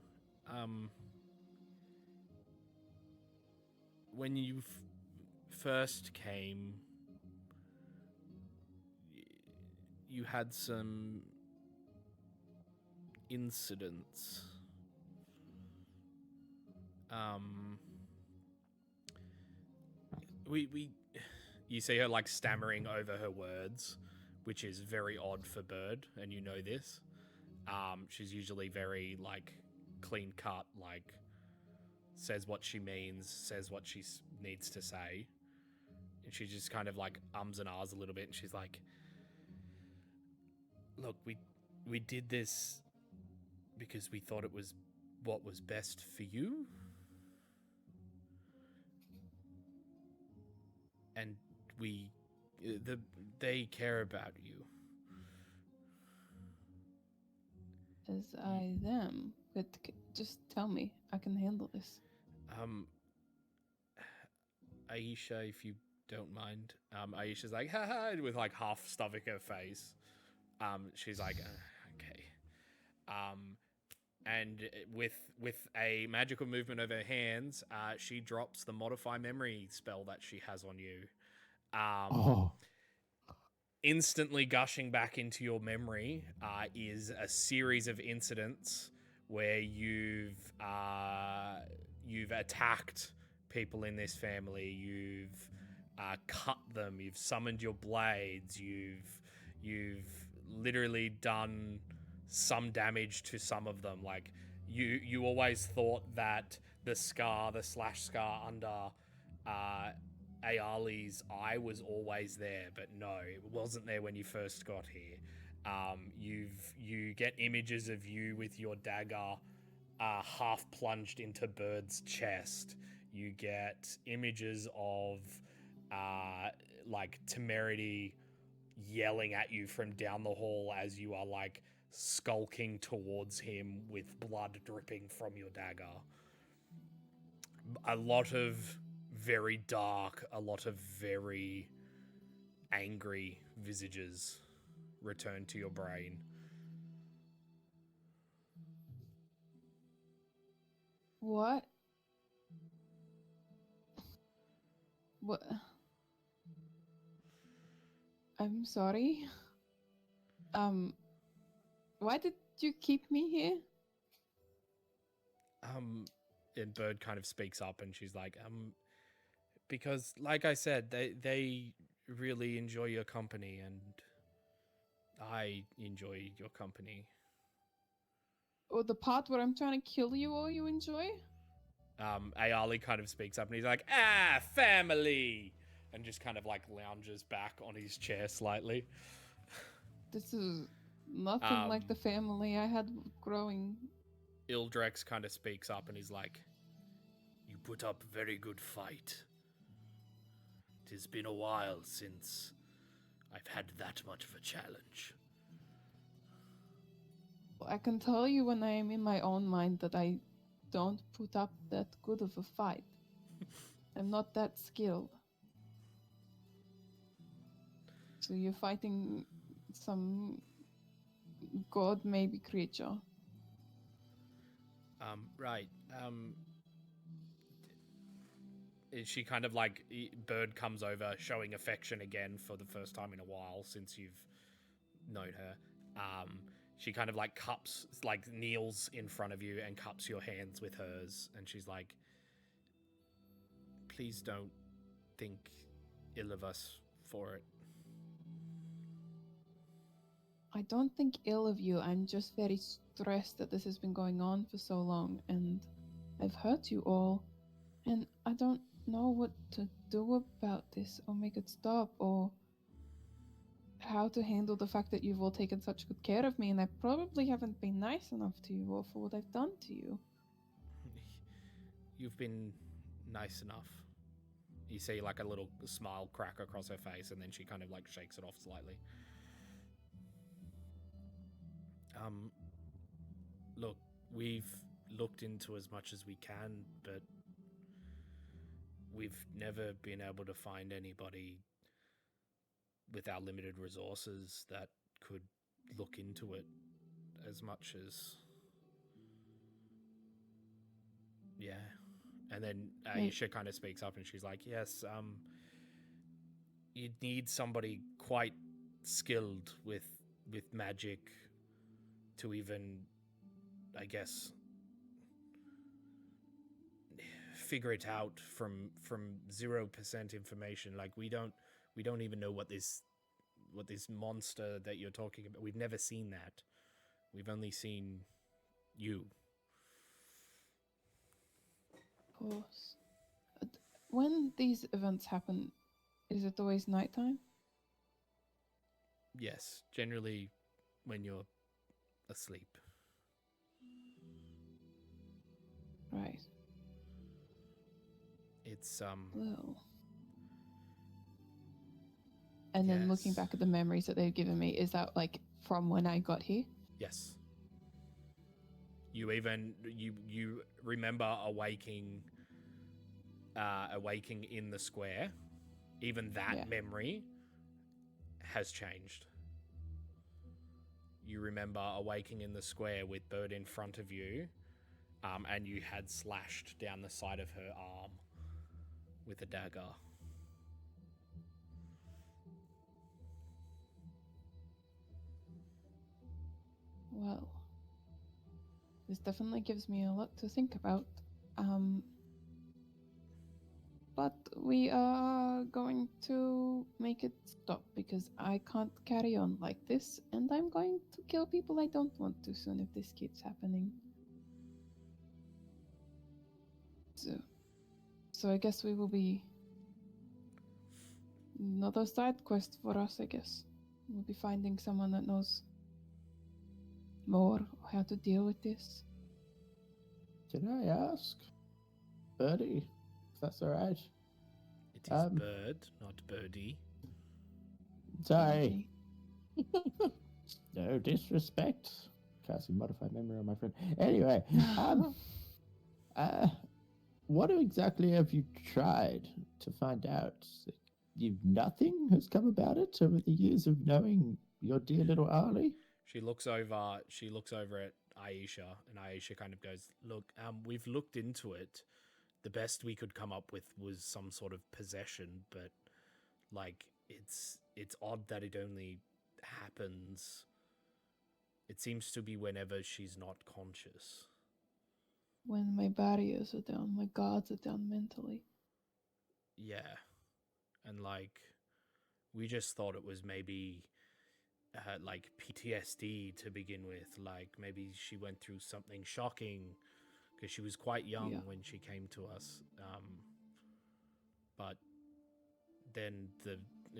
When you first came, you had some incidents. You see her like stammering over her words, which is very odd for Bird, and you know this. She's usually very like clean cut, like says what she means, says what she needs to say, and she just kind of like ums and ahs a little bit, and she's like, "Look, we did this because we thought it was what was best for you. And they care about you. As I them. But just tell me. I can handle this. Aisha, if you don't mind. Aisha's like, haha, with like half stuffing her face. She's like, okay. And with a magical movement of her hands, she drops the modify memory spell that she has on you. Instantly gushing back into your memory is a series of incidents where you've attacked people in this family, you've cut them, you've summoned your blades, you've literally done some damage to some of them. Like you always thought that the slash scar under Aali's eye was always there, but no, it wasn't there when you first got here. You get images of you with your dagger half plunged into Bird's chest. You get images of like Temerity yelling at you from down the hall as you are like skulking towards him with blood dripping from your dagger. A lot of very dark, a lot of very angry visages return to your brain. What? I'm sorry. Why did you keep me here? And Bird kind of speaks up and she's like, because like I said, they really enjoy your company and I enjoy your company. Or the part where I'm trying to kill you all you enjoy? Aali kind of speaks up and he's like, family! And just kind of like lounges back on his chair slightly. This is nothing like the family I had growing. Ildrex kind of speaks up and he's like, you put up a very good fight. It has been a while since I've had that much of a challenge. I can tell you when I am in my own mind that I don't put up that good of a fight. I'm not that skilled. So you're fighting some god, maybe creature. Right. She kind of like, Bird comes over showing affection again for the first time in a while since you've known her. She kind of like kneels in front of you and cups your hands with hers. And she's like, please don't think ill of us for it. I don't think ill of you. I'm just very stressed that this has been going on for so long and I've hurt you all. And I don't know what to do about this or make it stop or how to handle the fact that you've all taken such good care of me and I probably haven't been nice enough to you all for what I've done to you. You've been nice enough. You see like a little smile crack across her face and then she kind of like shakes it off slightly. Look, we've looked into as much as we can, but we've never been able to find anybody with our limited resources that could look into it as much as... Yeah. And then Aisha kind of speaks up and she's like, yes, you'd need somebody quite skilled with magic to even, I guess, figure it out from 0% information. Like we don't even know what this monster that you're talking about. We've never seen that. We've only seen you. Of course. When these events happen, is it always nighttime? Yes, generally when you're asleep. Right. It's Well. And then looking Yes. back at the memories that they've given me, is that like from when I got here? Yes. You even you remember awaking in the square. Even that Yeah. memory has changed. You remember awaking in the square with Bird in front of you, and you had slashed down the side of her arm with a dagger. Well, this definitely gives me a lot to think about. But we are going to make it stop because I can't carry on like this, and I'm going to kill people I don't want to soon if this keeps happening. So I guess we will be another side quest for us, I guess. We'll be finding someone that knows more how to deal with this. Can I ask, Birdie, if that's all right? It is Bird, not Birdie. Sorry. No disrespect. Casting modified memory on my friend. Anyway, what exactly have you tried to find out? Nothing has come about it over the years of knowing your dear little Arlie? She looks over at Aisha, and Aisha kind of goes, "Look, we've looked into it. The best we could come up with was some sort of possession, but like it's odd that it only happens. It seems to be whenever she's not conscious." When my barriers are down, my guards are down mentally. Yeah. And like we just thought it was maybe like PTSD to begin with, like maybe she went through something shocking because she was quite young when she came to us. But then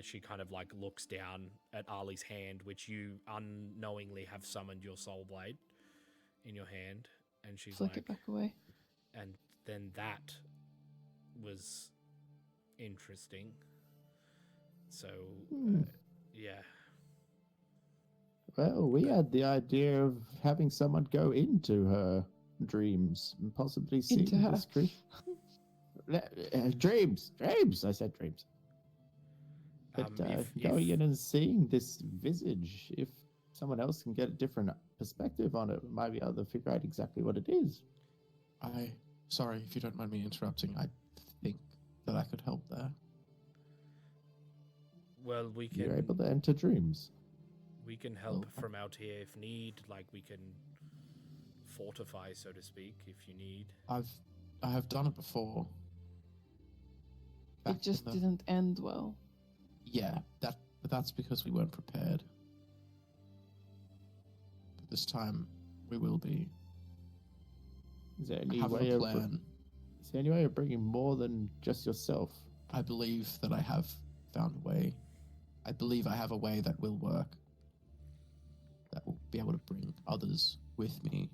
she kind of like looks down at Arlie's hand, which you unknowingly have summoned your soul blade in your hand, and she's Flick like, it back away. And then that was interesting. So yeah. Well, we had the idea of having someone go into her dreams and possibly seeing this dreams. I said dreams. But going in and seeing this visage, if someone else can get a different perspective on it, we might be able to figure out exactly what it is. Sorry if you don't mind me interrupting. I think that I could help there. Well, we can. You're able to enter dreams. We can help from out here if need. Like we can fortify, so to speak, if you need. I have done it before. It just didn't end well. Yeah, but that's because we weren't prepared. But this time, we will be. Is there any way of bringing more than just yourself? I believe that I have found a way. I believe I have a way that will work. That will be able to bring others with me.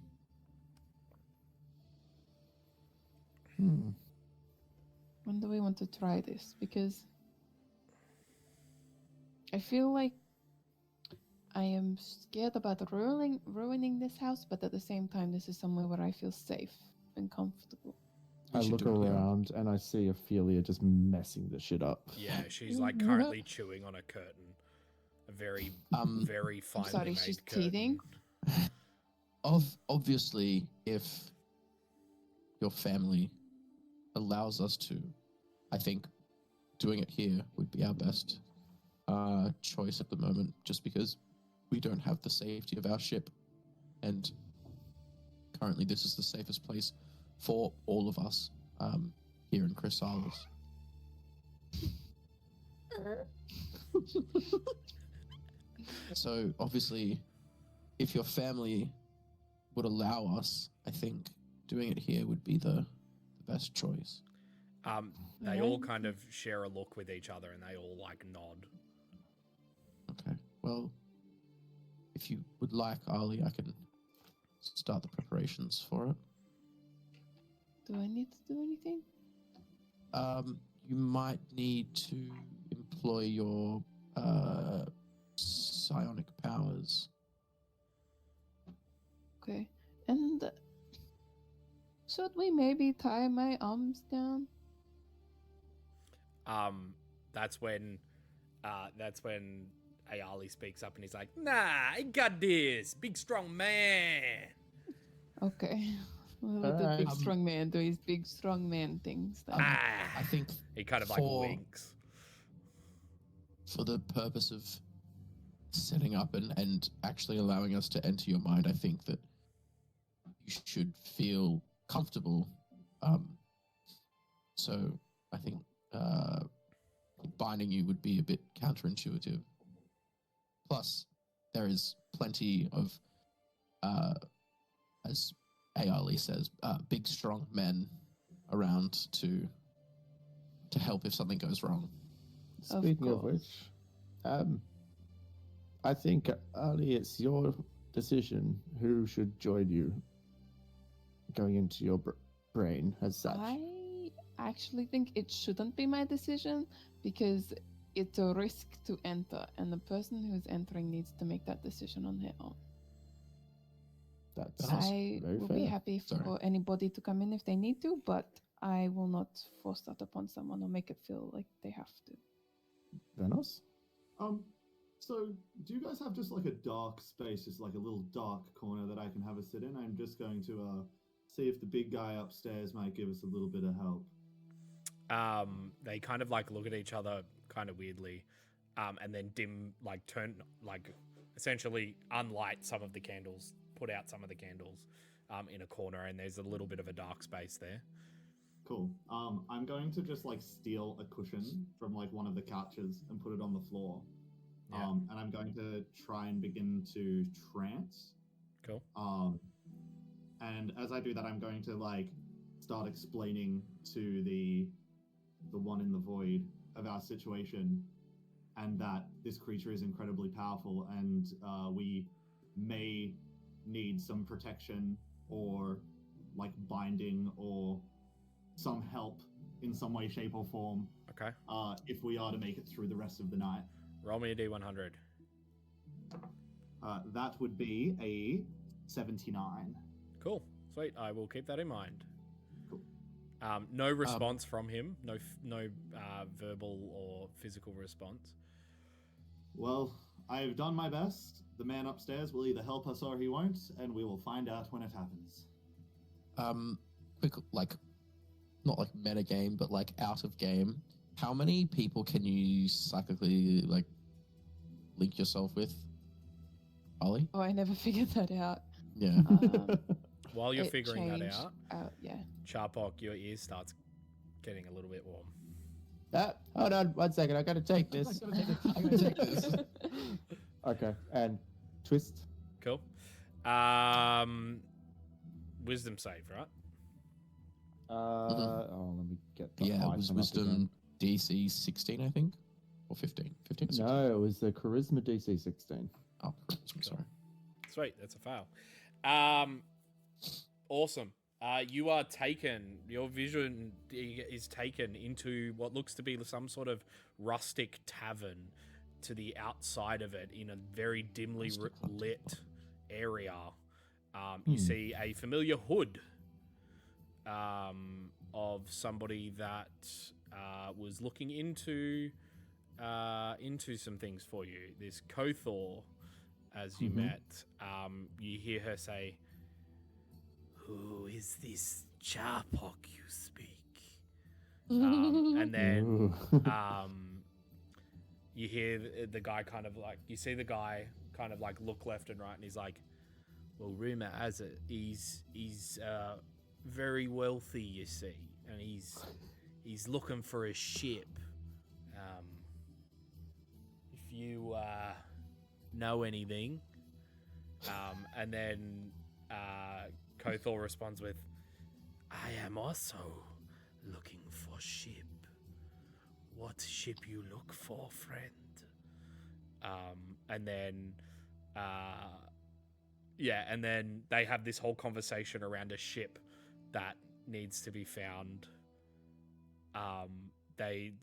When do we want to try this? Because I feel like I am scared about ruining this house, but at the same time, this is somewhere where I feel safe and comfortable. I look around and I see Ophelia just messing the shit up. Yeah, she's like currently chewing on a curtain. A very, very finely sorry, made she's curtain. teething? Obviously, if your family allows us to, I think doing it here would be our best choice at the moment, just because we don't have the safety of our ship, and currently this is the safest place for all of us here in Crysallis. So obviously, if your family would allow us, I think doing it here would be the best choice. They all kind of share a look with each other and they all like nod. Okay. Well, if you would like, Ali, I can start the preparations for it. Do I need to do anything? You might need to employ your psionic powers. Okay. And should we maybe tie my arms down? That's when Ayali speaks up and he's like, "Nah, I got this, big strong man." Okay. We'll let the big Alright. strong man do his big strong man things then. I think He kind of like winks. for the purpose of setting up and actually allowing us to enter your mind, I think that you should feel comfortable. So I think binding you would be a bit counterintuitive. Plus, there is plenty of, as Ayali says, big, strong men around to help if something goes wrong. Speaking of course. which, I think, Ali, it's your decision who should join you going into your brain as such. I actually think it shouldn't be my decision because it's a risk to enter, and the person who's entering needs to make that decision on their own. That's I very will fair. be happy Sorry. for anybody to come in if they need to, but I will not force that upon someone or make it feel like they have to. Venos? So do you guys have just like a dark space, just like a little dark corner that I can have a sit in? I'm just going to see if the big guy upstairs might give us a little bit of help. They kind of like look at each other kind of weirdly, and then essentially unlight some of the candles, put out some of the candles in a corner, and there's a little bit of a dark space there. Cool. I'm going to just like steal a cushion from like one of the couches and put it on the floor. Yeah. And I'm going to try and begin to trance. Cool. And as I do that, I'm going to like start explaining to the one in the void of our situation, and that this creature is incredibly powerful, and we may need some protection or like binding or some help in some way, shape, or form. Okay. If we are to make it through the rest of the night. Roll me a D100. That would be a 79. Cool. Sweet. I will keep that in mind. Cool. No response from him. No verbal or physical response. Well, I've done my best. The man upstairs will either help us or he won't, and we will find out when it happens. Quick, like, not like meta game, but like out of game. How many people can you psychically like link yourself with, Ollie? Oh, I never figured that out. Yeah. While you're It figuring that changed out, yeah. Charpok, your ear starts getting a little bit warm. Hold on 1 second, I gotta take this. I gotta take this. Okay, and twist. Cool. Wisdom save, right? Oh, let me get the Yeah, it was item up again. wisdom DC 16, I think, or 15. 15 or 16? No, it was the charisma DC 16. Oh, I'm sorry. Sweet, that's a fail. Awesome. You are taken, your vision is taken into what looks to be some sort of rustic tavern to the outside of it in a very dimly lit area. You see a familiar hood of somebody that was looking into some things for you. This Kothor, as you met, you hear her say, "Who is this Charpok you speak?" And then you hear the guy kind of like, you see the guy kind of like look left and right, and he's like, "Well, rumor has it he's very wealthy, you see, and he's looking for a ship. If you know anything." And then Kothor responds with, "I am also looking for ship. What ship you look for, friend?" And then Yeah, and then they have this whole conversation around a ship that needs to be found. They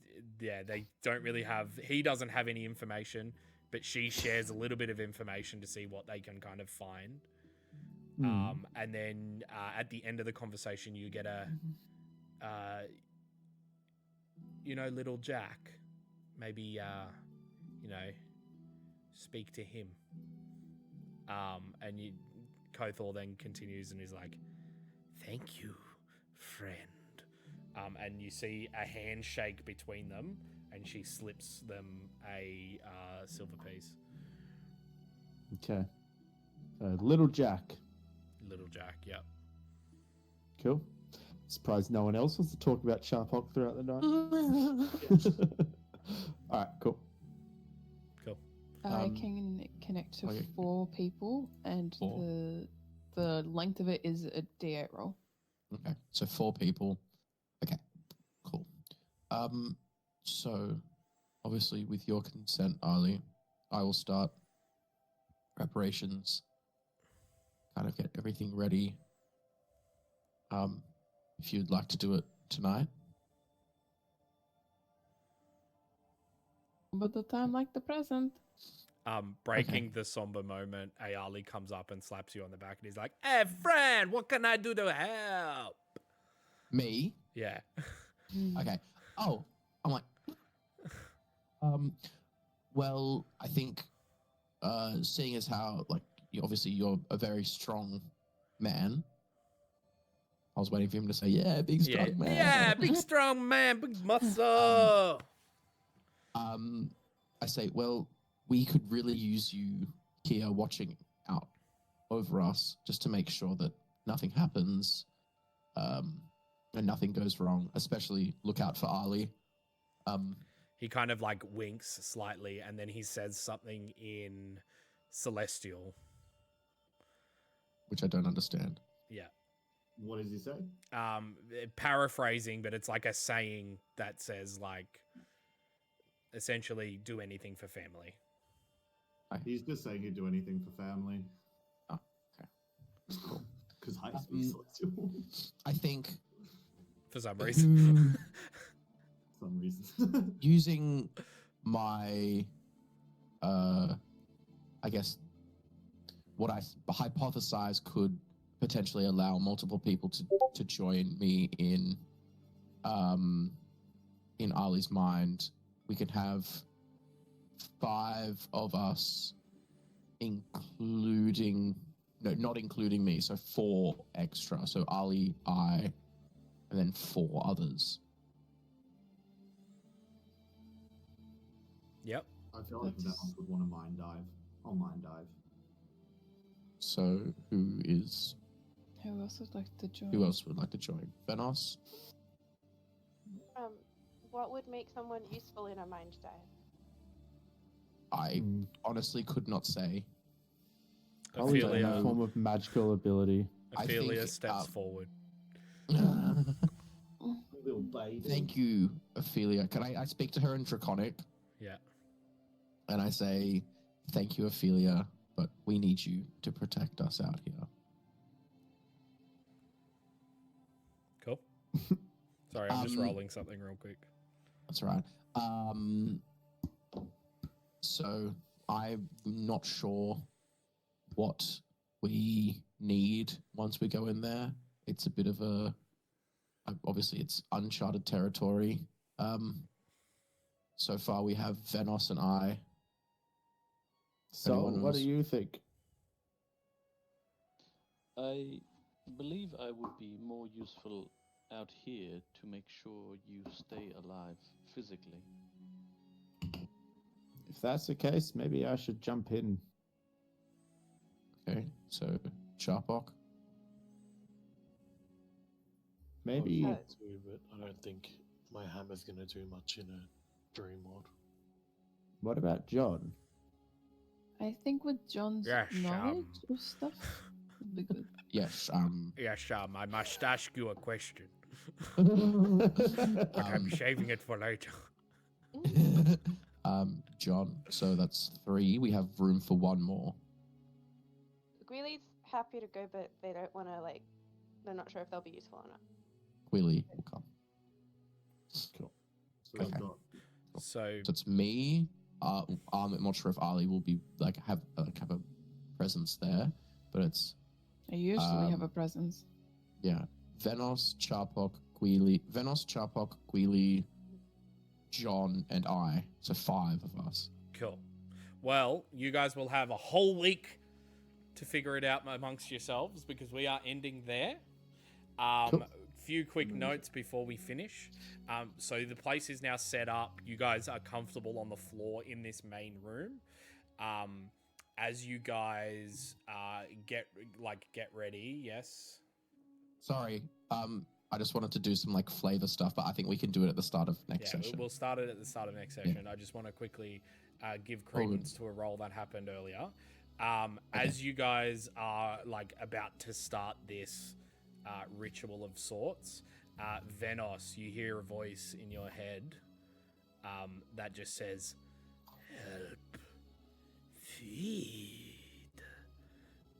don't really have. He doesn't have any information, but she shares a little bit of information to see what they can kind of find. And then at the end of the conversation, you get a, little Jack. Maybe, speak to him. And Kothor then continues and is like, "Thank you, friend." And you see a handshake between them, and she slips them a silver piece. Okay. Little Jack. Little Jack, yeah. Cool. Surprised no one else wants to talk about Sharphawk throughout the night. All right, cool. Cool. I can connect to okay. 4 people, and 4. the length of it is a D8 roll. Okay, so 4 people. Okay, cool. So obviously with your consent, Ali, I will start preparations, kind of get everything ready. If you'd like to do it tonight. But the time like the present. Breaking the somber moment, Ayali comes up and slaps you on the back, and he's like, "Hey, friend, what can I do to help?" Me? Yeah. Okay. Oh, I'm like, well, I think, seeing as how, like, obviously you're a very strong man, I was waiting for him to say, "Yeah, big strong man." Yeah, big strong man, big muscle. I say, well, we could really use you here watching out over us just to make sure that nothing happens, and nothing goes wrong, especially look out for Ali. He kind of like winks slightly, and then he says something in Celestial. Which I don't understand. Yeah. What does he say? Paraphrasing, but it's like a saying that says, like, essentially, do anything for family. He's just saying he'd do anything for family. Oh, okay. Cool. Because I speak Celestial. I think... For some reason. Some reason. Using my... I guess... what I hypothesize could potentially allow multiple people to join me in Ali's mind. We could have 5 of us, not including me, so 4 extra. So Ali, I, and then 4 others. Yep. I feel like Venom would want to mind dive. I'll mind dive. So who else would like to join? Venos? What would make someone useful in a mind dive? I honestly could not say. Probably Ophelia, a form of magical ability. Ophelia steps forward. Little baby. Thank you, Ophelia. Can I speak to her in Draconic? Yeah. And I say, thank you, Ophelia, but we need you to protect us out here. Cool. Sorry, I'm just rolling something real quick. That's right. So I'm not sure what we need once we go in there. It's a bit of obviously it's uncharted territory. So far we have Venos and I. So what do you think? I believe I would be more useful out here to make sure you stay alive physically. If that's the case, maybe I should jump in. Okay, so Sharpok. Maybe. I'd love to, but I don't think my hammer's going to do much in a dream world. What about John? I think with John's knowledge of stuff would be good. Yes. Yes, I must ask you a question. But I'm saving it for later. John. So that's 3. We have room for 1 more. Greeley's happy to go, but they don't want to like. They're not sure if they'll be useful or not. Queely will come. Cool. So we've Okay. got So So it's me. I'm not sure if Ali will be like have a presence there, but it's I usually have a presence. yeah. Venos, Charpok, Queely, John, and I. So 5 of us. cool. Well, you guys will have a whole week to figure it out amongst yourselves because we are ending there. Cool. Few quick notes before we finish. So the place is now set up. You guys are comfortable on the floor in this main room. As you guys get ready, yes. Sorry. I just wanted to do some like flavor stuff, but I think we can do it at the start of next session. We'll start it at the start of next session. I just want to quickly give credence to a role that happened earlier. As you guys are like about to start this ritual of sorts, Venos, you hear a voice in your head that just says, "Help, feed,"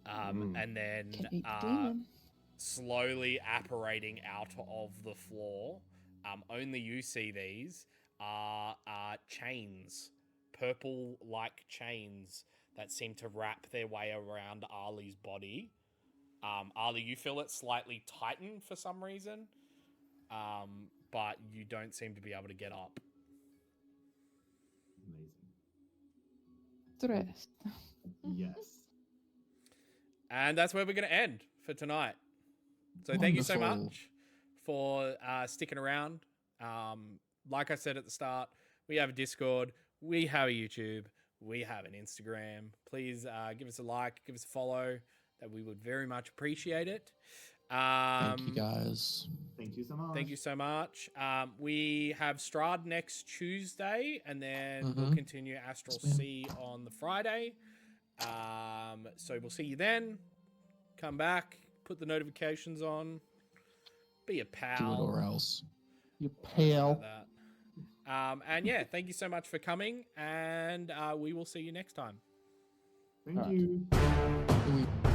and then Can eat the demon. slowly apparating out of the floor. Only you see these are chains, purple-like chains that seem to wrap their way around Ali's body. Ali, you feel it slightly tighten for some reason, but you don't seem to be able to get up. amazing. Dressed. Yes. And that's where we're going to end for tonight. So thank you so Wonderful. much for sticking around. Like I said at the start, we have a Discord, we have a YouTube, we have an Instagram. Please give us a like, give us a follow. That we would very much appreciate it. Thank you guys. Thank you so much. Thank you so much. We have Strahd next Tuesday, and then we'll continue Astral Yes, ma'am. C on the Friday. So we'll see you then. Come back, put the notifications on, be a Do it pal. or else. You Like pale. that. And yeah, thank you so much for coming, and we will see you next time. Thank Alright. you. We-